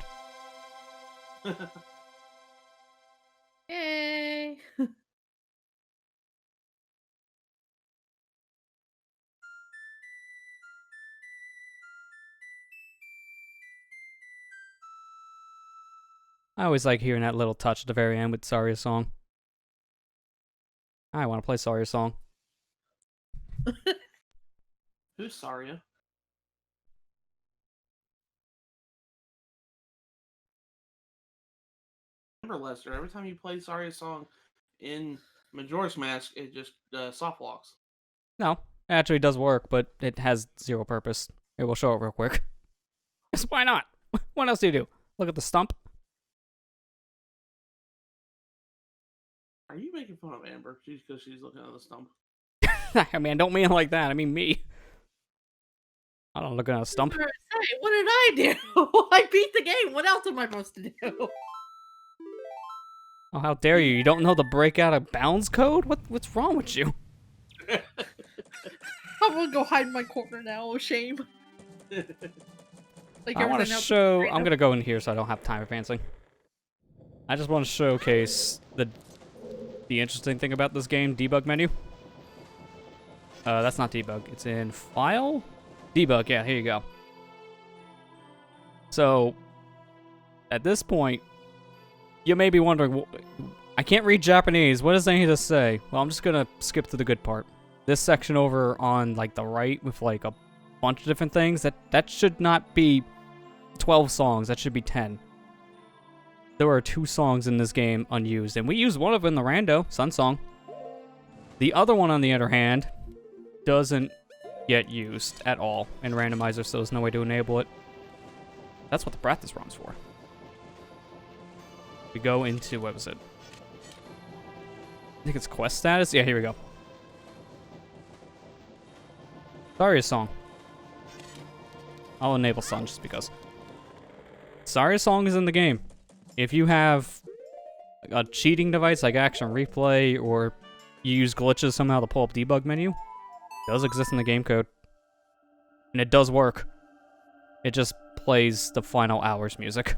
C: Yay!
A: I always like hearing that little touch at the very end with Saria's song. I want to play Saria's song.
B: Who's Saria? Remember, Lester, every time you play Saria's song in Majora's Mask, it just soft walks.
A: No, it actually does work, but it has zero purpose. It will show it real quick. Why not? What else do you do? Look at the stump?
B: Are you making fun of Amber just because she's looking at the stump?
A: I mean, I don't mean it like that. I mean me. I don't look at a stump.
C: What did I do? I beat the game. What else am I supposed to do?
A: Oh, how dare you? You don't know the break out of bounds code? What's wrong with you?
C: I'm gonna go hide in my corner now. Oh, shame. Like
A: I want to show... I'm going to go in here so I don't have time advancing. I just want to showcase the interesting thing about this game, debug menu. That's not debug. It's in file? Debug, yeah, here you go. So, at this point, you may be wondering, I can't read Japanese. What does I need to say? Well, I'm just going to skip to the good part. This section over on, like, the right with, like, a bunch of different things, that should not be 12 songs. That should be 10. There are 2 songs in this game unused, and we use one of them in the rando, Sun Song. The other one, on the other hand, doesn't get used at all in Randomizer, so there's no way to enable it. That's what the practice run's for. We go into, what was it? I think it's quest status? Yeah, here we go. Saria's song. I'll enable Sun just because. Saria's song is in the game. If you have a cheating device like Action Replay, or you use glitches somehow to pull up debug menu, it does exist in the game code. And it does work. It just plays the final hour's music.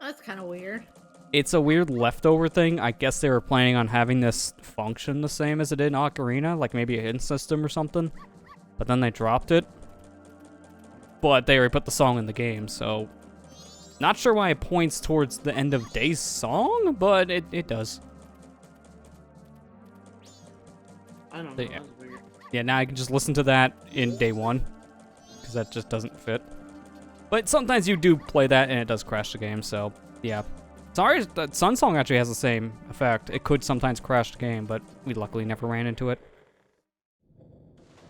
C: That's kind of weird.
A: It's a weird leftover thing. I guess they were planning on having this function the same as it did in Ocarina, like maybe a hidden system or something. But then they dropped it. But they already put the song in the game, so... Not sure why it points towards the end of Day's song, but it does.
B: I don't know.
A: Yeah.
B: That's weird.
A: Yeah, now I can just listen to that in Day 1. Because that just doesn't fit. But sometimes you do play that and it does crash the game, so yeah. Sorry, the Sun Song actually has the same effect. It could sometimes crash the game, but we luckily never ran into it.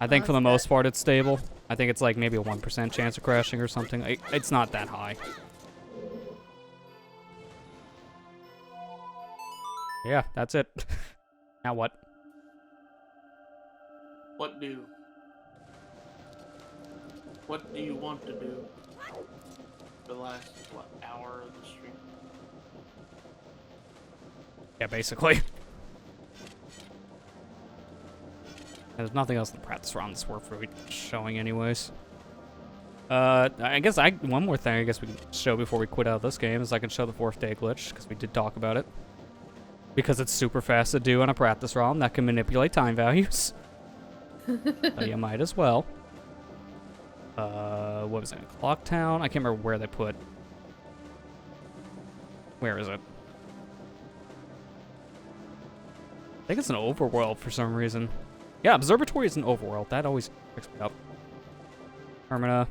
A: I think for the most part it's stable. I think it's like maybe a 1% chance of crashing or something. It's not that high. Yeah, that's it. Now what?
B: What do you want to do for the last, what, hour of the stream?
A: Yeah, basically. There's nothing else in the practice round that's worth really showing anyways. I guess one more thing I guess we can show before we quit out of this game is I can show the 4th day glitch, because we did talk about it. Because it's super fast to do on a practice ROM that can manipulate time values. So you might as well. what was it? Clock Town? I can't remember where they put. Where is it? I think it's an overworld for some reason. Yeah, Observatory is an overworld. That always picks me up. Termina.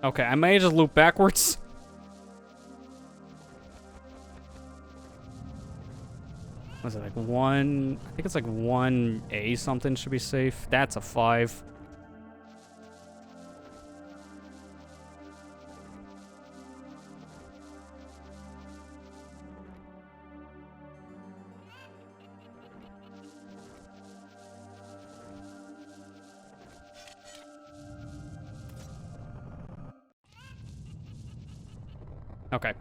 A: Okay, I may just loop backwards. Was it like 1? I think it's like 1A something should be safe. That's a 5. Okay.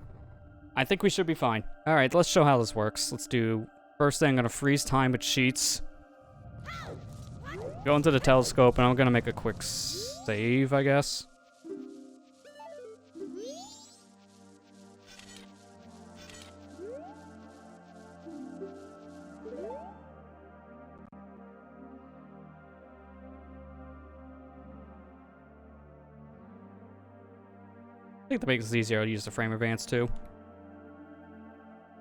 A: I think we should be fine. Alright, let's show how this works. Let's do... First thing, I'm gonna freeze time with cheats. Go into the telescope, and I'm gonna make a quick save, I guess. I think that makes it easier to use the frame advance, too.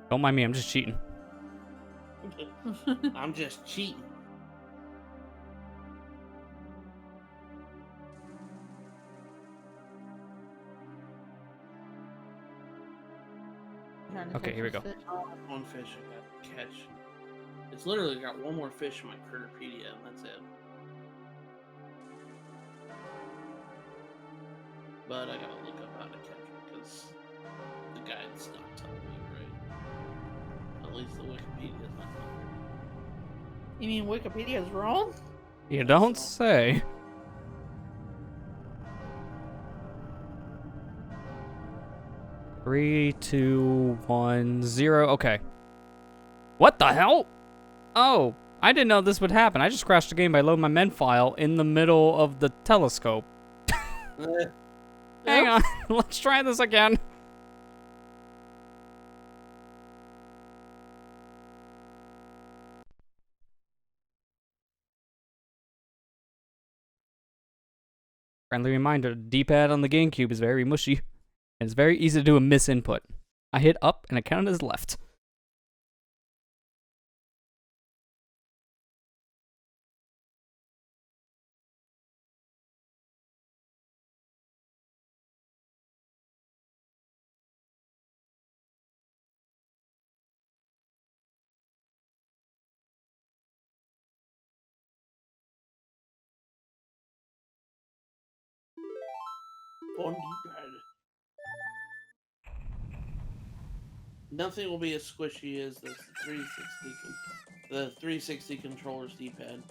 A: Don't mind me, I'm just cheating.
B: I'm just cheating.
A: Okay, here we go.
B: One fish I got to catch. It's literally got one more fish in my Critterpedia, and that's it. But I gotta look up how to catch it because the guide's not telling me right. At least the Wikipedia's not telling me.
C: You mean Wikipedia's wrong?
A: You don't say. Three, 2, 1, 0. Okay. What the hell? Oh, I didn't know this would happen. I just crashed the game by loading my men file in the middle of the telescope. Hang on. Let's try this again. Friendly reminder, the D-pad on the GameCube is very mushy. And it's very easy to do a misinput. I hit up and it counted as left.
B: On D-pad. Nothing will be as squishy as the 360 controller's D-pad.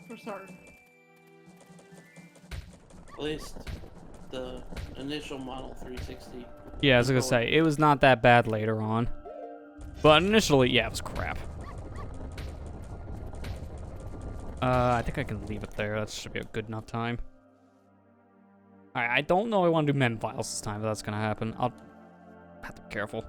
C: For certain.
B: At least the initial model 360.
A: Yeah, I was gonna say, it was not that bad later on. But initially, yeah, it was crap. I think I can leave it there. That should be a good enough time. Alright, I don't know I want to do mem files this time, but that's gonna happen. I'll have to be careful.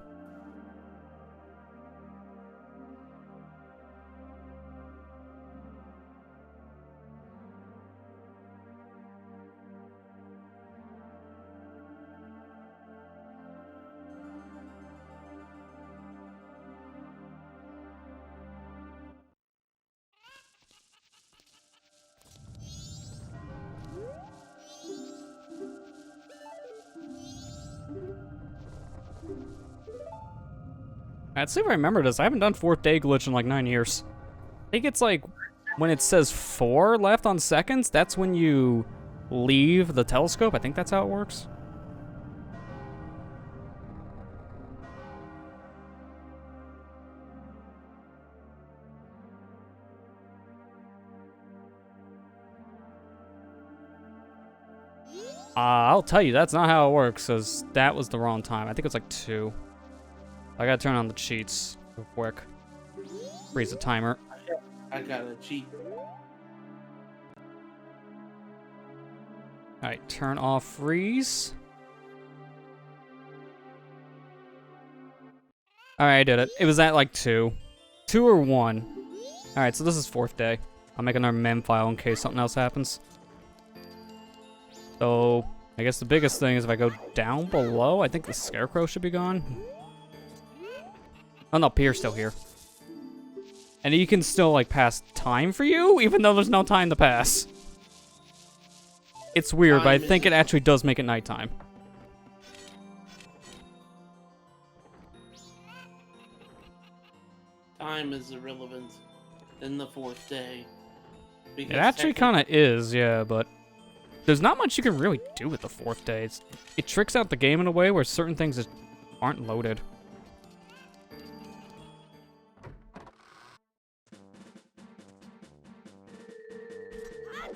A: Let's see if I remember this. I haven't done 4th day glitch in like 9 years. I think it's like when it says 4 left on seconds, that's when you leave the telescope. I think that's how it works. I'll tell you, that's not how it works, because that was the wrong time. I think it's like 2. I gotta turn on the cheats real quick. Freeze the timer.
B: I gotta cheat.
A: Alright, turn off freeze. Alright, I did it. It was at like 2. 2 or 1. Alright, so this is 4th day. I'll make another mem file in case something else happens. So, I guess the biggest thing is if I go down below, I think the scarecrow should be gone. Oh no, Pier's still here. And you can still, like, pass time for you, even though there's no time to pass. It's weird, but I think it actually does make it nighttime.
B: Time is irrelevant in the 4th day.
A: It actually kind of is, yeah, but there's not much you can really do with the 4th day. It tricks out the game in a way where certain things just aren't loaded.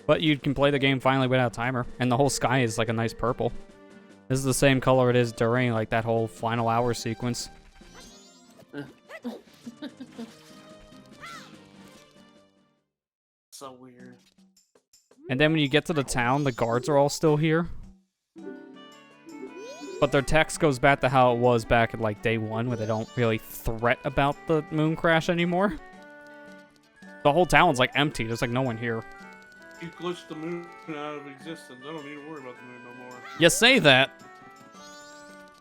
A: But you can play the game finally without a timer, and the whole sky is like a nice purple. This is the same color it is during like that whole final hour sequence.
B: So weird.
A: And then when you get to the town, the guards are all still here. But their text goes back to how it was back at like day 1, where they don't really threat about the moon crash anymore. The whole town's like empty, there's like no one here.
B: You glitched the moon out of existence. I don't need to worry about the moon no more.
A: You say that.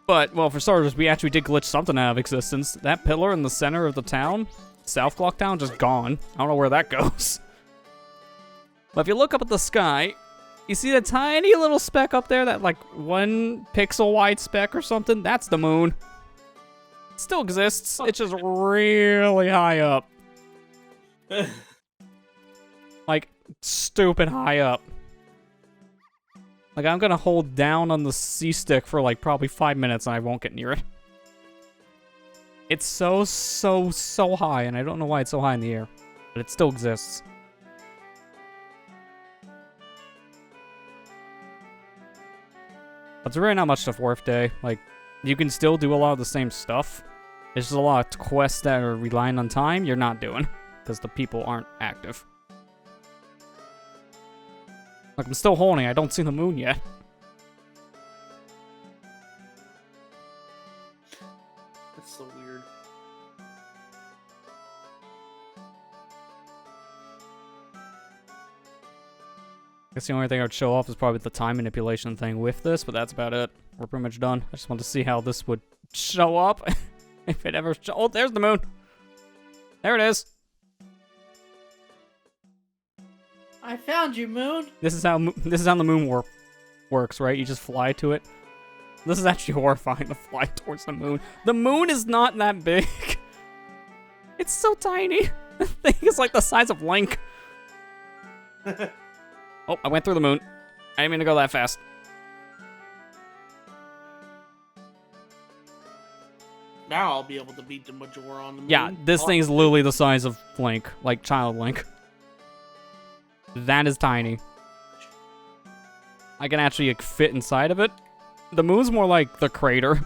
A: But, well, for starters, we actually did glitch something out of existence. That pillar in the center of the town, South Clock Town, just gone. I don't know where that goes. But if you look up at the sky, you see that tiny little speck up there, that like 1 pixel wide speck or something? That's the moon. It still exists. It's just really high up. Like, stupid high up. Like, I'm gonna hold down on the C-stick for like probably 5 minutes and I won't get near it. It's so high, and I don't know why it's so high in the air. But it still exists. But there's really not much to 4th day. Like, you can still do a lot of the same stuff. There's just a lot of quests that are relying on time you're not doing. Because the people aren't active. Like, I'm still holding, I don't see the moon yet.
B: That's so weird.
A: I guess the only thing I would show off is probably the time manipulation thing with this, but that's about it. We're pretty much done. I just want to see how this would show up. If it ever oh, there's the moon. There it is.
C: I found you, moon.
A: This is how the moon works, right? You just fly to it. This is actually horrifying to fly towards the moon. The moon is not that big. It's so tiny. The thing is like the size of Link. Oh, I went through the moon. I didn't mean to go that fast.
B: Now I'll be able to beat the Majora on the moon.
A: Yeah, this thing is literally the size of Link, like child Link. That is tiny. I can actually like, fit inside of it. The moon's more like the crater.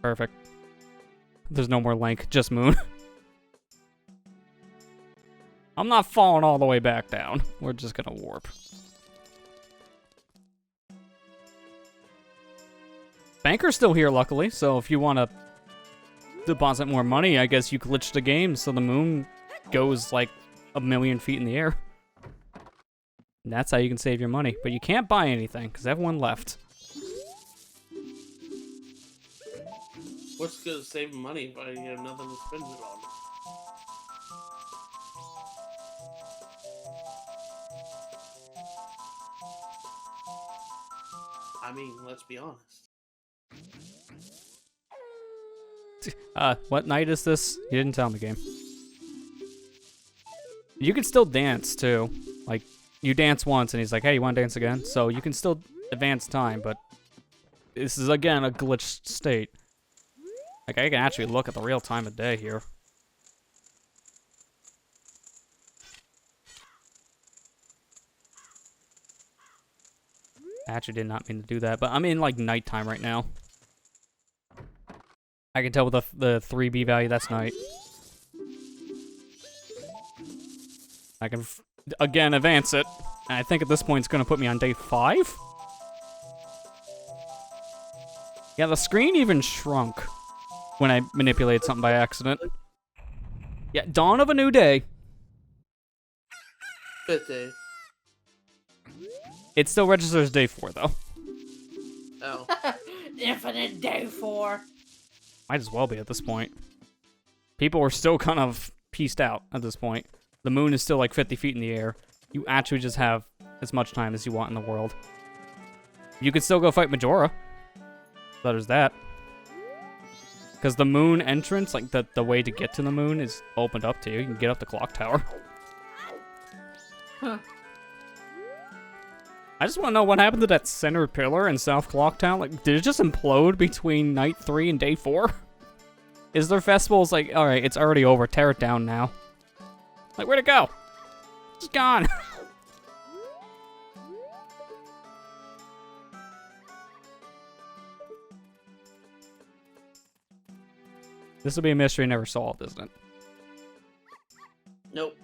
A: Perfect. There's no more Link, just moon. I'm not falling all the way back down. We're just gonna warp. Banker's still here, luckily, so if you want to deposit more money, I guess you glitch the game so the moon goes like 1,000,000 feet in the air. And that's how you can save your money. But you can't buy anything, because everyone left.
B: What's good at saving money if I have nothing to spend it on? I mean, let's be honest.
A: What night is this? You didn't tell me, game. You can still dance, too. Like, you dance once, and he's like, hey, you want to dance again? So you can still advance time, but this is, again, a glitched state. Like, I can actually look at the real time of day here. I actually did not mean to do that, but I'm in like nighttime right now. I can tell with the 3B value, that's night. I can, again, advance it. And I think at this point it's going to put me on day 5. Yeah, the screen even shrunk when I manipulated something by accident. Yeah, dawn of a new day.
B: 5th day.
A: It still registers day 4, though.
B: Oh.
C: Infinite day 4.
A: Might as well be at this point. People are still kind of pieced out at this point. The moon is still like 50 feet in the air. You actually just have as much time as you want in the world. You could still go fight Majora. So there's that. Because the moon entrance, like the way to get to the moon is opened up to you. You can get up the clock tower.
C: Huh.
A: I just want to know what happened to that center pillar in South Clock Town. Like, did it just implode between night 3 and day 4? Is their festivals like, alright, it's already over, tear it down now? Like, where'd it go? It's gone. This will be a mystery never solved, isn't it?
B: Nope.